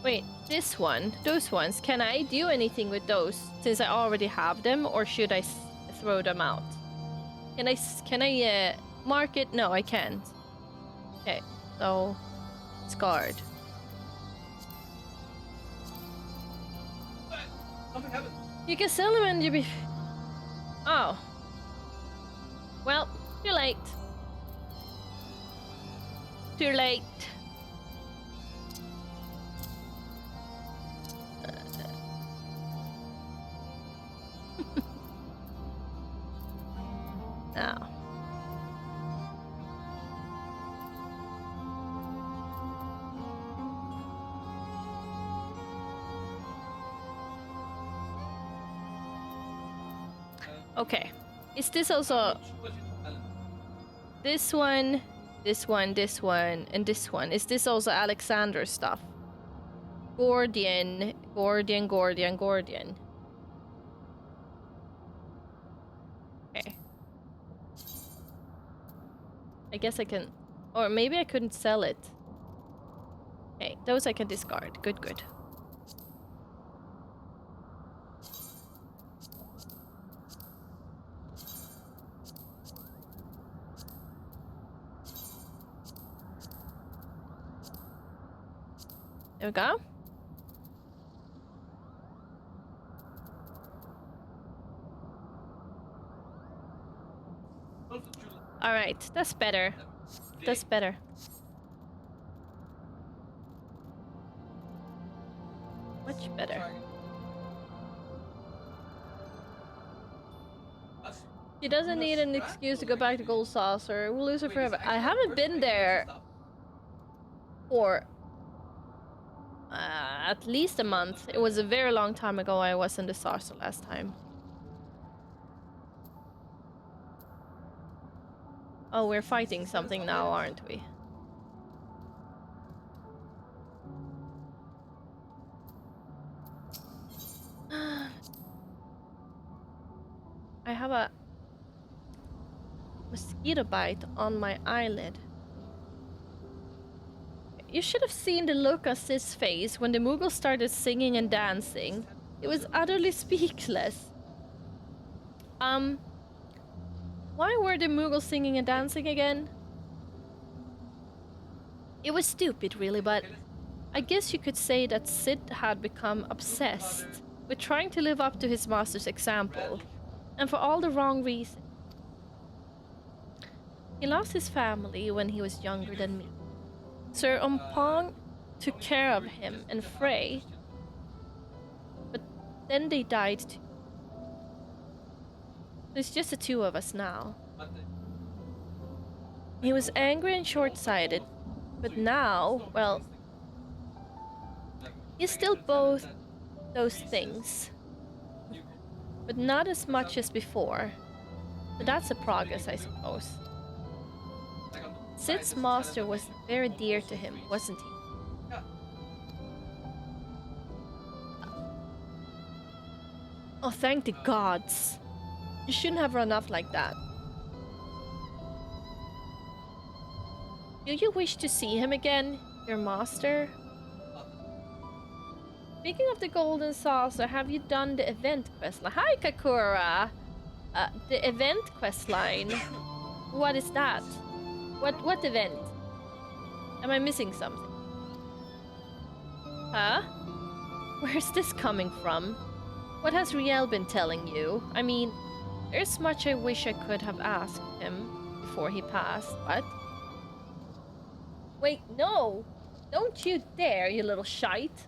Wait, this one, those ones, can I do anything with those since I already have them, or should I throw them out? Can I mark it? No, I can't. Okay, so discard. Something happened. You can sell them and you be. Oh. Well, too late. Too late. Now. Okay. Is this also this one, this one, this one, and this one? Is this also Alexander's stuff? Gordian, Gordian, Gordian, Gordian. Okay. I guess I can, or maybe I couldn't sell it. Okay, those I can discard. Good, good. There we go. All right, that's better. That's better. Much better. He doesn't need an excuse to go back to Gold Saucer. We'll lose her forever. I haven't been there for at least a month. It was a very long time ago I was in the Saucer last time. Oh, we're fighting something now, aren't we? I have a mosquito bite on my eyelid. You should have seen the look on Sid's face when the Moogle started singing and dancing. It was utterly speechless. Why were the Moogles singing and dancing again? It was stupid, really, but I guess you could say that Sid had become obsessed with trying to live up to his master's example, and for all the wrong reasons. He lost his family when he was younger than me. Sir Ompong took care of him and Frey, but then they died too. There's just the two of us now. He was angry and short-sighted, but now, well, he's still both those things, but not as much as before. But that's a progress, I suppose. Sid's master was very dear to him, wasn't he? Oh, thank the gods. You shouldn't have run off like that. Do you wish to see him again, your master? Speaking of the Golden Saucer, have you done the event quest line? Hi, Kakura! The event quest line. What is that? What event? Am I missing something? Huh? Where's this coming from? What has Riel been telling you? I mean, there's much I wish I could have asked him before he passed, but... Wait, no! Don't you dare, you little shite!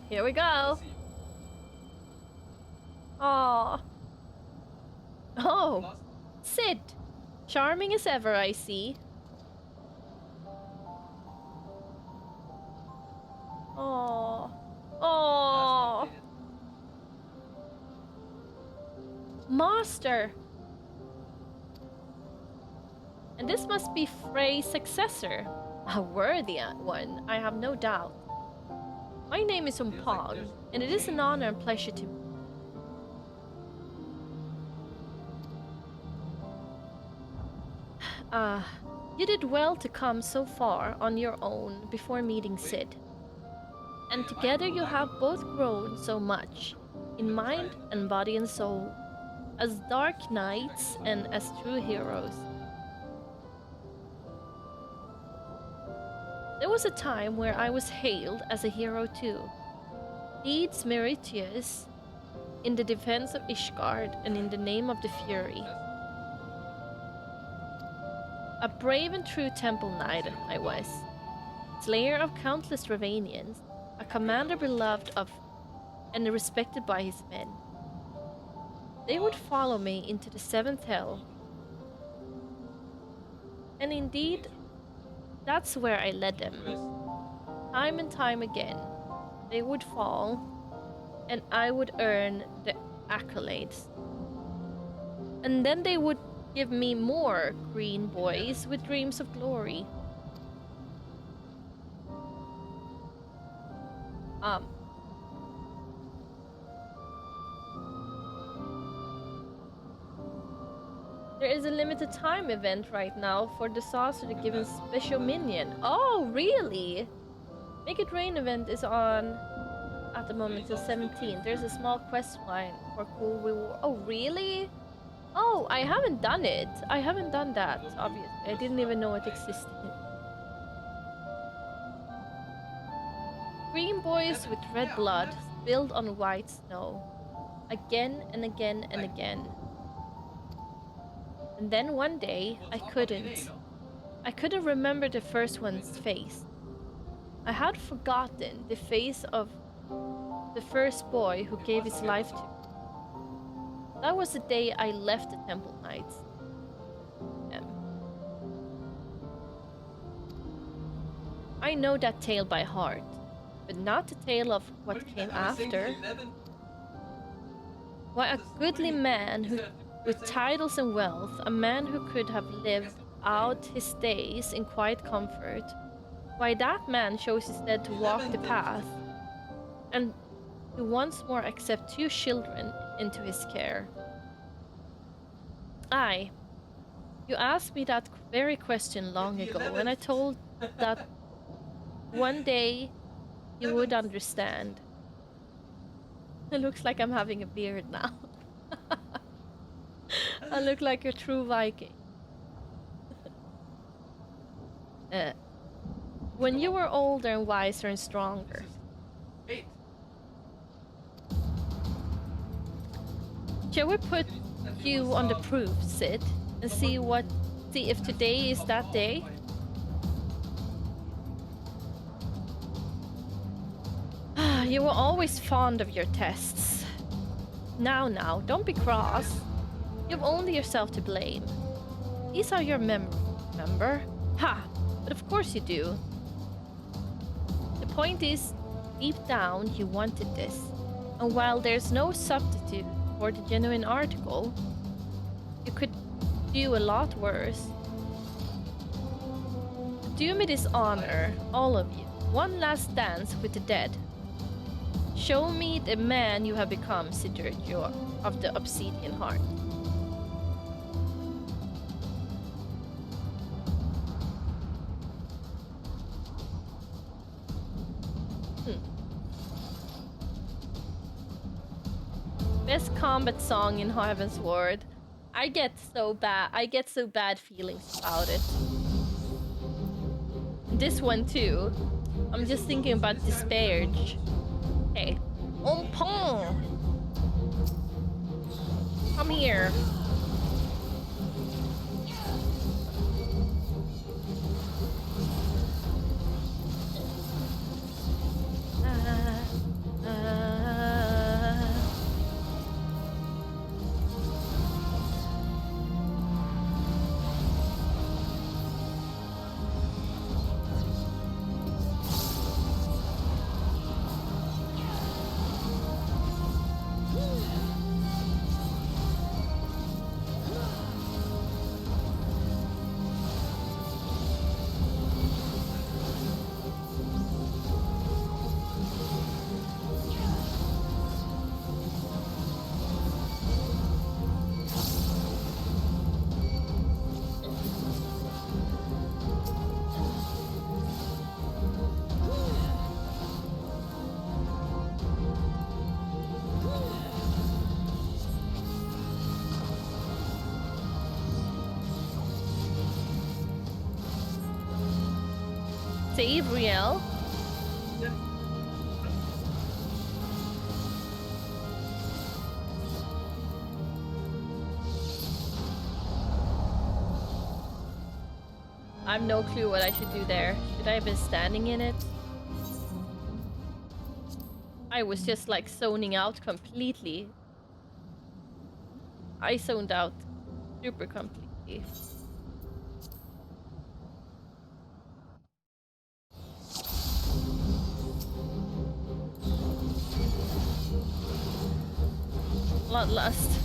Here we go! Aww. Oh! Sid! Charming as ever, I see. Master! And this must be Frey's successor. A worthy one, I have no doubt. My name is Umpong, and it is an honor and pleasure to... You did well to come so far on your own before meeting Sid. And together you have both grown so much, in mind and body and soul, as dark knights and as true heroes. There was a time where I was hailed as a hero too. Deeds meritorious in the defense of Ishgard and in the name of the Fury. A brave and true temple knight I was, slayer of countless Ravanians, a commander beloved of and respected by his men. They would follow me into the seventh hell. And indeed, that's where I led them. Time and time again, they would fall, and I would earn the accolades. And then they would give me more green boys with dreams of glory. There is a limited time event right now for the saucer to give a special minion. Oh, really? Make It Rain event is on at the moment till 17th. There's a small quest line for cool reward. Oh, really? Oh, I haven't done it. I haven't done that, obviously. I didn't even know it existed. Green boys with red blood spilled on white snow. Again and again and again. And then one day, I couldn't remember the first one's face. I had forgotten the face of the first boy who gave his life to. That was the day I left the Temple Knights. I know that tale by heart, but not the tale of what came after. Why, a goodly man who, with titles and wealth, a man who could have lived out his days in quiet comfort, why that man chose instead to walk the path and to once more accept 2 children into his care. Aye, you asked me that very question long ago, and I told that one day you would understand. It looks like I'm having a beard now. I look like a true Viking. When you were older and wiser and stronger. Shall we put you on the proof, Sid, and see if today is that day? You were always fond of your tests. Now, don't be cross. You've only yourself to blame. These are your memories, remember? Ha! But of course you do. The point is, deep down, you wanted this. And while there's no substitute for the genuine article, you could do a lot worse. Do me this honor, all of you. One last dance with the dead. Show me the man you have become, Sidurgio of the Obsidian Heart. Best combat song in Heaven's Ward. I get so bad feelings about it. This one too. I'm just thinking about Disparage. Hey, Umpong! Come here. save, Riel? I have no clue what I should do there. Should I have been standing in it? I was just like zoning out completely. I zoned out super completely. Bloodlust.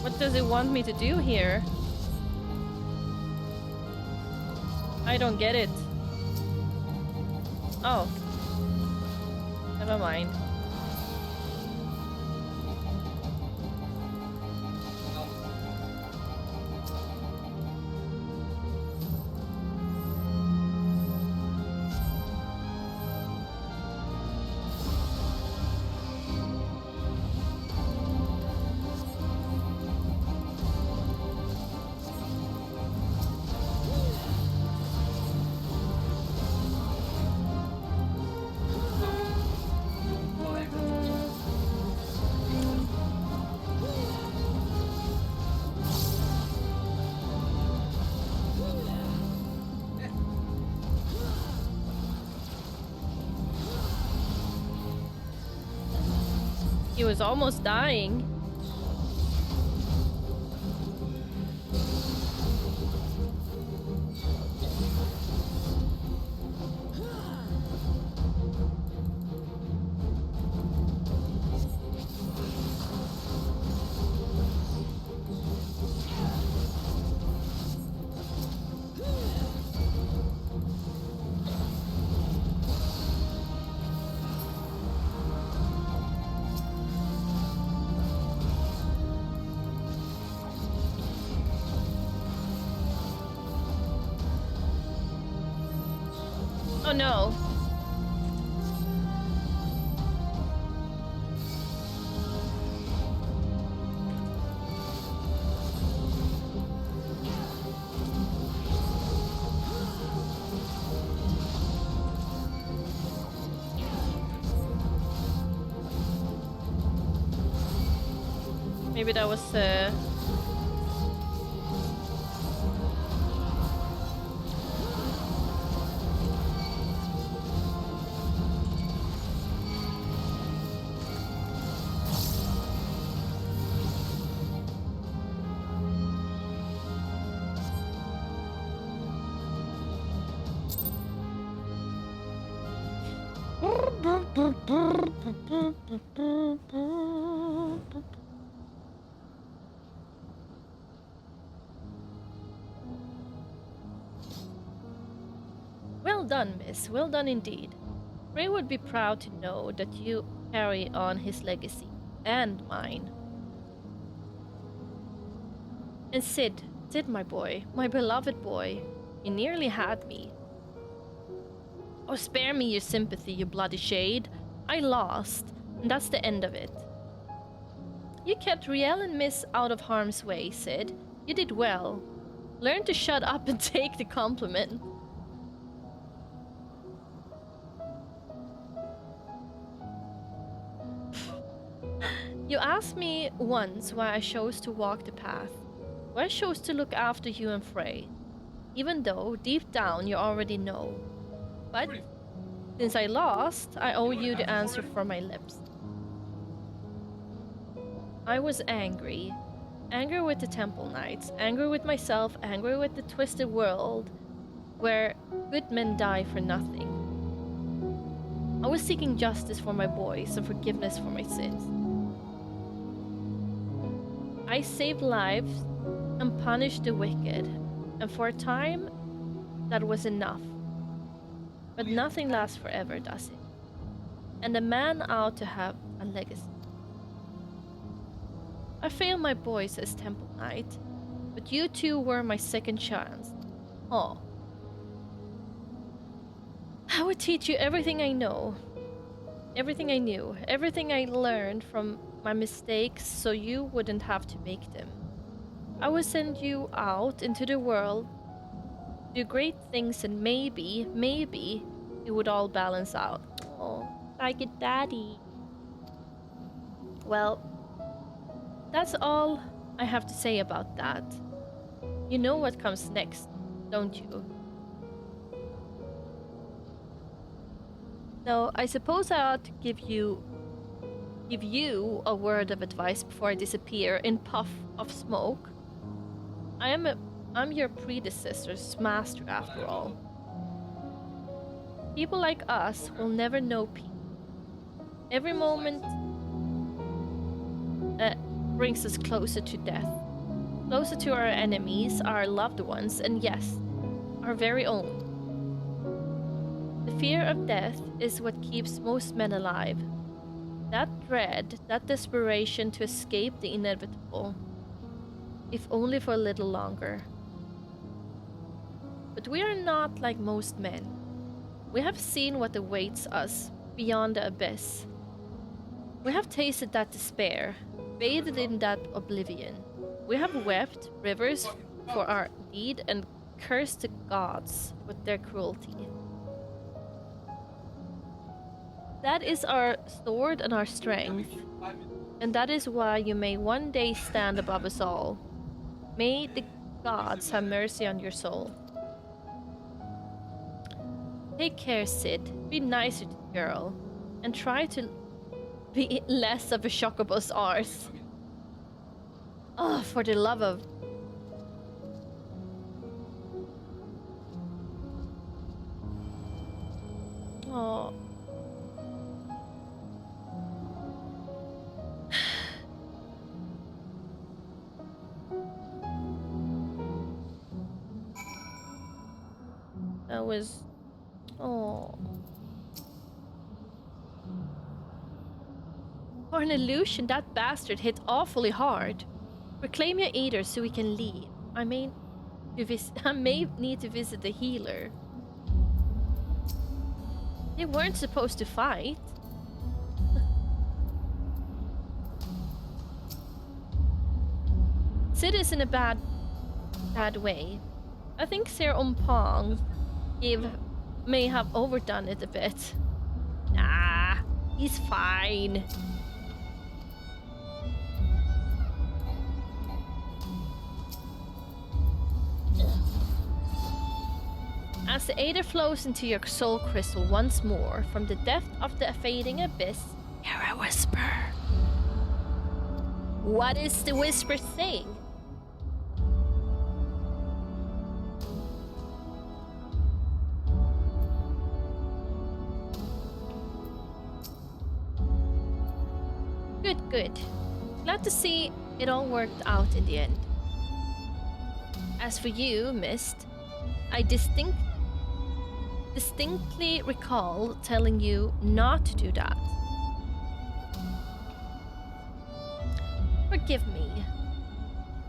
What does it want me to do here? I don't get it. Oh. Never mind. He was almost dying. Oh no. Maybe that was Well done, miss. Well done indeed. Ray would be proud to know that you carry on his legacy, and mine. And Sid, my boy, my beloved boy, he nearly had me. Oh, spare me your sympathy, you bloody shade. I lost, and that's the end of it. You kept Riel and Miss out of harm's way, Sid. You did well. Learn to shut up and take the compliment. You asked me once why I chose to walk the path, why I chose to look after you and Frey, even though deep down you already know. But since I lost, I owe you the answer for my lips. I was angry. Angry with the Temple Knights, angry with myself, angry with the twisted world where good men die for nothing. I was seeking justice for my boys and forgiveness for my sins. I saved lives and punished the wicked, and for a time, that was enough. But nothing lasts forever, does it? And a man ought to have a legacy. I failed my boys as Temple Knight, but you two were my second chance. Oh. I would teach you everything I know. Everything I knew. Everything I learned from my mistakes so you wouldn't have to make them. I would send you out into the world, do great things, and maybe it would all balance out. Oh, like a daddy. Well, that's all I have to say about that. You know what comes next, don't you? So I suppose I ought to give you a word of advice before I disappear in puff of smoke. I'm your predecessor's master after all. People like us will never know peace. Every moment brings us closer to death, closer to our enemies, our loved ones, and yes, our very own. The fear of death is what keeps most men alive. That dread, that desperation to escape the inevitable, if only for a little longer. But we are not like most men. We have seen what awaits us beyond the abyss. We have tasted that despair, bathed in that oblivion. We have wept rivers for our deed and cursed the gods with their cruelty. That is our sword and our strength, and that is why you may one day stand above us all. May the gods have mercy on your soul. Take care, Sid. Be nicer to the girl, and try to be less of a Chocobo's arse. Oh, for the love of... Oh. That was... Oh. For an illusion, that bastard hit awfully hard. Reclaim your eater so we can leave. I may need to visit the healer. They weren't supposed to fight. Sid is in a bad way. I think Sir Ompong may have overdone it a bit. Nah, he's fine. As the Aether flows into your soul crystal once more, from the depth of the fading abyss, hear a whisper. What is the whisper saying? Good. Glad to see it all worked out in the end. As for you, Mist, I distinctly recall telling you not to do that. Forgive me.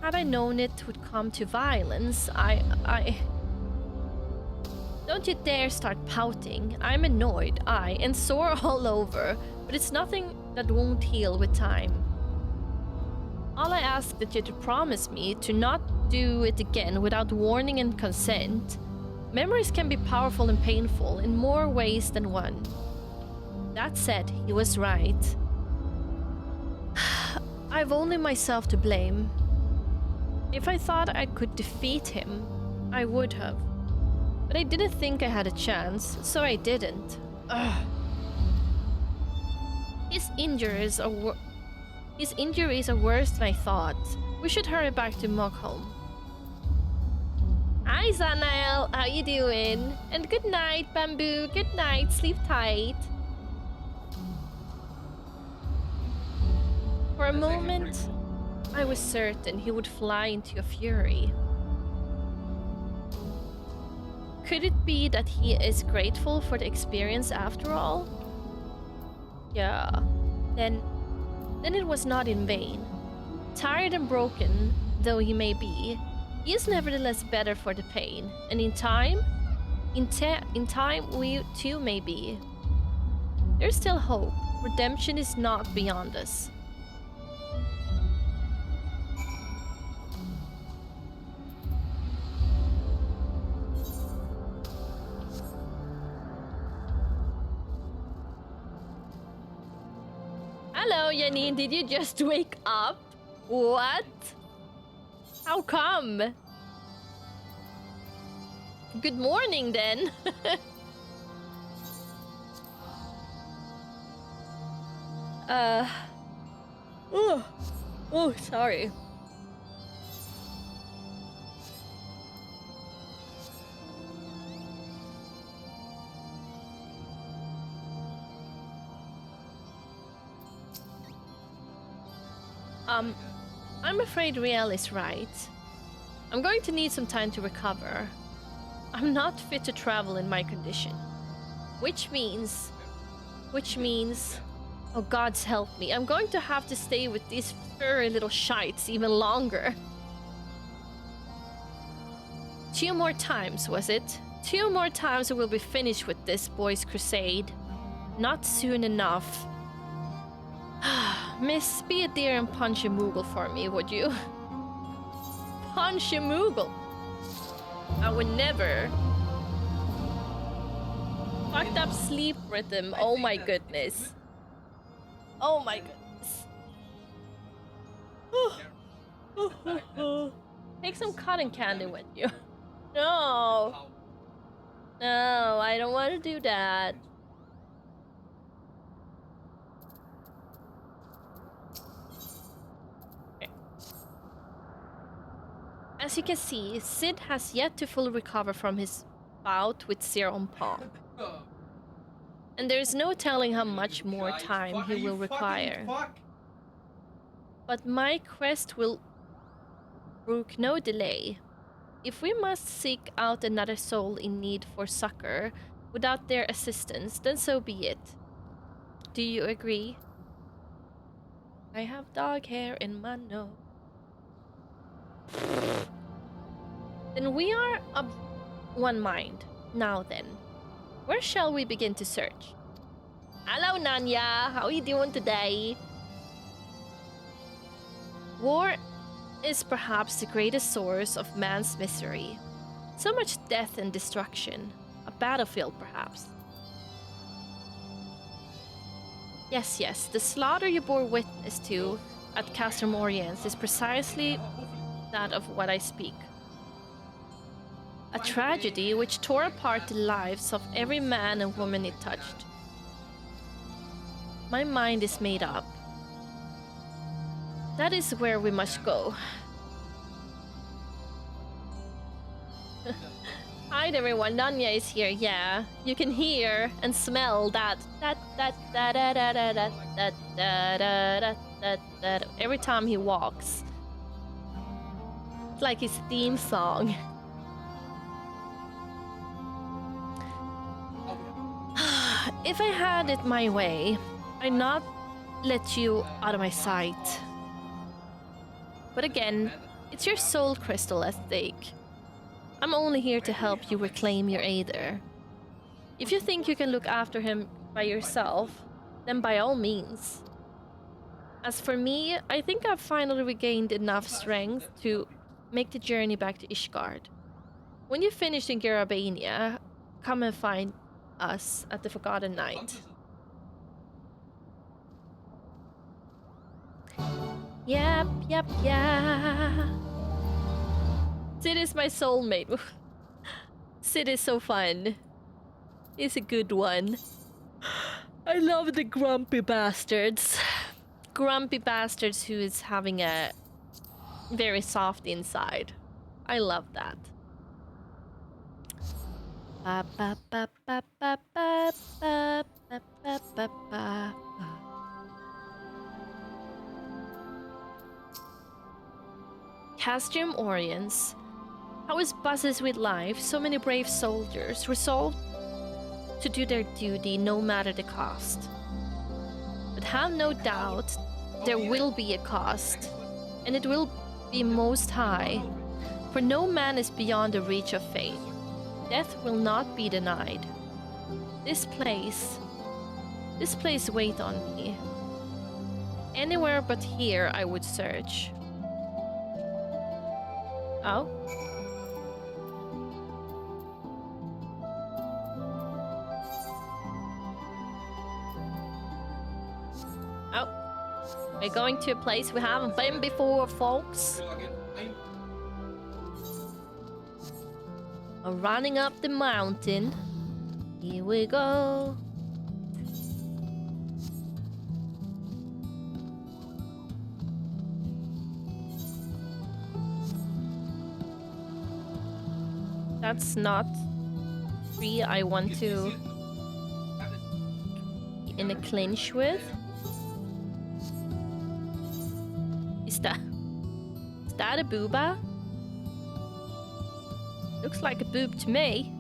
Had I known it would come to violence, I... Don't you dare start pouting. I'm annoyed, and sore all over, but it's nothing that won't heal with time. All I ask that you to promise me to not do it again without warning and consent. Memories can be powerful and painful in more ways than one. That said, he was right. I've only myself to blame. If I thought I could defeat him, I would have. But But I didn't think I had a chance, so I didn't. Ugh. His injuries are worse than I thought. We should hurry back to Mockholm. Hi, Zanael. How you doing? And good night, Bamboo. Good night. Sleep tight. For a moment, I was certain he would fly into a fury. Could it be that he is grateful for the experience after all? Yeah. Then it was not in vain. Tired and broken though he may be, he is nevertheless better for the pain, and in time we too may be. There's still hope. Redemption is not beyond us. Hello, Janine. Did you just wake up? What? How come? Good morning, then. Oh, sorry. I'm afraid Riel is right. I'm going to need some time to recover. I'm not fit to travel in my condition. Which means, oh gods help me, I'm going to have to stay with these furry little shites even longer. 2 more times, was it? 2 more times and we'll be finished with this boys' crusade. Not soon enough. Miss, be a dear and punch a Moogle for me, would you? Punch a Moogle? I would never. Fucked up sleep rhythm, oh my goodness. Oh my goodness. Take some cotton candy with you. No. No, I don't want to do that. As you can see, Sid has yet to fully recover from his bout with Serum Palm. And there is no telling how much more time he will require. But my quest will brook no delay. If we must seek out another soul in need for succor without their assistance, then so be it. Do you agree? I have dog hair in my nose. Then we are of one mind. Now then, where shall we begin to search? Hello, Nanya. How are you doing today? War is perhaps the greatest source of man's misery. So much death and destruction. A battlefield, perhaps. Yes, yes, the slaughter you bore witness to at Castrum Oriens is precisely that of what I speak. A tragedy which tore apart the lives of every man and woman it touched. My mind is made up. That is where we must go. Hi everyone, Nanya is here. Yeah, you can hear and smell that every time he walks. It's like his theme song. If I had it my way, I'd not let you out of my sight. But again, it's your soul crystal at stake. I'm only here to help you reclaim your Aether. If you think you can look after him by yourself, then by all means. As for me, I think I've finally regained enough strength to make the journey back to Ishgard. When you finish in Garabania, come and find us at the Forgotten Night. Yep. Sid is my soulmate. it is so fun. It's a good one. I love the grumpy bastards. Grumpy bastards who is having a very soft inside. I love that. Ba, ba, ba, ba, ba, ba, ba, ba, ba, ba, ba. Castrium Orients. How is buzzes with life? So many brave soldiers resolved to do their duty no matter the cost. But have no doubt there will be a cost, and it will be most high, for no man is beyond the reach of fate. Death will not be denied. This place wait on me. Anywhere but here I would search. Oh? Oh. We're going to a place we haven't been before, folks. We're running up the mountain. Here we go. That's not tree I want to be in a clinch with. Is that a booba? Looks like a boob to me.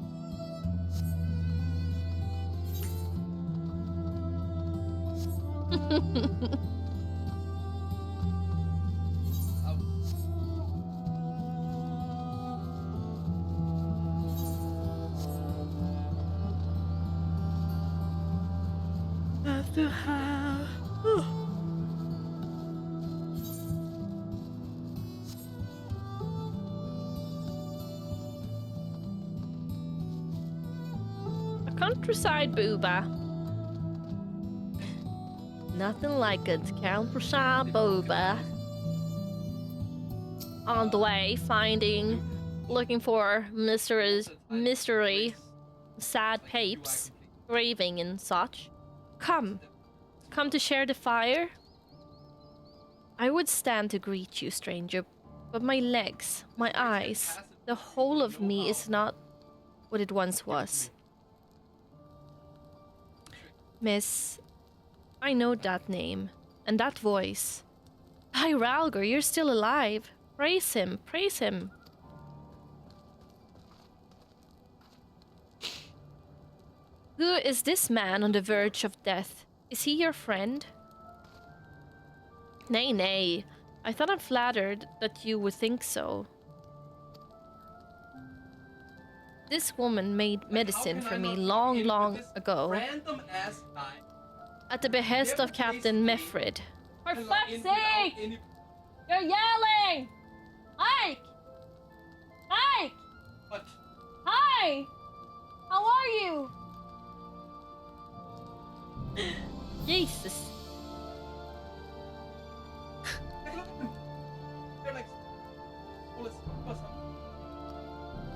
Countryside booba. Nothing like a countryside booba. On the way, looking for mystery, sad papes, grieving and such. Come to share the fire? I would stand to greet you, stranger, but my legs, my eyes, the whole of me is not what it once was. Miss, I know that name, and that voice. Hi, Ralgar, you're still alive. Praise him, praise him. Who is this man on the verge of death? Is he your friend? Nay, nay. I thought I'm flattered that you would think so. This woman made medicine for me long ago. At the behest of Captain Meffrid. For fuck's sake! You're yelling! Ike! Ike! What? Hi! How are you? Jesus. They're like, well, it's awesome.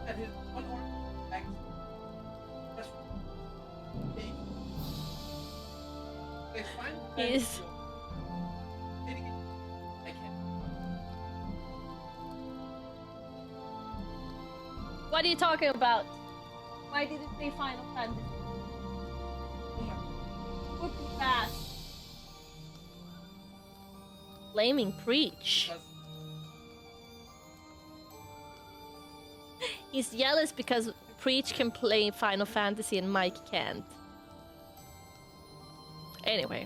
And his one arm back. That's right. They find He's... I can't. What are you talking about? Why did it say Final Fantasy? Look at that. Blaming Preach. He's jealous because Preach can play Final Fantasy and Mike can't. Anyway,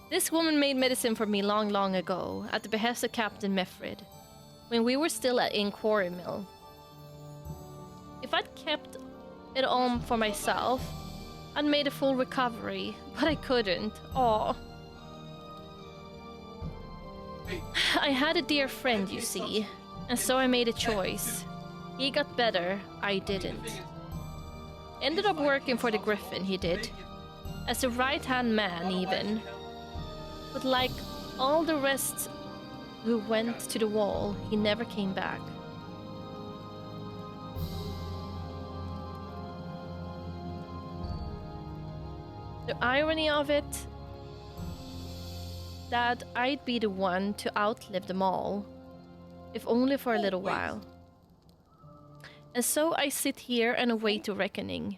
this woman made medicine for me long ago at the behest of Captain Meffrid, when we were still in Quarry Mill. If I'd kept it on for myself, I'd made a full recovery, but I couldn't. Aw. I had a dear friend, you see, and so I made a choice. He got better, I didn't. Ended up working for the Griffin, he did. As a right-hand man, even. But like all the rest who went to the wall, he never came back. The irony of it, that I'd be the one to outlive them all, if only for a little while. And so I sit here and await the reckoning,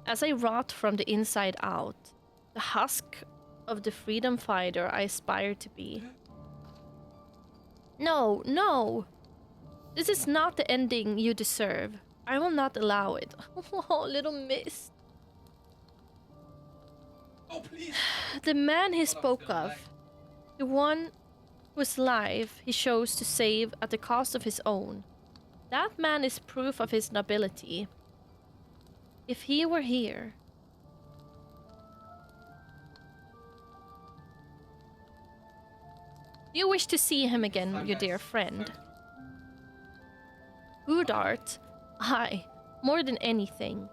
as I rot from the inside out, the husk of the freedom fighter I aspire to be. No, no! This is not the ending you deserve. I will not allow it. Oh, little miss. Oh, please. The man he spoke of, the one whose life he chose to save at the cost of his own, that man is proof of his nobility. If he were here... Do you wish to see him again, your dear friend? Udart? Aye, more than anything.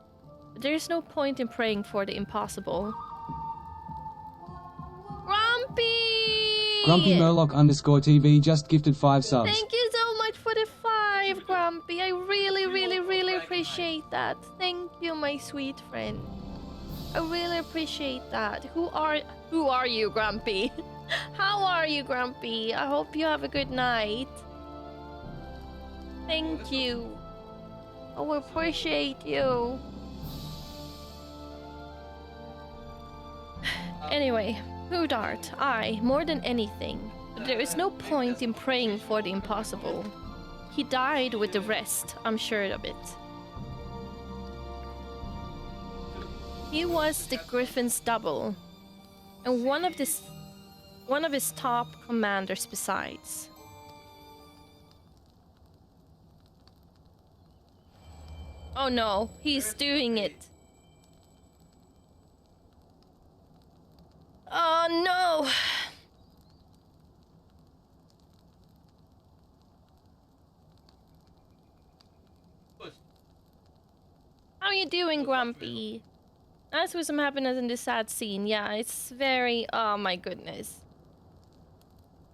But there is no point in praying for the impossible. Grumpy! Grumpy Murloc _TV just gifted 5 subs. Thank you so much for the 5, Grumpy. I really appreciate that. Thank you, my sweet friend. I really appreciate that. Who are you, Grumpy? How are you, Grumpy? I hope you have a good night. Thank you. I appreciate you. Anyway, Udart, I, more than anything. But there is no point in praying for the impossible. He died with the rest, I'm sure of it. He was the Griffin's double, and one of his top commanders besides. Oh no, he's doing it. Oh no! How are you doing, Grumpy? As with some happiness in this sad scene, yeah, it's very... Oh my goodness.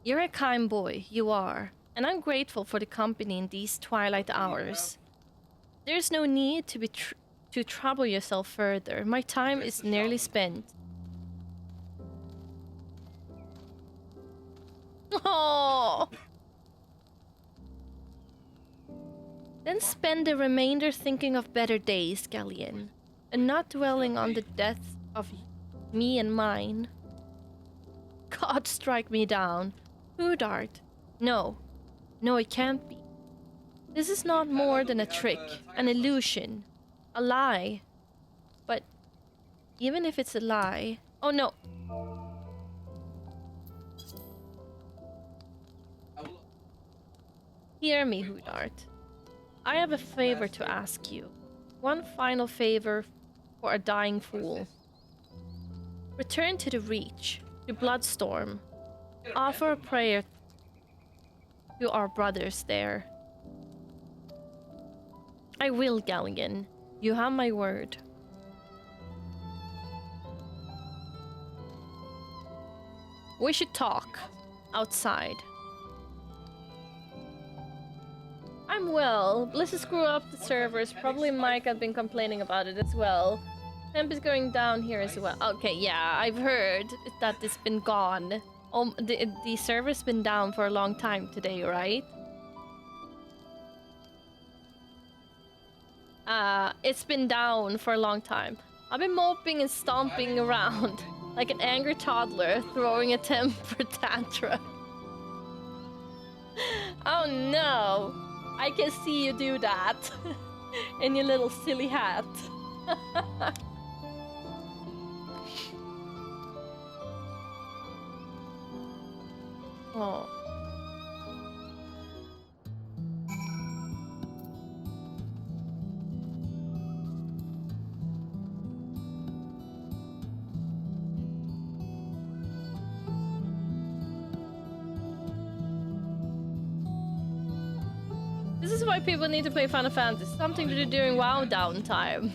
You're a kind boy, you are. And I'm grateful for the company in these twilight hours. There's no need to trouble yourself further. My time is nearly spent. Oh. Then spend the remainder thinking of better days, Galleon, and not dwelling on the death of me and mine. God strike me down. Udart. No. No, it can't be. This is not more than a trick, an illusion, a lie. But even if it's a lie... Oh no! Hear me, Udart. I have a favor to ask you. One final favor for a dying fool. Return to the Reach, to Bloodstorm. Offer a prayer to our brothers there. I will, Galligan. You have my word. We should talk. Outside. I'm well. Blizzard screwed up the servers. Probably Mike had been complaining about it as well. Temp is going down here as well. Okay, yeah, I've heard that it's been gone. The server's been down for a long time today, right? It's been down for a long time. I've been moping and stomping around like an angry toddler throwing a temper tantrum. Oh no! I can see you do that in your little silly hat. Oh. This is why people need to play Final Fantasy. Something to do during WoW downtime.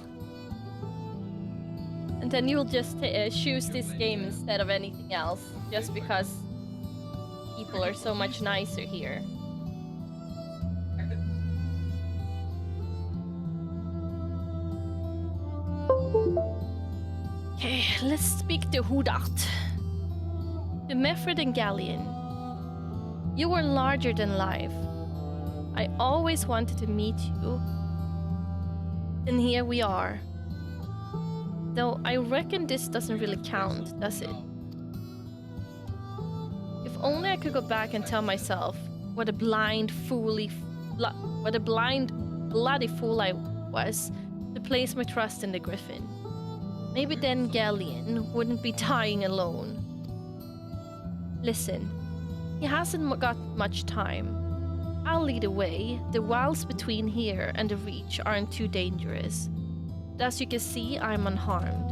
And then you'll just choose this game instead of anything else. Just because people are so much nicer here. Okay, let's speak to Hudat. To Meffred and Galleon. You were larger than life. I always wanted to meet you. And here we are. Though I reckon this doesn't really count, does it? If only I could go back and tell myself what a bloody fool I was to place my trust in the Griffin. Maybe then Galleon wouldn't be dying alone. Listen, he hasn't got much time. I'll lead the way. The wilds between here and the Reach aren't too dangerous. As you can see, I'm unharmed.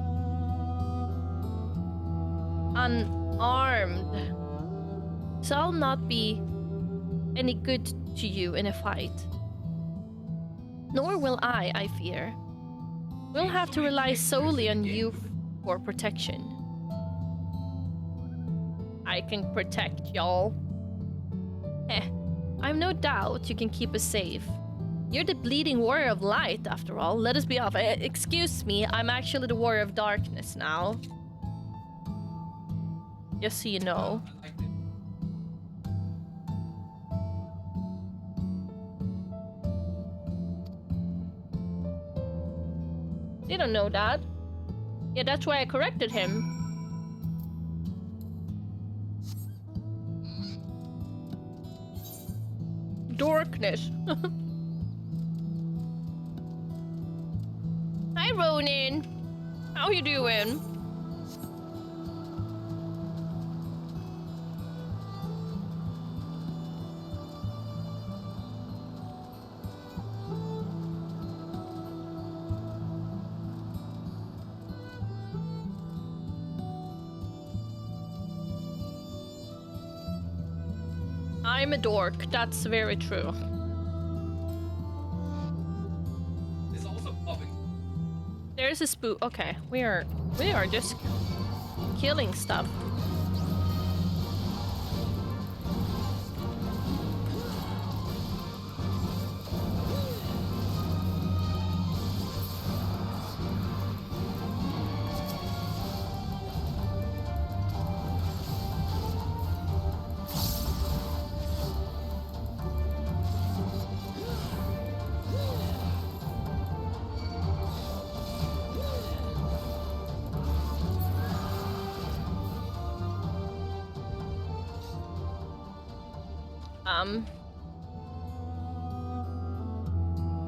Unarmed. So I'll not be any good to you in a fight. Nor will I fear. We'll have to rely solely on you for protection. I can protect y'all. I've no doubt you can keep us safe. You're the bleeding warrior of light, after all. Let us be off. Excuse me, I'm actually the warrior of darkness now. Just so you know. They don't know that. Yeah, that's why I corrected him. Darkness. Hi, Ronin. How you doing? I'm a dork, that's very true. It's also popping. There's a spook. Okay, we are just killing stuff.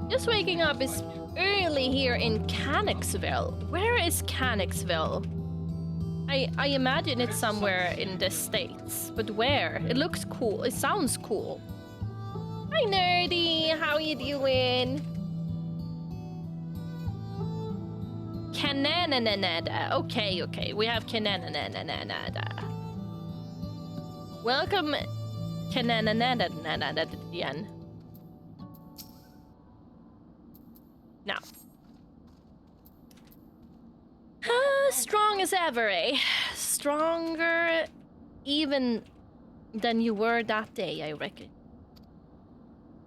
Just waking up is early here in Cannixville. Where is Cannixville? I imagine it's somewhere in the States, but where? It looks cool. It sounds cool. Hi, Nerdy. How you doing? Canananada. Okay. We have Canananada. Welcome, Canananada at the end. Now. Strong as ever, eh? Stronger even than you were that day, I reckon.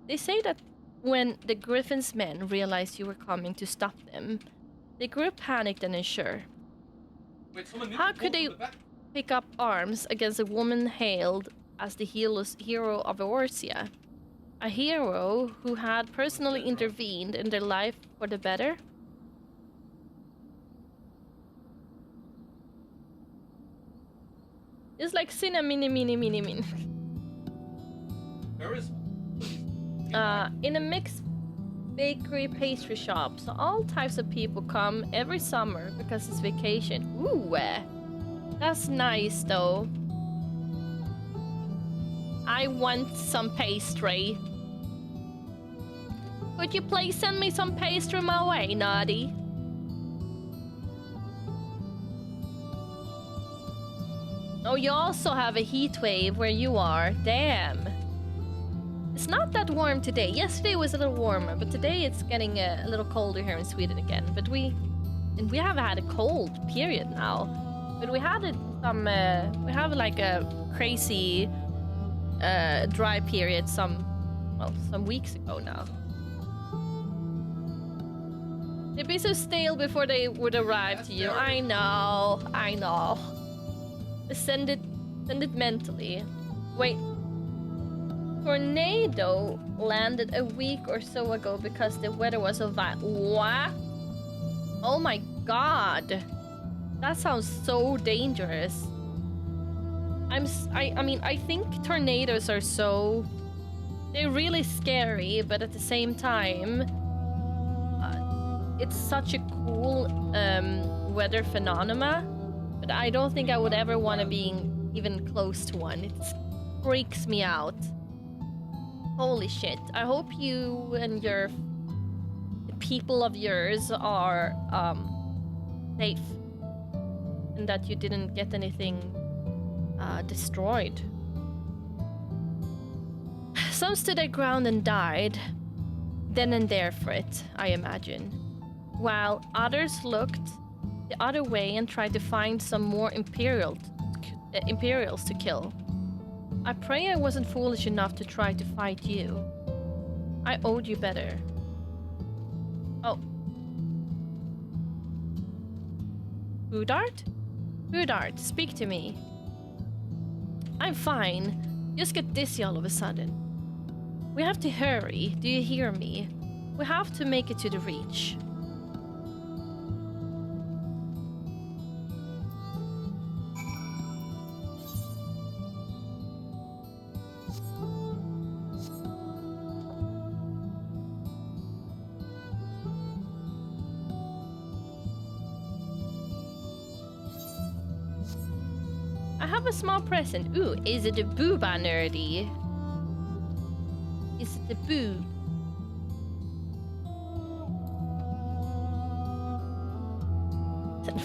They say that when the Griffin's men realized you were coming to stop them, they grew panicked and unsure. Wait, how could they pick up arms against a woman hailed as the hero of Eorzea? A hero who had personally intervened in their life for the better? It's like mini. There is. In a mixed bakery pastry shop, so all types of people come every summer because it's vacation. Ooh, that's nice though. I want some pastry. Could you please send me some pastry my way, Naughty? Oh, you also have a heat wave where you are. Damn. It's not that warm today. Yesterday was a little warmer, but today it's getting a little colder here in Sweden again. But we have had a cold period now. But we had we have like a crazy dry period some weeks ago now. They'd be so stale before they would arrive to you. I know. Send it mentally. Wait. Tornado landed a week or so ago because the weather was so bad. What? Oh my god. That sounds so dangerous. I mean, I think tornadoes are so... They're really scary, but at the same time, it's such a cool weather phenomena. But I don't think I would ever want to be even close to one. It freaks me out. Holy shit. I hope you and the people of yours are safe. And that you didn't get anything destroyed. Some stood their ground and died, then and there for it, I imagine. While others looked the other way and tried to find some more Imperials to kill. I pray I wasn't foolish enough to try to fight you. I owed you better. Oh. Udart, speak to me. I'm fine. Just get dizzy all of a sudden. We have to hurry. Do you hear me? We have to make it to the Reach. I have a small present. Ooh, is it a booba nerdy? Is it the boo?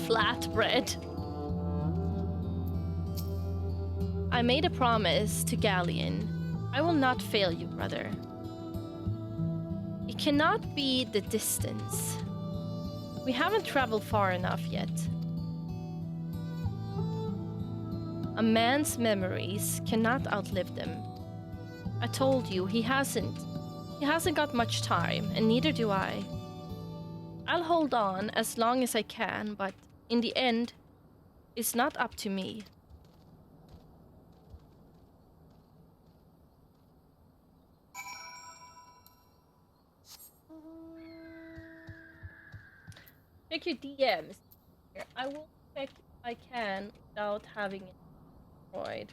Flatbread. I made a promise to Galleon. I will not fail you, brother. It cannot be the distance. We haven't traveled far enough yet. A man's memories cannot outlive them. I told you, he hasn't got much time, and neither do I. I'll hold on as long as I can, but in the end, it's not up to me. Check your DMs. I will check if I can without having it destroyed.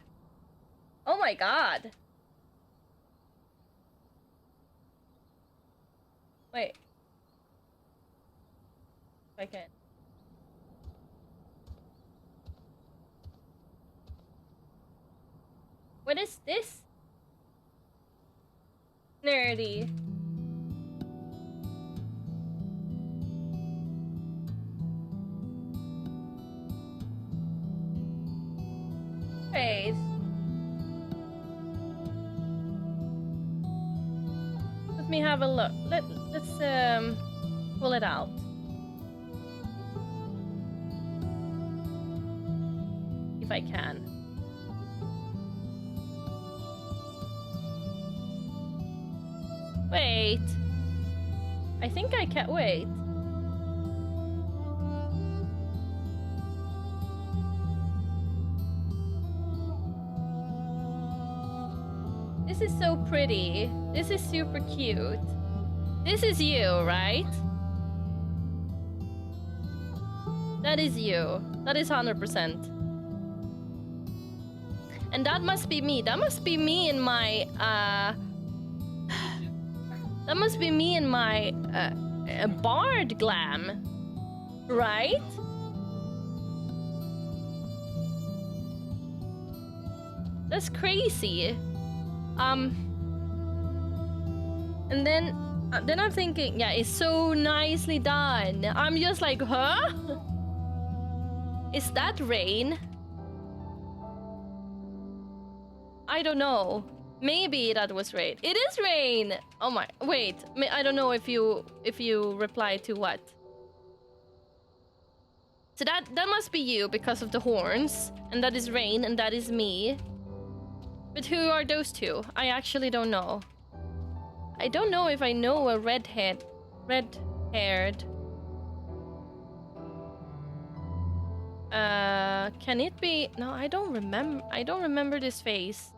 Oh my god! Wait. If I can. What is this? Nerdy. Wait. Let me have a look. Let's pull it out. If I can. Wait. I think I can. Wait. This is so pretty. This is super cute. This is you, right? That is you. That is 100%. And that must be me. That must be me in my, that must be me in my, bard glam. Right? That's crazy. And then I'm thinking, yeah, it's so nicely done. I'm just like, huh? Is that rain? I don't know. Maybe that was rain. It is rain. Oh my, wait. I don't know if you reply to what. So that must be you because of the horns, and that is rain, and that is me. But who are those two? I actually don't know. I don't know if I know a red-haired Can it be? No, I don't remember. I don't remember this face.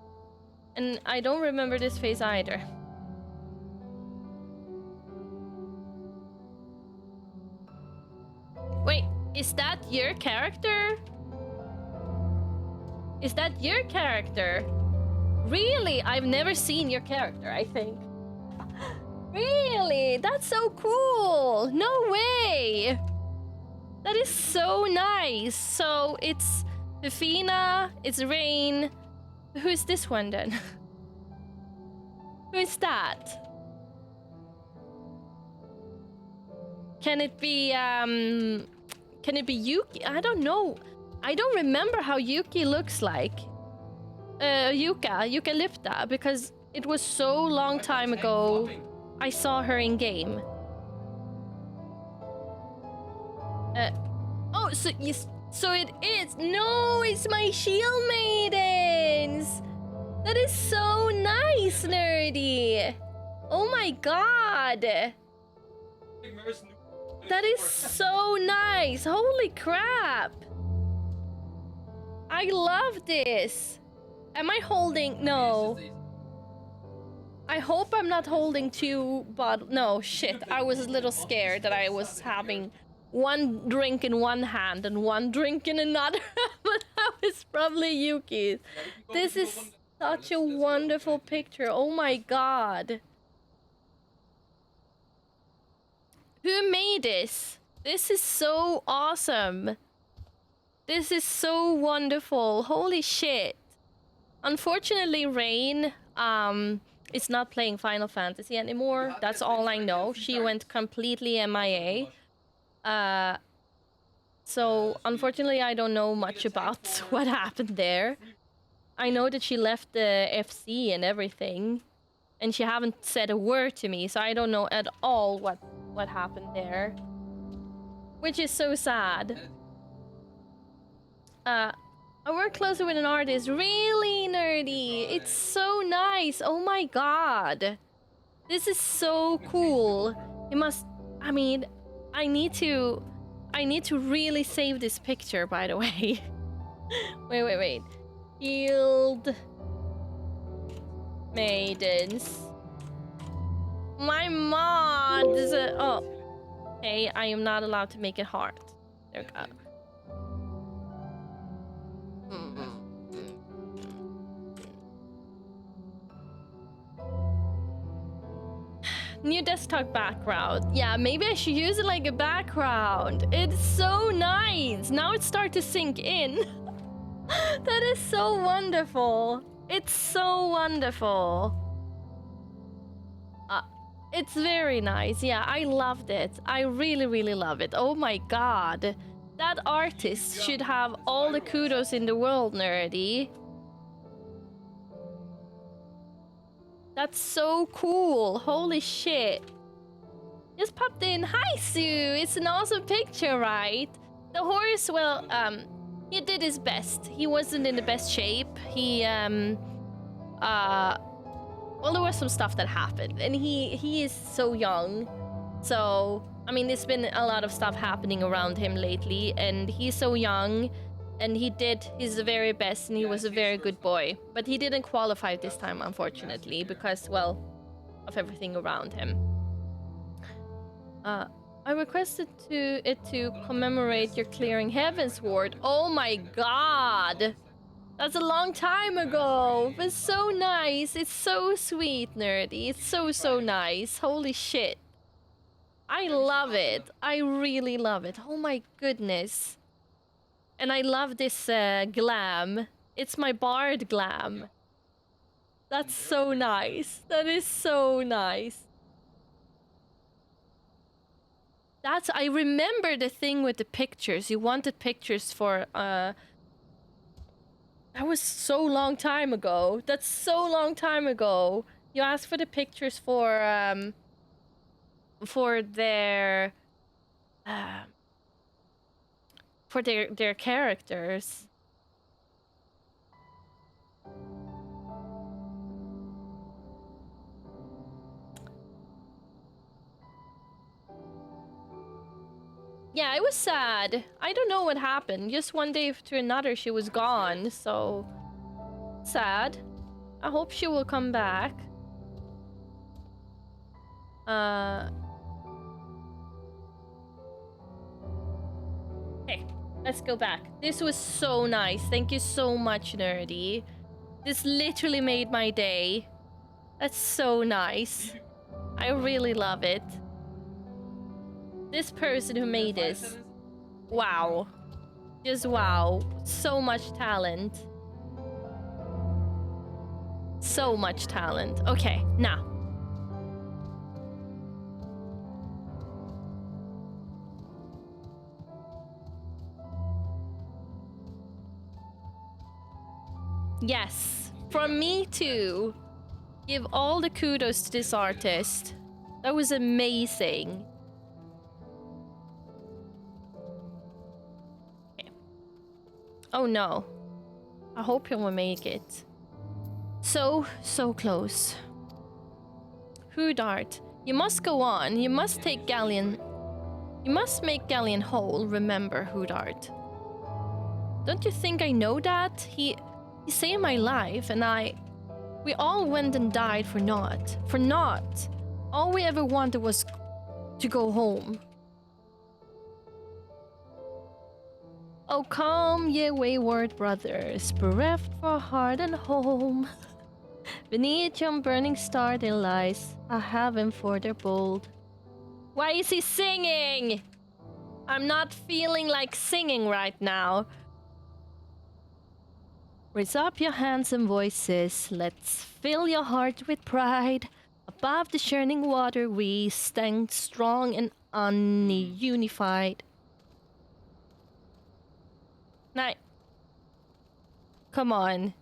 And I don't remember this face either. Wait, is that your character? Is that your character? Really? I've never seen your character, I think. Really? That's so cool! No way! That is so nice. So it's Fifina, it's Rain. Who's this one then? Who is that? Can it be Yuki? I don't know. I don't remember how Yuki looks like. Eucalypta, because it was so long time ago I saw her in game. Oh, so it is. No, it's my shield maidens. That is so nice, Nerdy. Oh my god. That is so nice. Holy crap. I love this. Am I holding? No. I hope I'm not holding two bottles. No, shit. I was a little scared that I was having one drink in one hand and one drink in another. But that was probably Yuki's. This is such a wonderful picture. Oh my god. Who made this? This is so awesome. This is so wonderful. Holy shit. Unfortunately, Rain is not playing Final Fantasy anymore. That's all I know. She went completely MIA. So unfortunately, I don't know much about what happened there. I know that she left the FC and everything, and she haven't said a word to me, so I don't know at all what happened there. Which is so sad. I work closely with an artist. Really, Nerdy? It's so nice. Oh my god. This is so cool. It must... I mean, I need to really save this picture, by the way. Wait. Field... Maidens. My mods! Oh. Hey, I am not allowed to make it hard. There we go. New desktop background. Yeah, maybe I should use it like a background. It's so nice. Now it starts to sink in. That is so wonderful. It's so wonderful. It's very nice. Yeah, I loved it. I really, really love it. Oh my god. That artist should have all the kudos in the world, Nerdy. That's so cool. Holy shit. Just popped in. Hi, Sue. It's an awesome picture, right? The horse, well, he did his best. He wasn't in the best shape. Well, there was some stuff that happened, and he is so young. So, I mean, there's been a lot of stuff happening around him lately, and he's so young, and he did his very best, and he was a very good boy. But he didn't qualify this time, unfortunately, because, well, of everything around him. I requested it to commemorate your clearing Heaven's Ward. Oh my god! That's a long time ago! But so nice! It's so sweet, Nerdy. It's so nice. Holy shit. I love it. I really love it. Oh my goodness. And I love this glam. It's my bard glam. That's so nice. That is so nice. I remember the thing with the pictures. You wanted pictures for, that was so long time ago. That's so long time ago. You asked for the pictures for their characters. Yeah, it was sad. I don't know what happened. Just one day to another, she was gone. So sad. I hope she will come back. Okay, let's go back. This was so nice. Thank you so much, Nerdy. This literally made my day. That's so nice. I really love it. This person who made this. Wow. Just wow. So much talent. So much talent. Okay, now. Yes, from me too. Give all the kudos to this artist. That was amazing. Okay. Oh no. I hope he will make it. So close. Hoodart, you must go on. You must take Galleon. You must make Galleon whole. Remember, Hoodart. Don't you think I know that? He saved my life, and we all went and died for naught. For naught. All we ever wanted was to go home. Oh, come, ye wayward brothers, bereft for heart and home. Beneath yon burning star there lies a heaven for their bold. Why is he singing? I'm not feeling like singing right now. Raise up your hands and voices, let's fill your heart with pride. Above the churning water we stand strong and ununified. Night. Come on.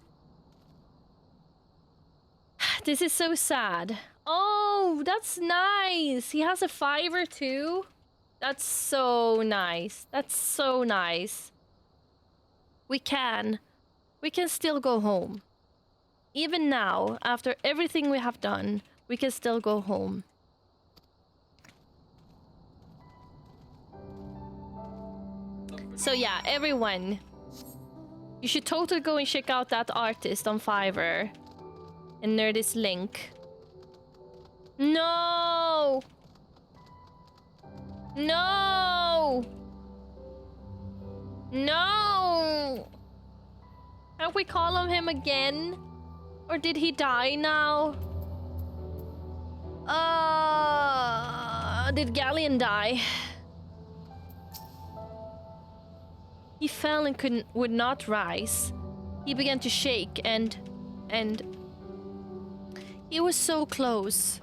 This is so sad. Oh, that's nice. He has a fiver too. That's so nice. That's so nice. We can still go home. Even now, after everything we have done, we can still go home. So yeah, everyone, you should totally go and check out that artist on Fiverr and Nerdy's link. No! No! No! Can't we call on him again? Or did he die now? Did Galleon die? He fell and would not rise. He began to shake and he was so close.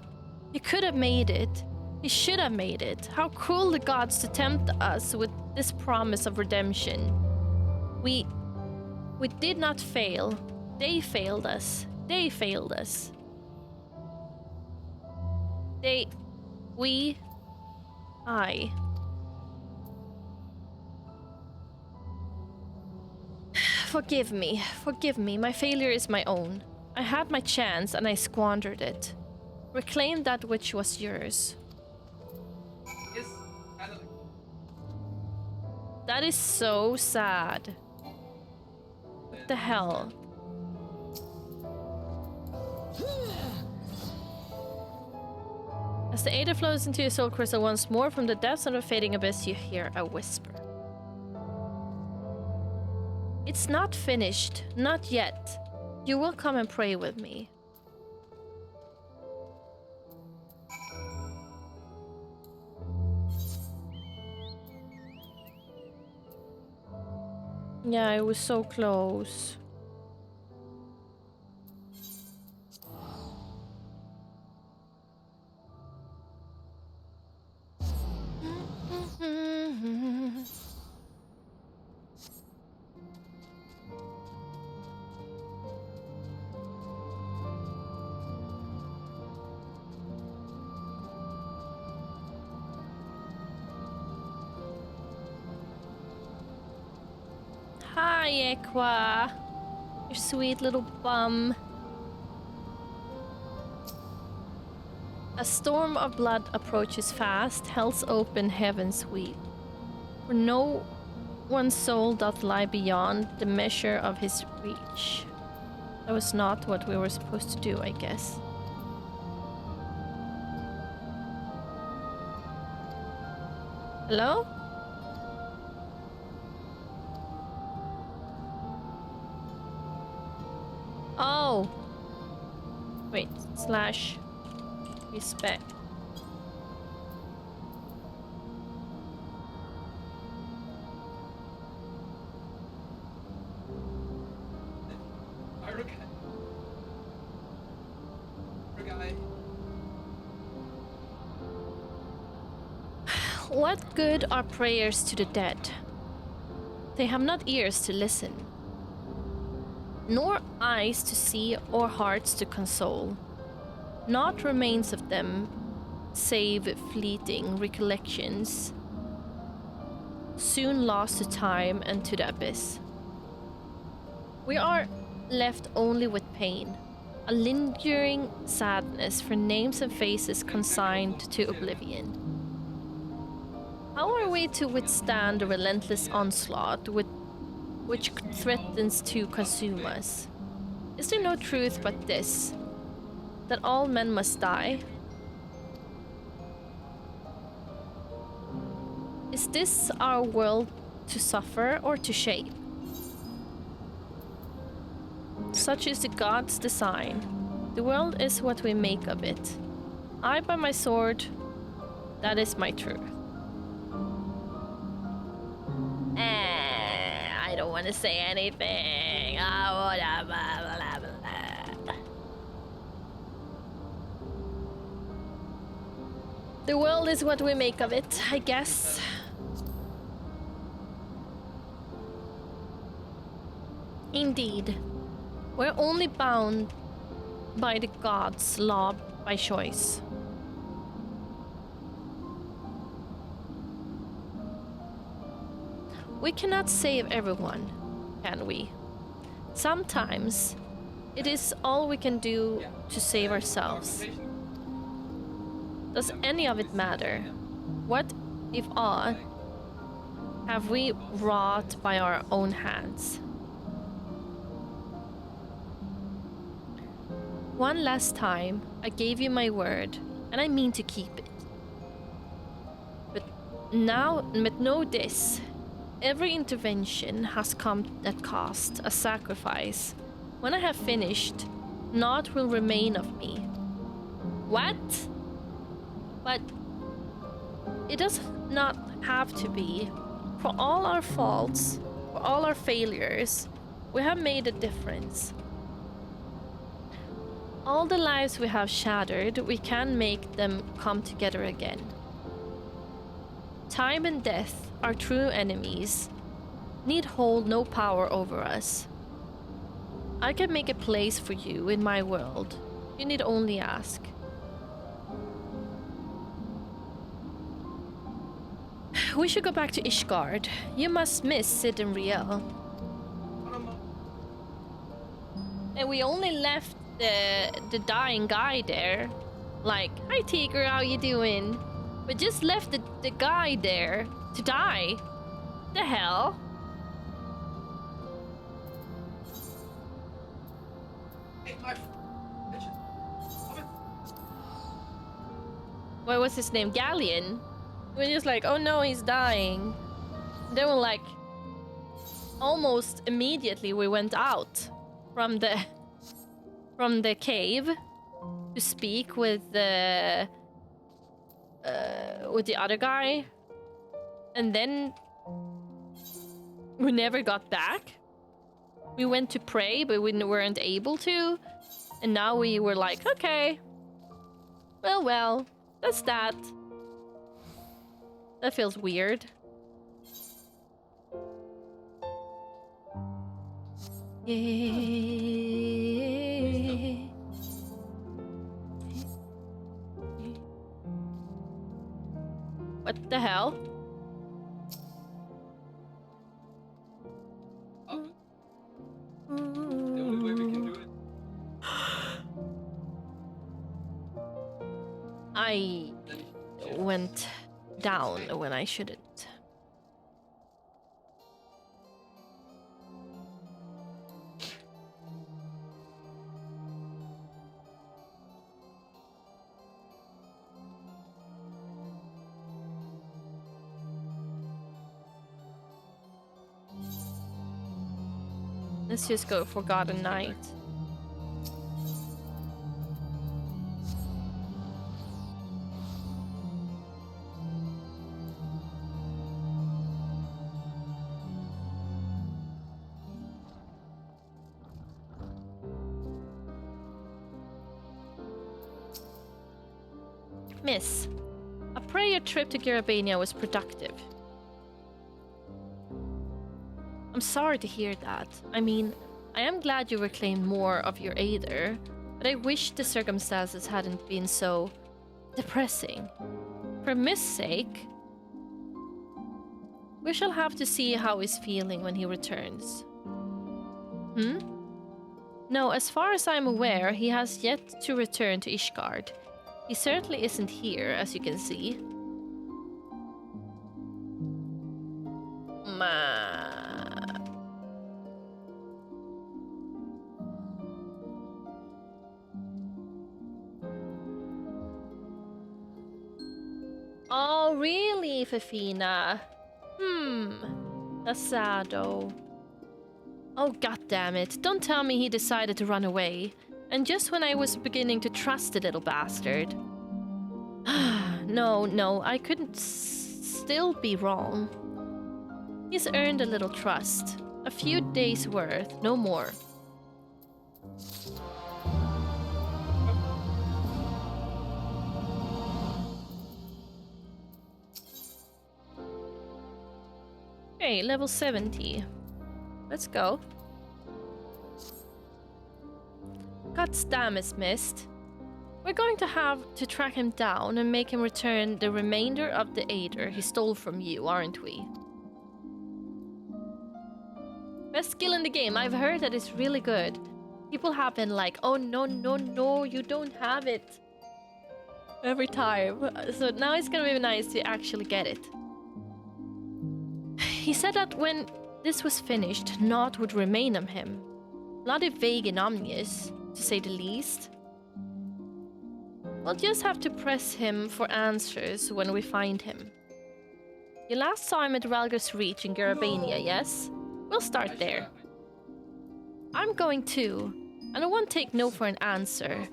He could have made it. He should have made it. How cruel the gods to tempt us with this promise of redemption. We did not fail. They failed us. They failed us. I. Forgive me. Forgive me. My failure is my own. I had my chance and I squandered it. Reclaim that which was yours. Yes, kind of like That is so sad. What the hell? As the Aether flows into your soul crystal once more, from the depths of the fading abyss, you hear a whisper. It's not finished. Not yet. You will come and pray with me. Yeah, it was so close. Hi, Equa. You sweet little bum. A storm of blood approaches fast. Hell's open, heaven sweep. For no one's soul doth lie beyond the measure of his reach. That was not what we were supposed to do, I guess. Hello? Oh! Wait, slash respect. What good are prayers to the dead? They have not ears to listen, nor eyes to see or hearts to console. Naught remains of them, save fleeting recollections, soon lost to time and to the abyss. We are left only with pain, a lingering sadness for names and faces consigned to oblivion. How are we to withstand the relentless onslaught which threatens to consume us? Is there no truth but this, that all men must die? Is this our world to suffer or to shape? Such is the God's design. The world is what we make of it. I by my sword, that is my truth. I don't want to say anything. The world is what we make of it, I guess. Indeed. We're only bound by the gods' law by choice. We cannot save everyone, can we? Sometimes it is all we can do to save ourselves. Does any of it matter? What, if aught, have we wrought by our own hands? One last time, I gave you my word, and I mean to keep it. But know this. Every intervention has come at cost, a sacrifice. When I have finished, naught will remain of me. What? But it does not have to be. For all our faults, for all our failures, we have made a difference. All the lives we have shattered, we can make them come together again. Time and death, our true enemies, need hold no power over us. I can make a place for you in my world. You need only ask. We should go back to Ishgard. You must miss Sid and Riel. And we only left the dying guy there. Like, hi Tiger, how you doing? We just left the guy there to die. The hell? What was his name? Galleon? We're just like, oh no, he's dying. Then we're like, almost immediately we went out from the cave to speak with the other guy, and then we never got back. We went to pray, but we weren't able to, and now we were like, okay, well, that's that. That feels weird. Yeah. What the hell? The only way we can do it. I went down when I shouldn't. Let's just go Forgotten Night. Miss, I pray your trip to Garabania was productive. I'm sorry to hear that. I mean, I am glad you reclaimed more of your Aether, but I wish the circumstances hadn't been so depressing. For Miss' sake, we shall have to see how he's feeling when he returns. No, as far as I'm aware, he has yet to return to Ishgard. He certainly isn't here, as you can see. Oh, really, Fifina? That's sad, though. Oh, goddammit. Don't tell me he decided to run away. And just when I was beginning to trust the little bastard. No, I couldn't still be wrong. He's earned a little trust. A few days' worth, no more. Okay, level 70. Let's go. God's damn is missed. We're going to have to track him down and make him return the remainder of the Aether he stole from you, aren't we? Best skill in the game. I've heard that it's really good. People have been like, oh no, you don't have it. Every time. So now it's gonna be nice to actually get it. He said that when this was finished, naught would remain of him. Bloody vague and ominous, to say the least. We'll just have to press him for answers when we find him. You last saw him at Ralgar's Reach in Garabania, yes? We'll start there. I'm going too, and I won't take no for an answer.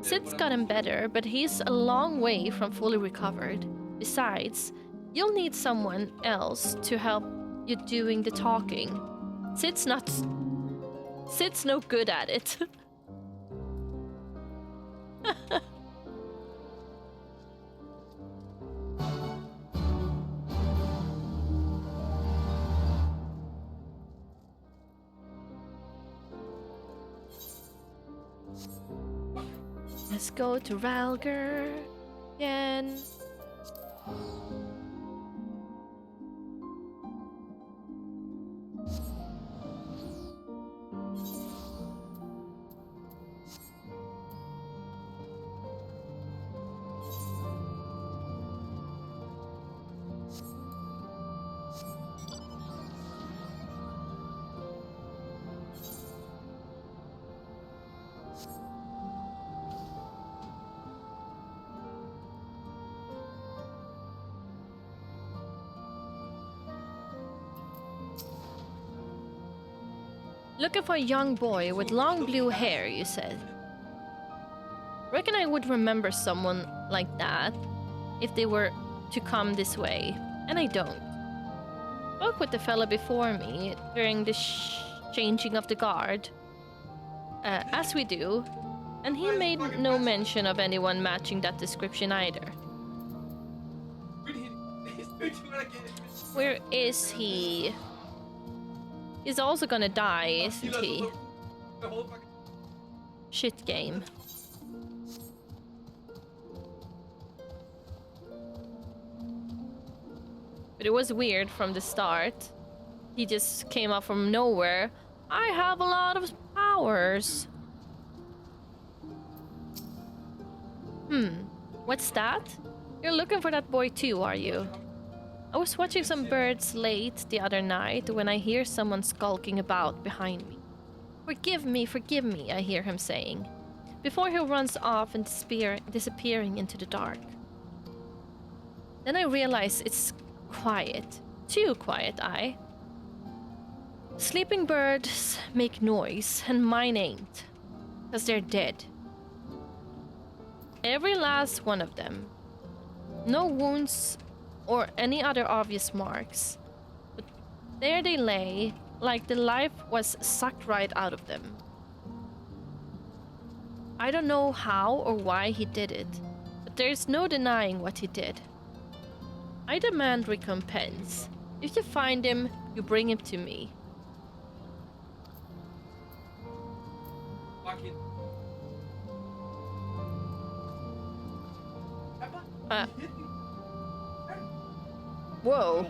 Sid's gotten better, but he's a long way from fully recovered. Besides, you'll need someone else to help you doing the talking. Sid's no good at it. Let's go to Ralgar again. Looking for a young boy with long blue hair, you said. Reckon I would remember someone like that if they were to come this way, and I don't. Spoke with the fella before me during the changing of the guard, as we do, and he made no mention of anyone matching that description either. Where is he? He's also gonna die, isn't he? Shit game. But it was weird from the start. He just came up from nowhere. I have a lot of powers. What's that? You're looking for that boy too, are you? I was watching some birds late the other night when I hear someone skulking about behind me. Forgive me, I hear him saying, before he runs off and disappearing into the dark. Then I realize it's quiet. Too quiet, Sleeping birds make noise, and mine ain't, 'cause they're dead. Every last one of them. No wounds or any other obvious marks, but there they lay, like the life was sucked right out of them. I don't know how or why he did it, but there's no denying what he did. I demand recompense. If you find him, you bring him to me. Fuck it. Uh, Whoa.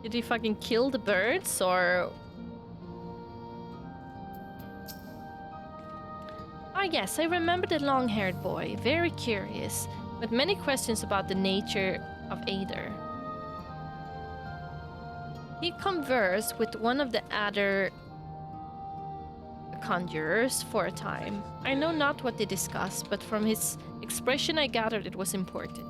Did he fucking kill the birds, or... Ah yes, I remember the long-haired boy, very curious, with many questions about the nature of Aether. He conversed with one of the other conjurers for a time. I know not what they discussed, but from his expression I gathered it was important.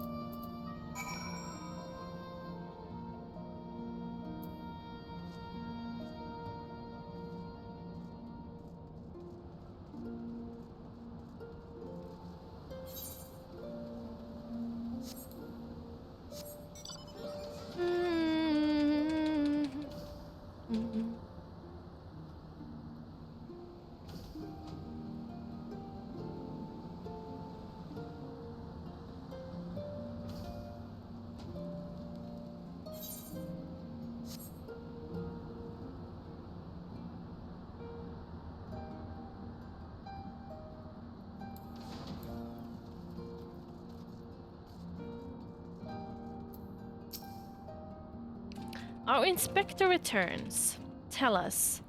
Our inspector returns. Tell us,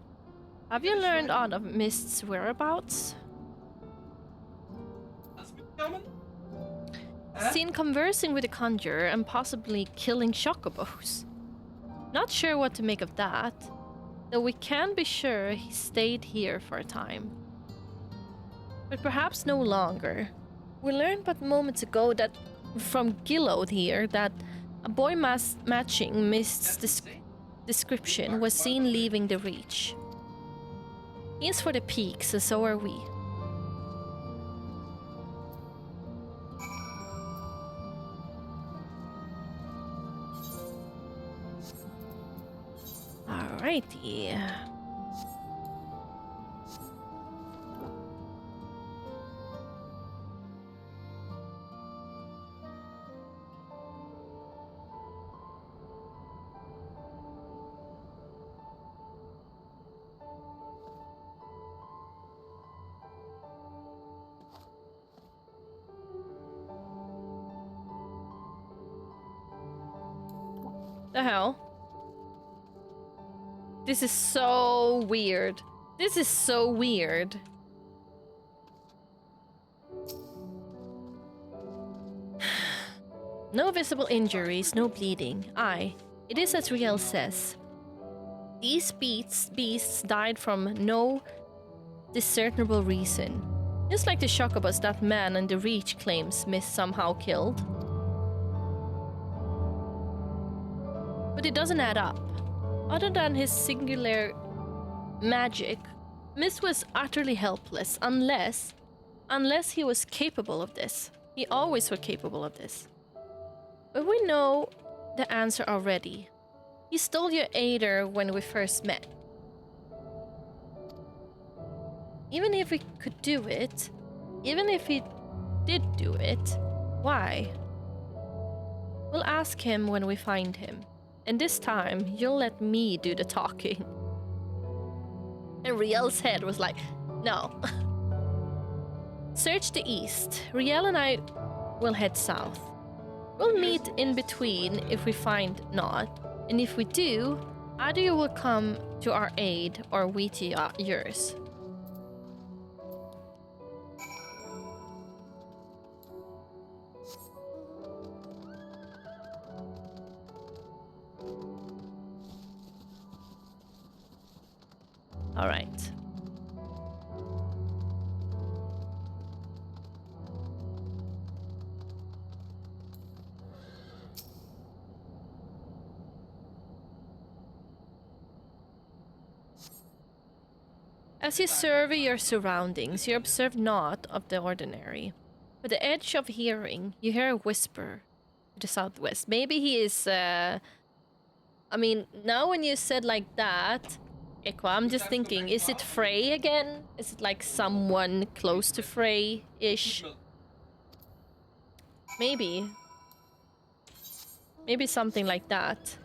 have you learned aught of Mist's whereabouts? Seen conversing with a conjurer and possibly killing chocobos. Not sure what to make of that, though we can be sure he stayed here for a time. But perhaps no longer. We learned but moments ago that from Gillode here that a boy matching Mist's description was seen leaving the Reach. He's for the peaks, and so are we. Alrighty. The hell? This is so weird. This is so weird. No visible injuries, no bleeding. Aye, it is as Riel says. These beasts died from no discernible reason. Just like the chocobos that man in the Reach claims Miss somehow killed. But it doesn't add up. Other than his singular magic, Miss was utterly helpless unless he was capable of this. He always was capable of this. But we know the answer already. He stole your Aether when we first met. Even if we could do it, even if he did do it, why? We'll ask him when we find him. And this time, you'll let me do the talking. And Riel's head was like, no. Search the east. Riel and I will head south. We'll meet in between if we find not. And if we do, either you will come to our aid or we to yours. All right. As you survey your surroundings, you observe naught of the ordinary. With the edge of hearing, you hear a whisper to the southwest. Maybe he is, I mean, now when you said like that, Equa, I'm just thinking, is it Frey again? Is it like someone close to Frey-ish? Maybe. Maybe something like that.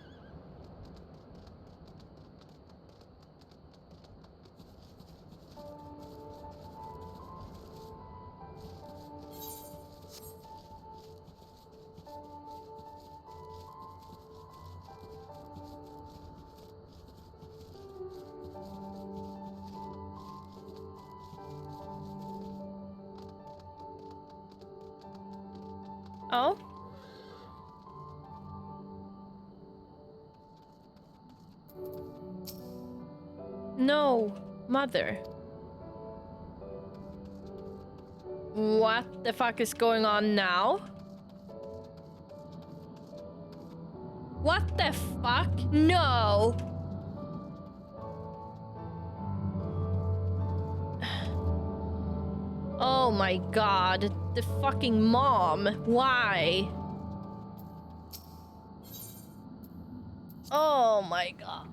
Oh? No, mother. What the fuck is going on now? What the fuck? No! Oh my god, the fucking mom. Why? Oh my god.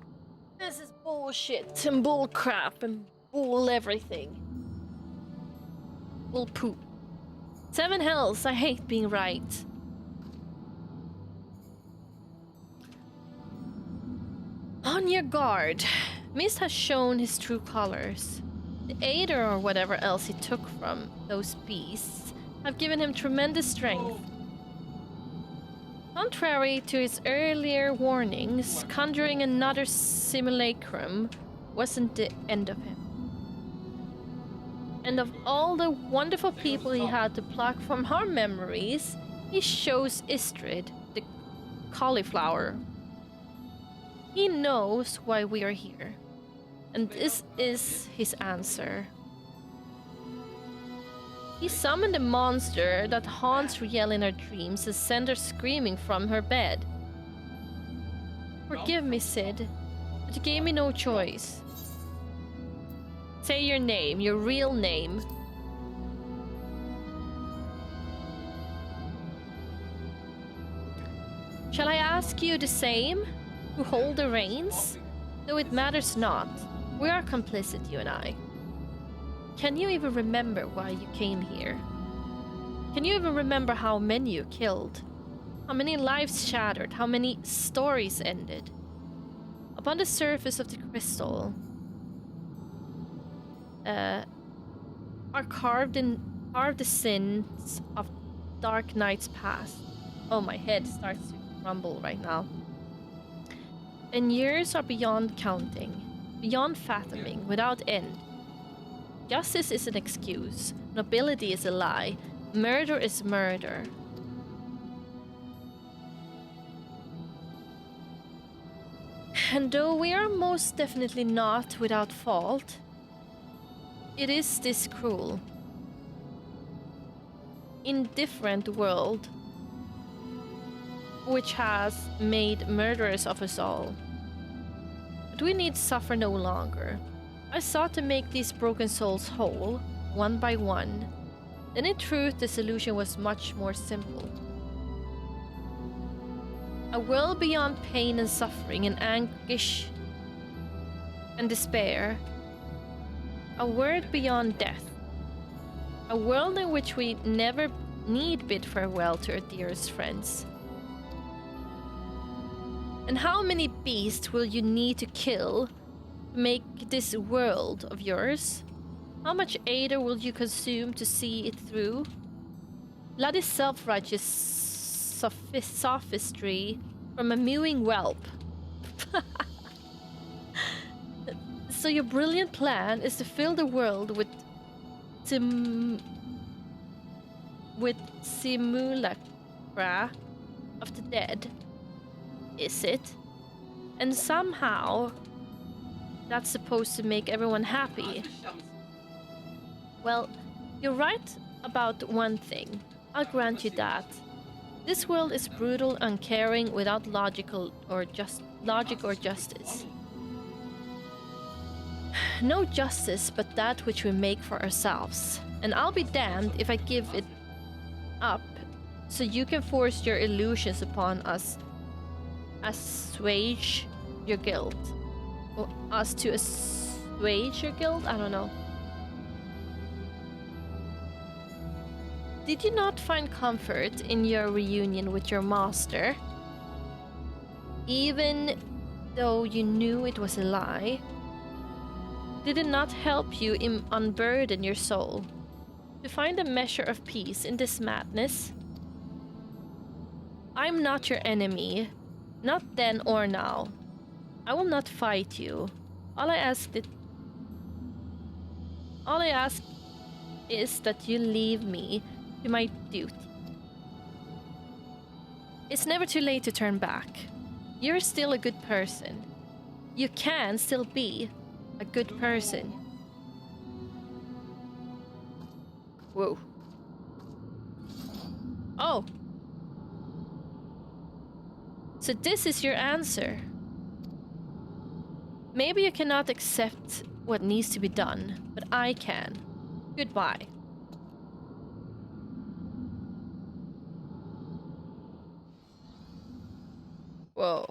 This is bullshit and bull crap and bull everything. Bull poop. 7 hells, I hate being right. On your guard. Mist has shown his true colors. The Aider or whatever else he took from those beasts have given him tremendous strength. Contrary to his earlier warnings, conjuring another simulacrum wasn't the end of him. And of all the wonderful people he had to pluck from our memories, he chose Istrid, the cauliflower. He knows why we are here. And this is his answer. He summoned a monster that haunts Riel in her dreams and sent her screaming from her bed. Forgive me, Sid, but you gave me no choice. Say your name, your real name. Shall I ask you the same? Who hold the reins? Though it matters not. We are complicit, you and I. Can you even remember why you came here? Can you even remember how many you killed? How many lives shattered? How many stories ended? Upon the surface of the crystal are carved the sins of dark nights past. Oh, my head starts to rumble right now. And years are beyond counting, beyond fathoming, without end. Justice is an excuse, nobility is a lie, murder is murder. And though we are most definitely not without fault, it is this cruel, indifferent world which has made murderers of us all. But we need suffer no longer. I sought to make these broken souls whole, one by one. Then in truth, the solution was much more simple. A world beyond pain and suffering and anguish and despair. A world beyond death. A world in which we never need bid farewell to our dearest friends. And how many beasts will you need to kill to make this world of yours? How much Aider will you consume to see it through? Bloody self-righteous sophistry from a mewing whelp. So your brilliant plan is to fill the world with simulacra of the dead, is it? And somehow that's supposed to make everyone happy. Well, you're right about one thing. I'll grant you that. This world is brutal, uncaring, without logic or justice. No justice but that which we make for ourselves. And I'll be damned if I give it up so you can force your illusions upon us. Assuage your guilt. Or us to assuage your guilt? I don't know. Did you not find comfort in your reunion with your master? Even though you knew it was a lie? Did it not help you unburden your soul? To find a measure of peace in this madness? I'm not your enemy. Not then or now. I will not fight you. All I ask is that you leave me to my duty. It's never too late to turn back. You're still a good person. You can still be a good person. Whoa. Oh. So this is your answer. Maybe you cannot accept what needs to be done, but I can. Goodbye. Whoa.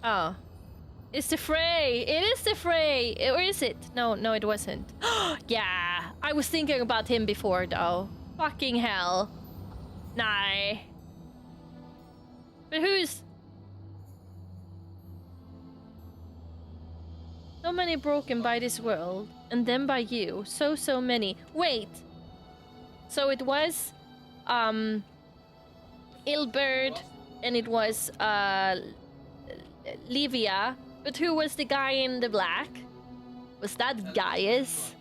Oh. It's the fray! It is the fray! Or is it? No, it wasn't. Yeah! I was thinking about him before, though. Fucking hell. Nah. But who's... So many broken by this world, and then by you. So many. Wait! So it was... Ilberd, and it was, Livia, but who was the guy in the black? Was that Gaius?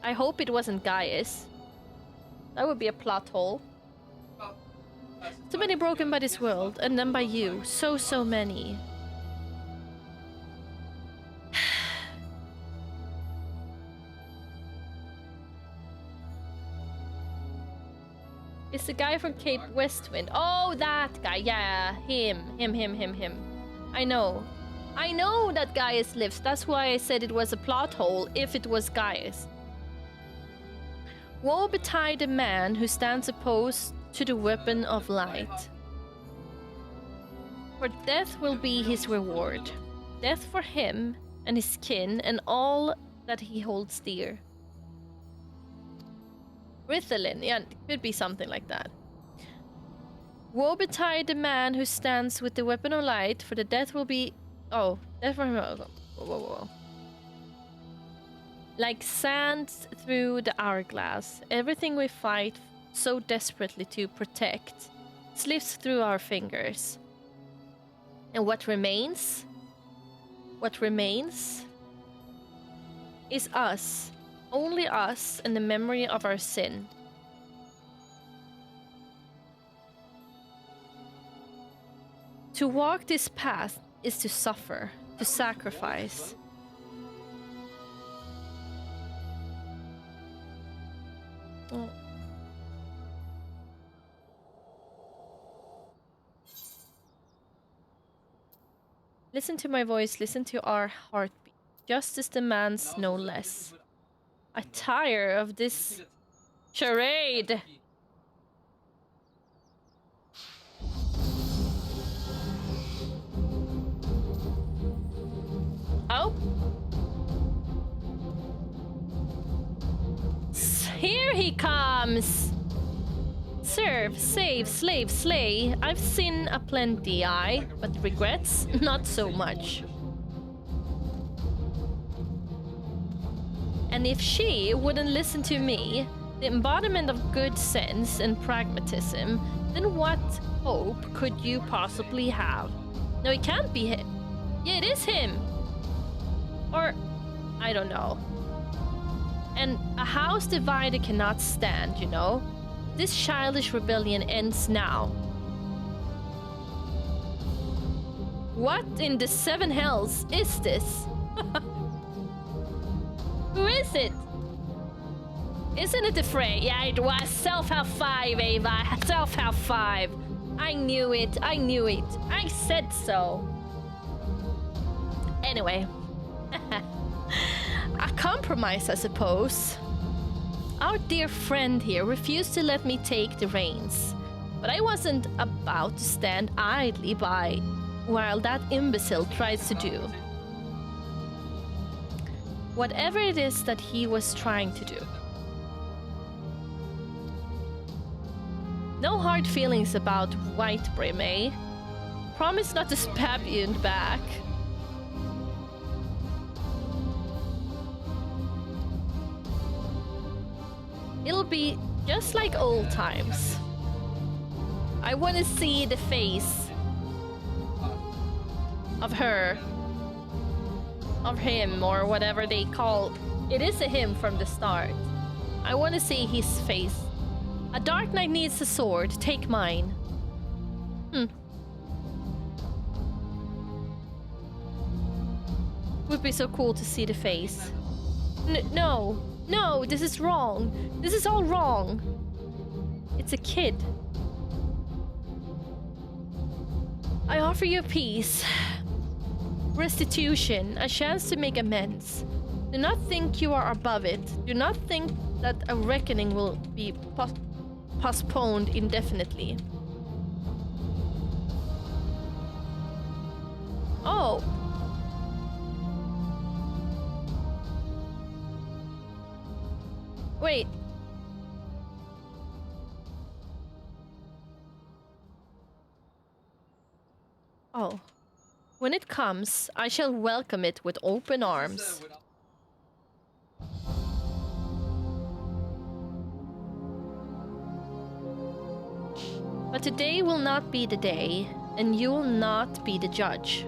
I hope it wasn't Gaius. That would be a plot hole. So many broken by this world, and then by you. So many. It's the guy from Cape Westwind. Oh, that guy. Yeah, him. I know that Gaius lives. That's why I said it was a plot hole if it was Gaius. Woe betide the man who stands opposed to the weapon of light. For death will be his reward. Death for him and his kin and all that he holds dear. Rithalin, yeah, it could be something like that. Woe betide the man who stands with the weapon of light, for the death will be... Oh, death for him... Whoa. Like sand through the hourglass, everything we fight so desperately to protect slips through our fingers. And what remains? What remains is us. Only us and the memory of our sin. To walk this path is to suffer, to sacrifice. Oh. Listen to my voice, listen to our heartbeat. Justice demands no less. I tire of this charade. Oh. Here he comes! Serve, save, slave, slay. I've seen aplenty, aye, but regrets? Not so much. And if she wouldn't listen to me, the embodiment of good sense and pragmatism, then what hope could you possibly have? No, it can't be him. Yeah, it is him. Or, I don't know. And a house divided cannot stand, you know? This childish rebellion ends now. What in the seven hells is this? Who is it? Isn't it the Frey? Yeah, it was Self-Help 5, Ava. Self-Help 5. I knew it. I knew it. I said so. Anyway. A compromise, I suppose. Our dear friend here refused to let me take the reins, but I wasn't about to stand idly by while that imbecile tries to do whatever it is that he was trying to do. No hard feelings about White Brim, eh? Promise not to stab you in the back. It'll be just like old times. I want to see the face of her, of him, or whatever they call it. Is a him from the start. I want to see his face. A Dark Knight needs a sword. Take mine. Would be so cool to see the face. No. No, this is wrong. This is all wrong. It's a kid. I offer you peace, restitution, a chance to make amends. Do not think you are above it. Do not think that a reckoning will be postponed indefinitely. Oh. Wait. Oh. When it comes, I shall welcome it with open arms. But today will not be the day, and you will not be the judge.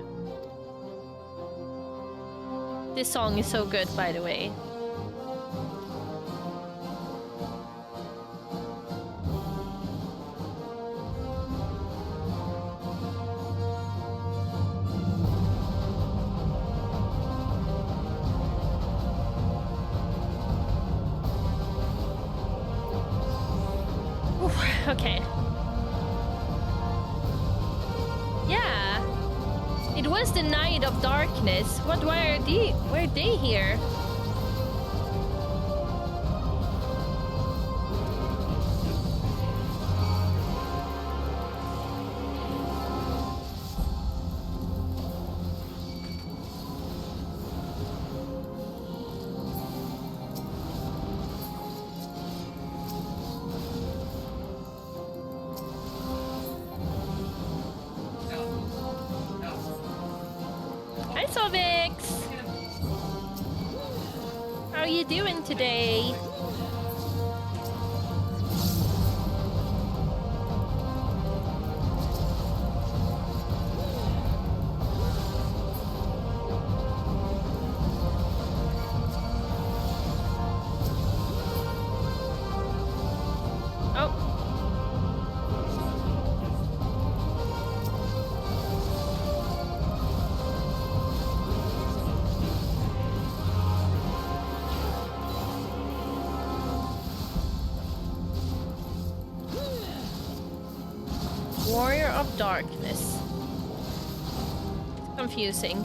This song is so good, by the way. Okay. Yeah. It was the night of darkness. What were they here? How are you doing today? Warrior of Darkness. confusing.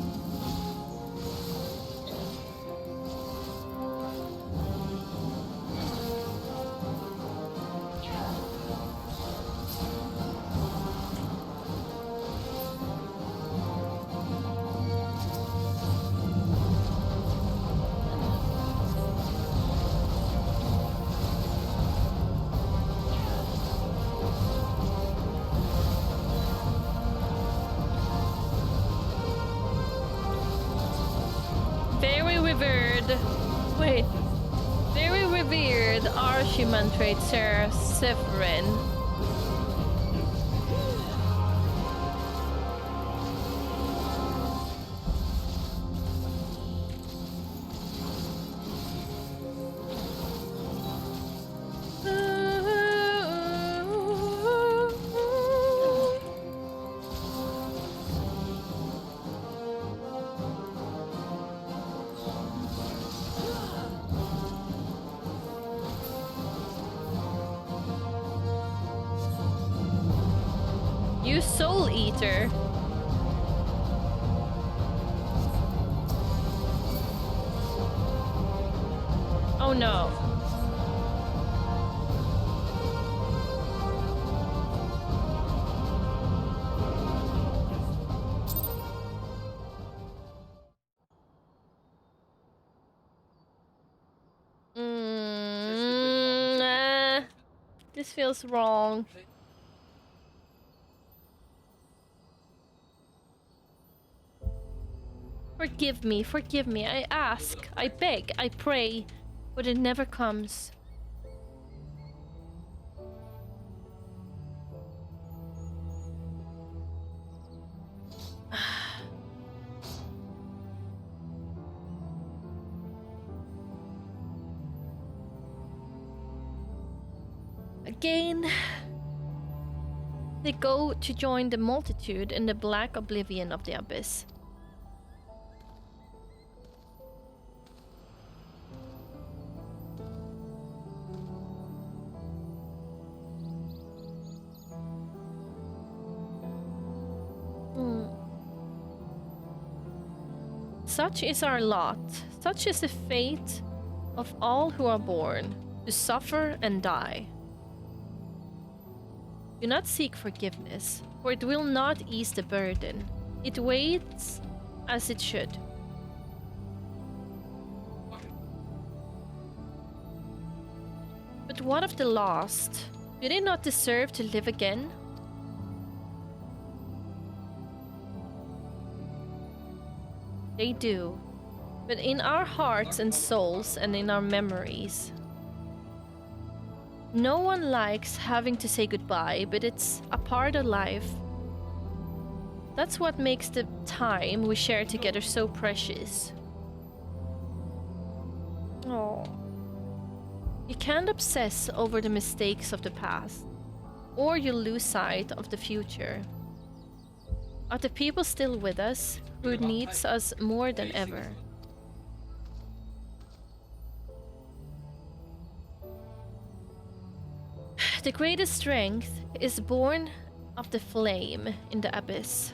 Wait. Very revered Archimantrate Sir Severin. You soul eater. Oh no. This feels wrong. Forgive me, I ask, I beg, I pray, but it never comes. Again, they go to join the multitude in the black oblivion of the abyss. Such is our lot, such is the fate of all who are born, to suffer and die. Do not seek forgiveness, for it will not ease the burden. It waits as it should. But what of the lost? Do they not deserve to live again? They do, but in our hearts and souls and in our memories. No one likes having to say goodbye, but it's a part of life. That's what makes the time we share together so precious. Oh. You can't obsess over the mistakes of the past, or you lose sight of the future. Are the people still with us, who needs us more than ever? The greatest strength is born of the flame in the abyss.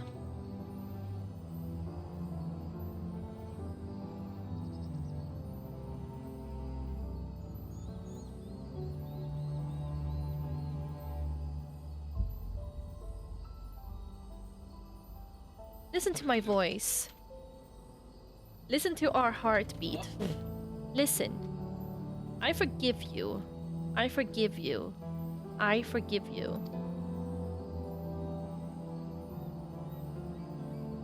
Listen to my voice. Listen to our heartbeat. Listen. I forgive you. I forgive you. I forgive you.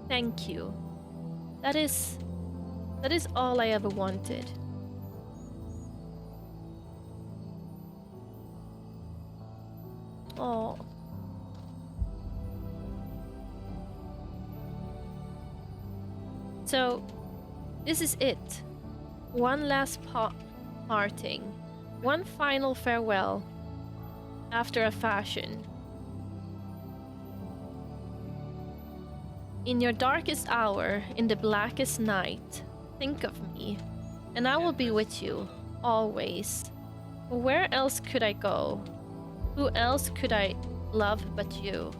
Thank you. That is all I ever wanted. Oh. So, this is it. One last parting. One final farewell. After a fashion. In your darkest hour, in the blackest night, think of me, and I will be with you, always. Where else could I go? Who else could I love but you?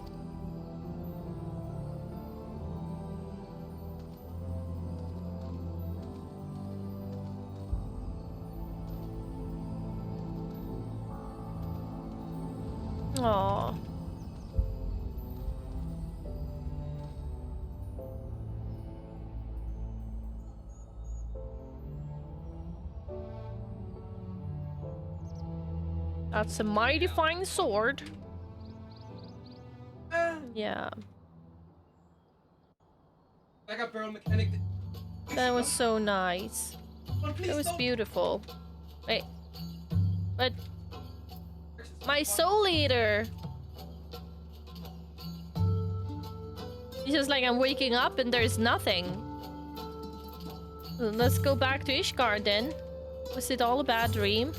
Aww. That's a mighty fine sword. Yeah. Like a barrel mechanic. That was so nice. It was beautiful. Wait. But... my soul eater! It's just like I'm waking up and there's nothing. Let's go back to Ishgard then. Was it all a bad dream?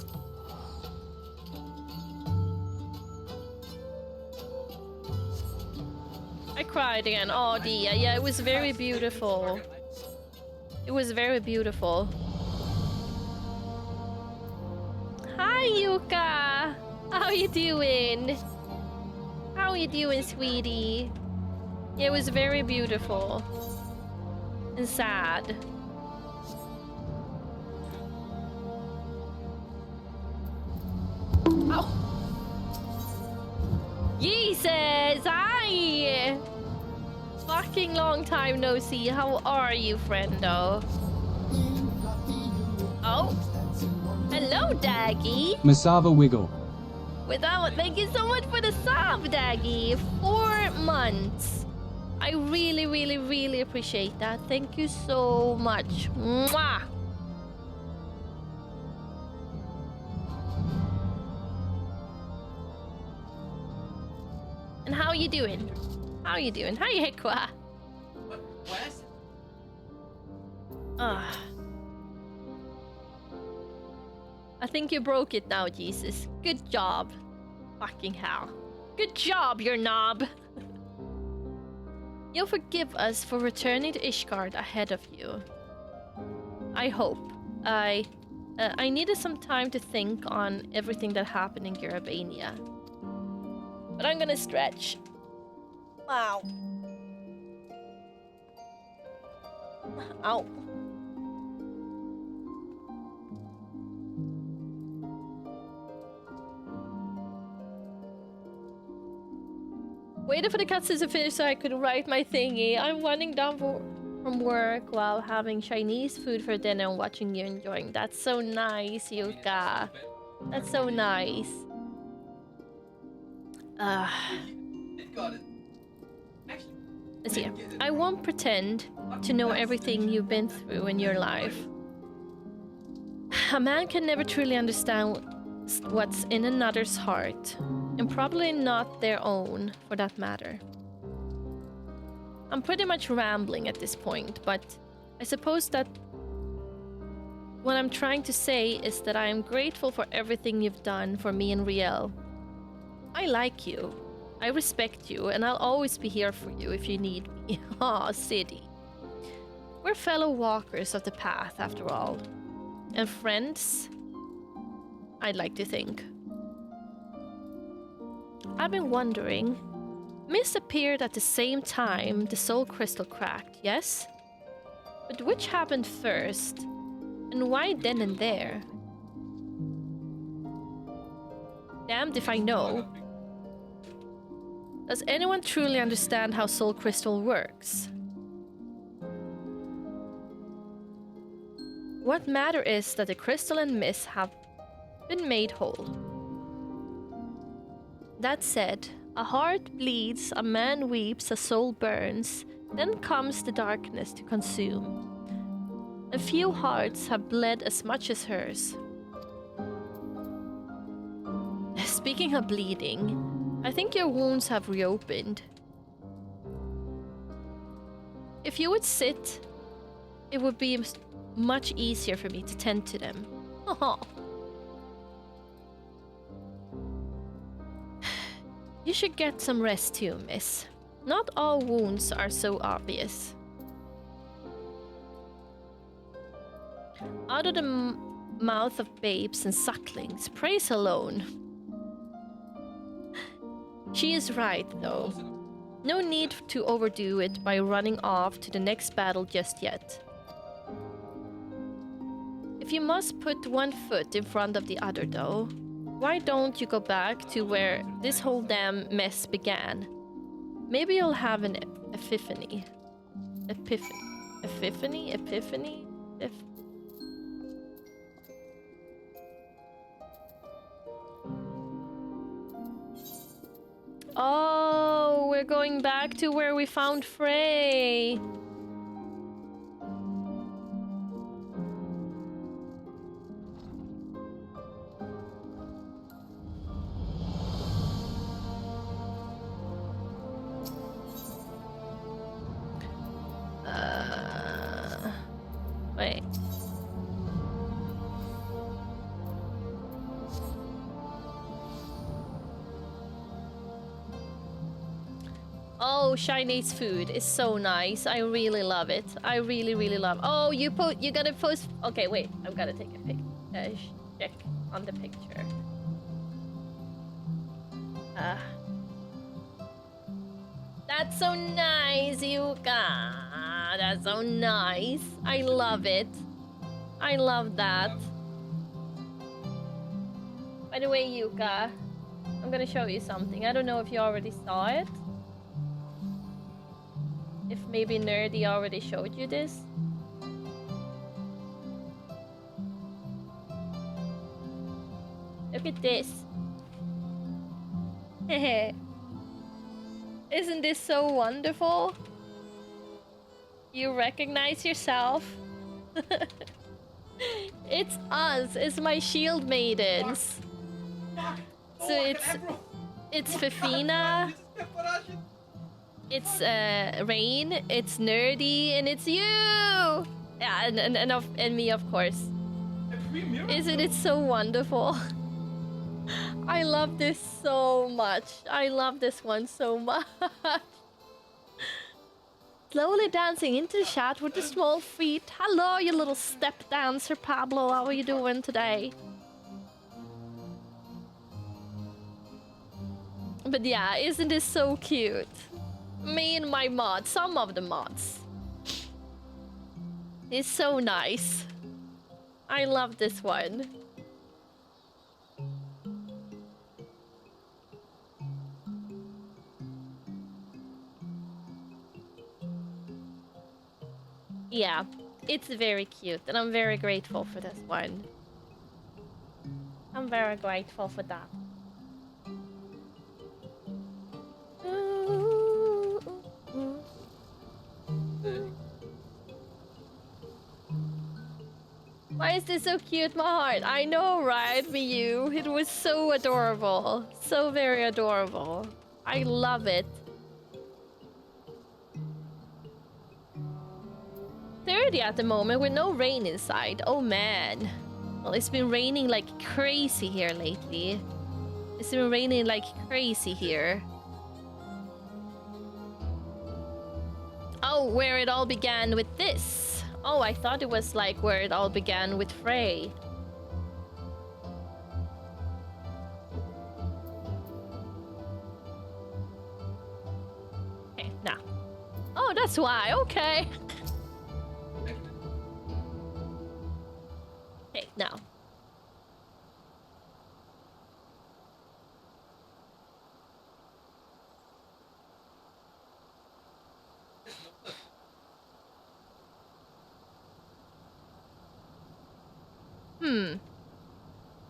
I cried again. Oh, Dia. Yeah, it was very beautiful. It was very beautiful. Hi, Yuka! How you doing? How you doing, sweetie? It was very beautiful. And sad. Oh! Jesus! Hi! Fucking long time no see. How are you, friendo? Oh! Hello, Daggy! Masava Wiggle. Thank you so much for the sub, Daggy. 4 months. I really, really, really appreciate that. Thank you so much. Mwah! And how you doing? How you doing? How you, Hekwa? What? West? I think you broke it now, Jesus. Good job. Fucking hell. Good job, your knob. You'll forgive us for returning to Ishgard ahead of you. I hope. I needed some time to think on everything that happened in Garabania. But I'm gonna stretch. Wow. Ow. Waited for the cutscenes to finish so I could write my thingy. I'm winding down from work while having Chinese food for dinner and watching you enjoying. That's so nice, Yuka. That's so nice. Got it. Actually, Let's see. I won't pretend to know everything you've been through in your life. A man can never truly understand what's in another's heart, and probably not their own, for that matter. I'm pretty much rambling at this point, but I suppose that what I'm trying to say is that I am grateful for everything you've done for me and Riel. I like you, I respect you, and I'll always be here for you if you need me. Aw, City. We're fellow walkers of the path, after all. And friends, I'd like to think. I've been wondering, Miss appeared at the same time the soul crystal cracked, yes? But which happened first? And why then and there? Damned if I know. Does anyone truly understand how soul crystal works? What matter is that the crystal and Miss have been made whole. That said, a heart bleeds, a man weeps, a soul burns, then comes the darkness to consume. A few hearts have bled as much as hers. Speaking of bleeding, I think your wounds have reopened. If you would sit, it would be much easier for me to tend to them. You should get some rest too, miss. Not all wounds are so obvious. Out of the mouth of babes and sucklings, praise alone. She is right, though. No need to overdo it by running off to the next battle just yet. If you must put one foot in front of the other, though, Why don't you go back to where this whole damn mess began? Maybe you'll have an epiphany. Epiphany? Oh, we're going back to where we found Frey. Wait. Oh, Chinese food is so nice. I really love it. I really, really love. Oh, you gotta post. Okay, wait. I've gotta take a pic. Check on the picture. That's so nice, Yuka. That's so nice. I love it. I love that. By the way, Yuka, I'm gonna show you something. I don't know if you already saw it. If maybe Nerdy already showed you this. Look at this. Isn't this so wonderful? You recognize yourself? It's us. It's my shield maidens. So it's Fifina. It's Rain. It's Nerdy, and it's you. Yeah, and me, of course. Isn't it so wonderful? I love this so much. I love this one so much. Slowly dancing into the chat with the small feet. Hello, you little step dancer, Pablo. How are you doing today? But yeah, isn't this so cute? Me and my mods, some of the mods. It's so nice. I love this one. Yeah, it's very cute, and I'm very grateful for this one. I'm very grateful for that. Why is this so cute, my heart? I know, right, Miyu? It was so adorable. So very adorable. I love it. 30 at the moment with no rain inside. Oh man. Well, it's been raining like crazy here lately. It's been raining like crazy here. Oh, where it all began with this. Oh, I thought it was like where it all began with Frey. Okay, now. Oh, that's why. Okay. Okay, now.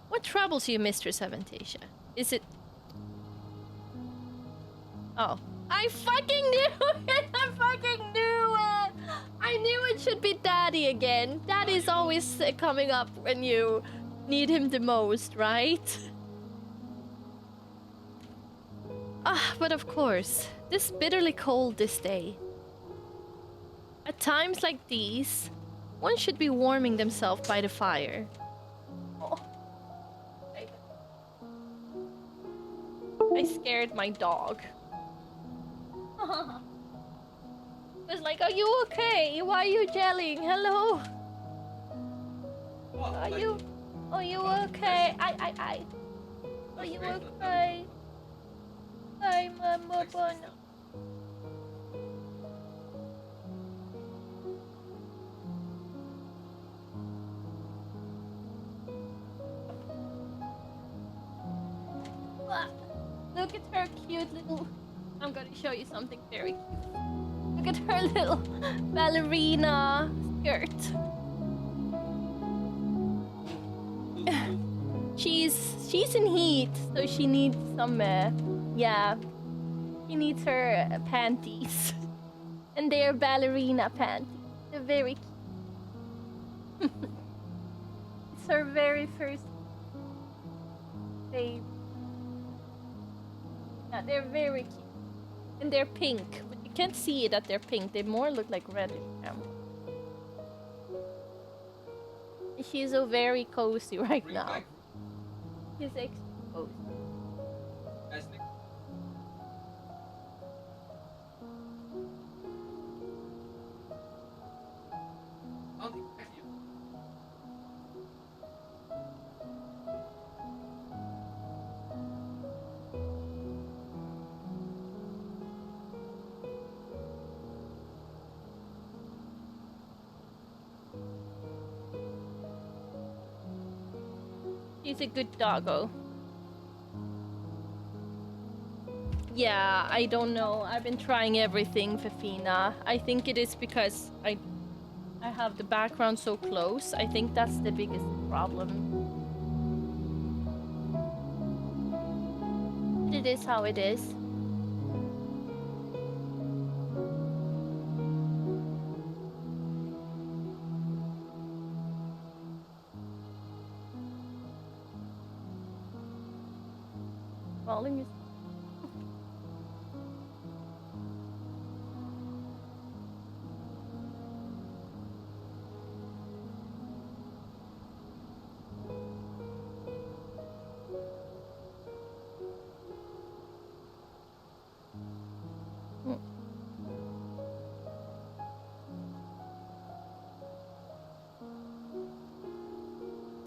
What troubles you, MissAvantasia? Is it... Oh. I fucking knew it! I fucking knew it! I knew it should be Daddy again. Daddy's always coming up when you need him the most, right? But of course, this bitterly cold this day. At times like these, one should be warming themselves by the fire. Oh. I scared my dog. It's like, are you okay? Why are you jelling? Hello? Are you okay? Are you okay? I'm a bun. Look at her cute little... I'm gonna show you something very cute. Look at her little ballerina skirt. She's in heat, so she needs some, yeah. She needs her panties. And they're ballerina panties. They're very cute. It's her very first baby. Yeah, they're very cute. And they're pink. But you can't see that they're pink. They more look like red in camera. She's so very cozy right now. She's exposed. He's a good doggo. Yeah, I don't know. I've been trying everything for Fina. I think it is because I have the background so close. I think that's the biggest problem. It is how it is. Volume is...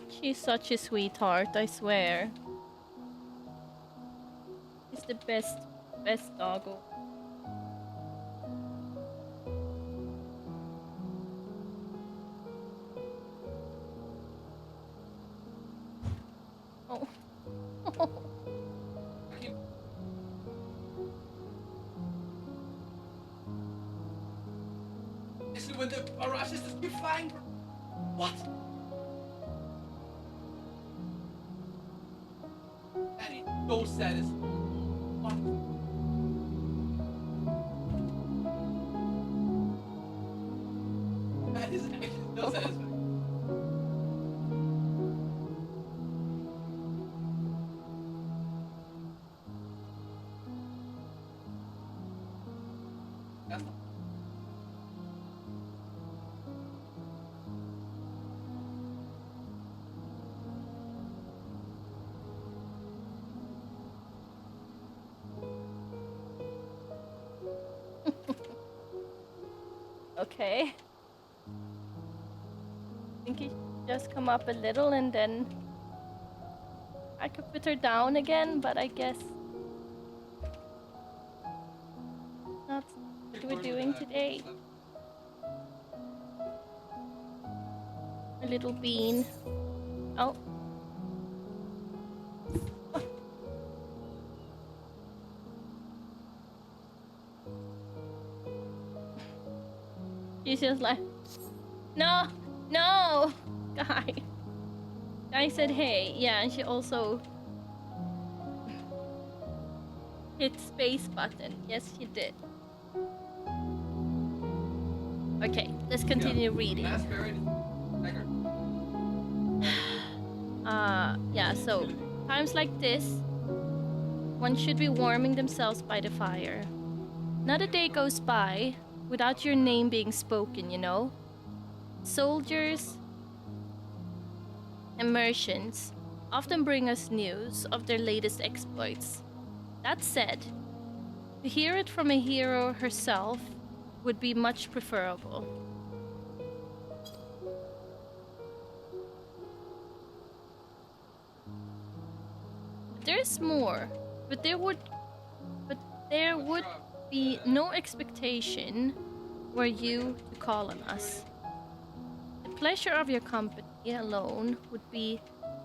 She's such a sweetheart, I swear. She's the best doggo. Oh. This is when the barrage just keep flying. What? That is so satisfying. What? That is actually so satisfying. That's not... Okay. I think he should just come up a little and then I could put her down again, but I guess that's what we're doing today. A little bean. Oh. She's just like, no, no, guy. I said hey, yeah, and she also hit space button. Yes, she did. Okay, let's continue reading. Yeah, so times like this, one should be warming themselves by the fire. Not a day goes by without your name being spoken, you know? Soldiers and merchants often bring us news of their latest exploits. That said, to hear it from a hero herself would be much preferable. There's more, but there would be no expectation were you to call on us. The pleasure of your company alone would be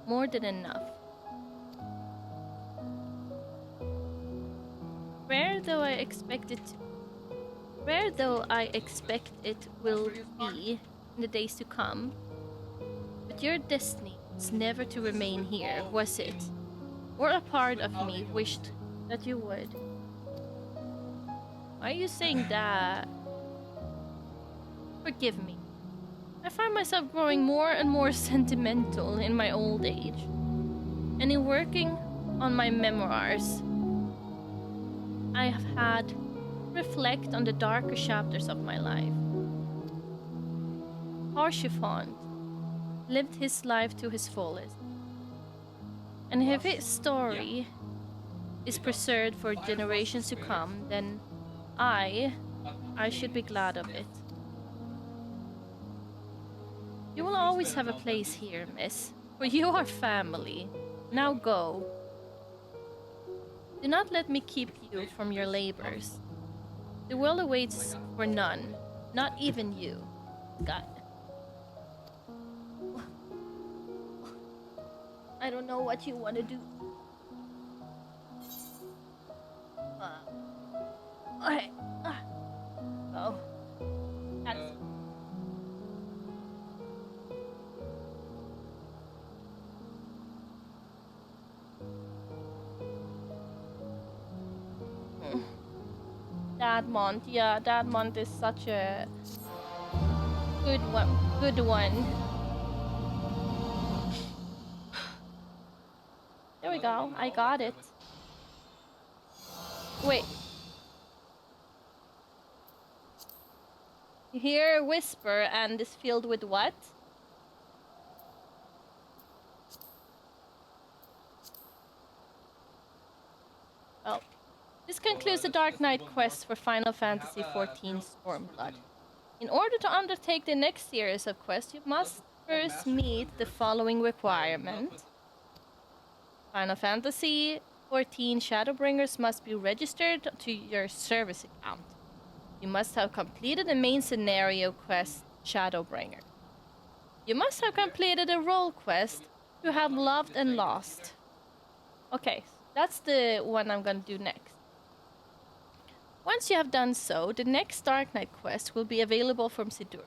more than enough. Rare though I expect it to Rare though I expect it will be in the days to come. But your destiny was never to remain here, was it? Or a part of me wished that you would. Why are you saying that? Forgive me. I find myself growing more and more sentimental in my old age. And in working on my memoirs, I have had to reflect on the darker chapters of my life. Parchifont lived his life to his fullest. And if his story is preserved for generations to come, then I should be glad of it. You will always have a place here, miss, for you are family. Now go. Do not let me keep you from your labors. The world awaits for none, not even you. God. I don't know what you want to do. Okay. Oh. That's... Dadmont, yeah, Dadmont is such a good one. Good one. There we go. I got it. Wait. You hear a whisper and is filled with what? Well, this concludes the Dark Knight quest for Final Fantasy XIV Stormblood. In order to undertake the next series of quests, you must first meet the following requirement. Final Fantasy XIV Shadowbringers must be registered to your service account. You must have completed the main scenario quest, Shadowbringer. You must have completed a role quest, You Have Loved and Lost. Okay, that's the one I'm gonna do next. Once you have done so, the next Dark Knight quest will be available from Sidur.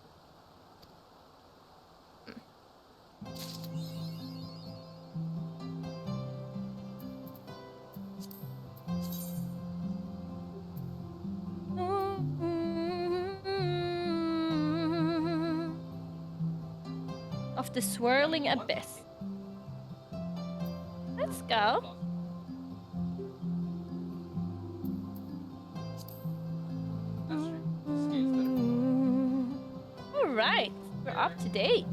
Of the swirling abyss. Let's go. All right, we're up to date.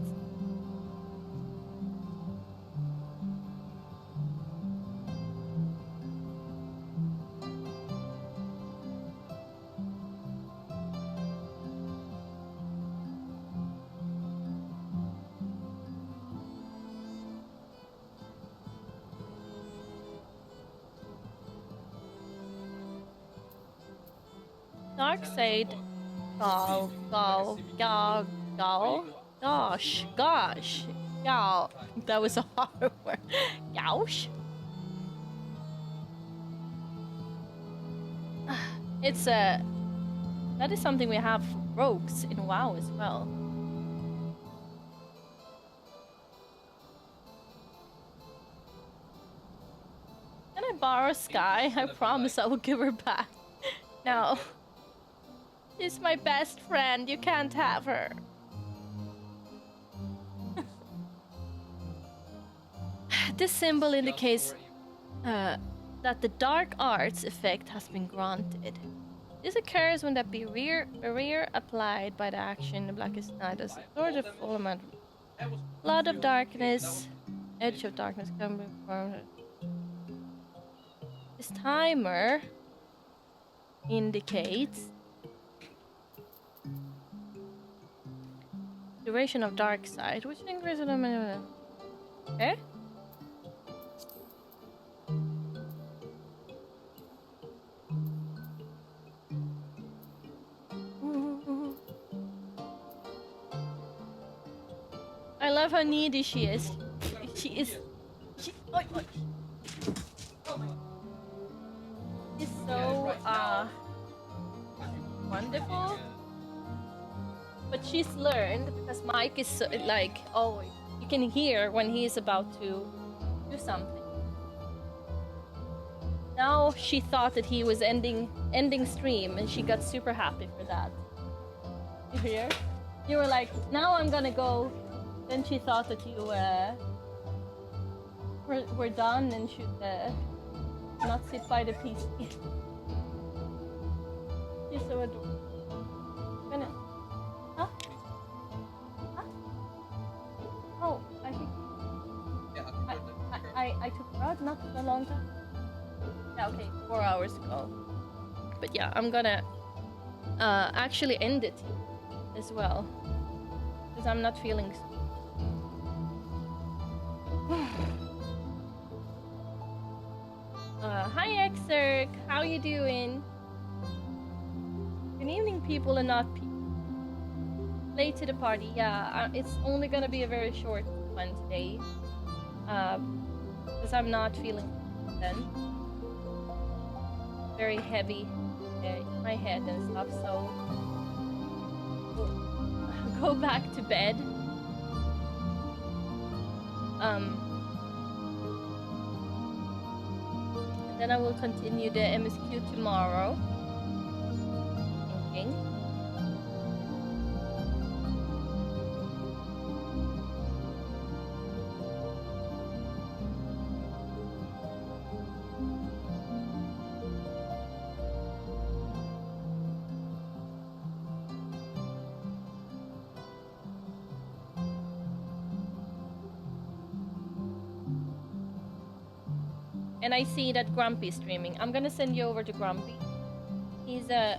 Darkseid, gosh, that was a hard word. Gosh. It's that is something we have for rogues in WoW as well. Can I borrow Sky? I promise I will give her back. No. She's my best friend. You can't have her. This symbol indicates that the dark arts effect has been granted. This occurs when the barrier applied by the action the Blackest Night has stored a full amount of blood of darkness, edge of darkness can be formed. This timer indicates duration of dark side, which increases the minimum. Okay. I love how needy she is. She's so wonderful. But she's learned because Mike is so, like, oh, you can hear when he's about to do something. Now she thought that he was ending stream, and she got super happy for that. You hear? You were like, now I'm gonna go. Then she thought that you were done and should not sit by the PC. She's so adorable. Gonna. Huh? Huh? Oh, I think. Yeah, I took her out not a long time. Yeah, okay, 4 hours ago. But yeah, I'm gonna actually end it as well, because I'm not feeling so. Hi Exerk, how you doing? Good evening, people and not people. Late to the party, yeah. It's only gonna be a very short one today, because I'm not feeling then. Very heavy in my head and stuff, so I'll go back to bed. And then I will continue the MSQ tomorrow. Thinking. And I see that Grumpy's streaming. I'm gonna send you over to Grumpy. He's a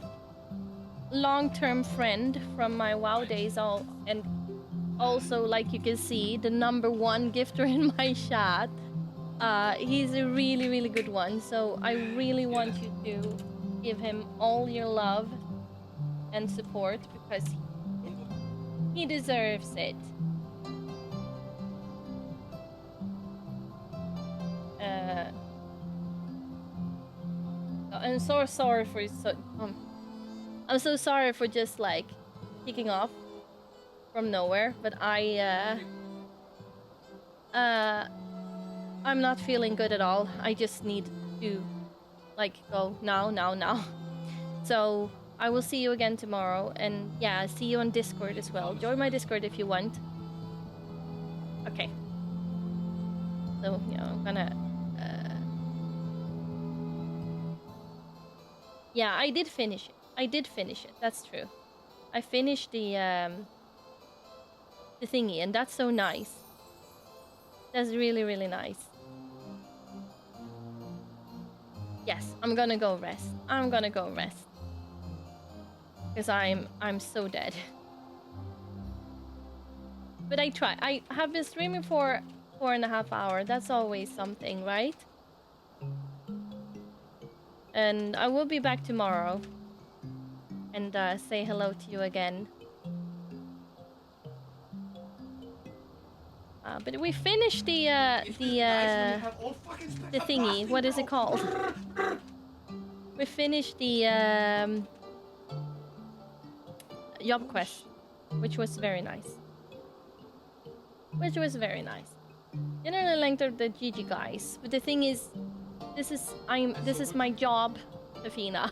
long-term friend from my WoW days, and also, like you can see, the #1 gifter in my chat. He's a really, really good one. So I really want you to give him all your love and support, because he deserves it. I'm so sorry for I'm so sorry for just like kicking off from nowhere, but I'm not feeling good at all. I just need to like go now. So I will see you again tomorrow, and yeah, see you on Discord as well. Join my Discord if you want. Okay. So yeah, I'm gonna. Yeah, I did finish it. That's true. I finished the thingy, and that's so nice. That's really, really nice. Yes, I'm gonna go rest. Because I'm so dead. But I try. I have been streaming for 4.5 hours. That's always something, right? And I will be back tomorrow and say hello to you again. But we finished the thingy. What is it called? We finished the Jobquests, which was very nice. Generally length of the GG guys, but the thing is, this is my job, Afina.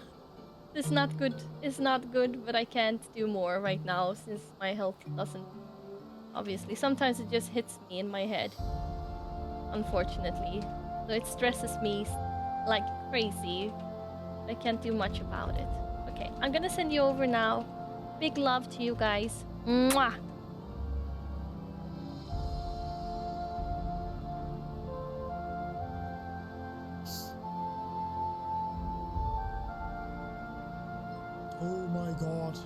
It's not good. It's not good, but I can't do more right now since my health doesn't. Obviously, sometimes it just hits me in my head. Unfortunately, so it stresses me like crazy. I can't do much about it. Okay, I'm gonna send you over now. Big love to you guys. Mwah. Oh my god.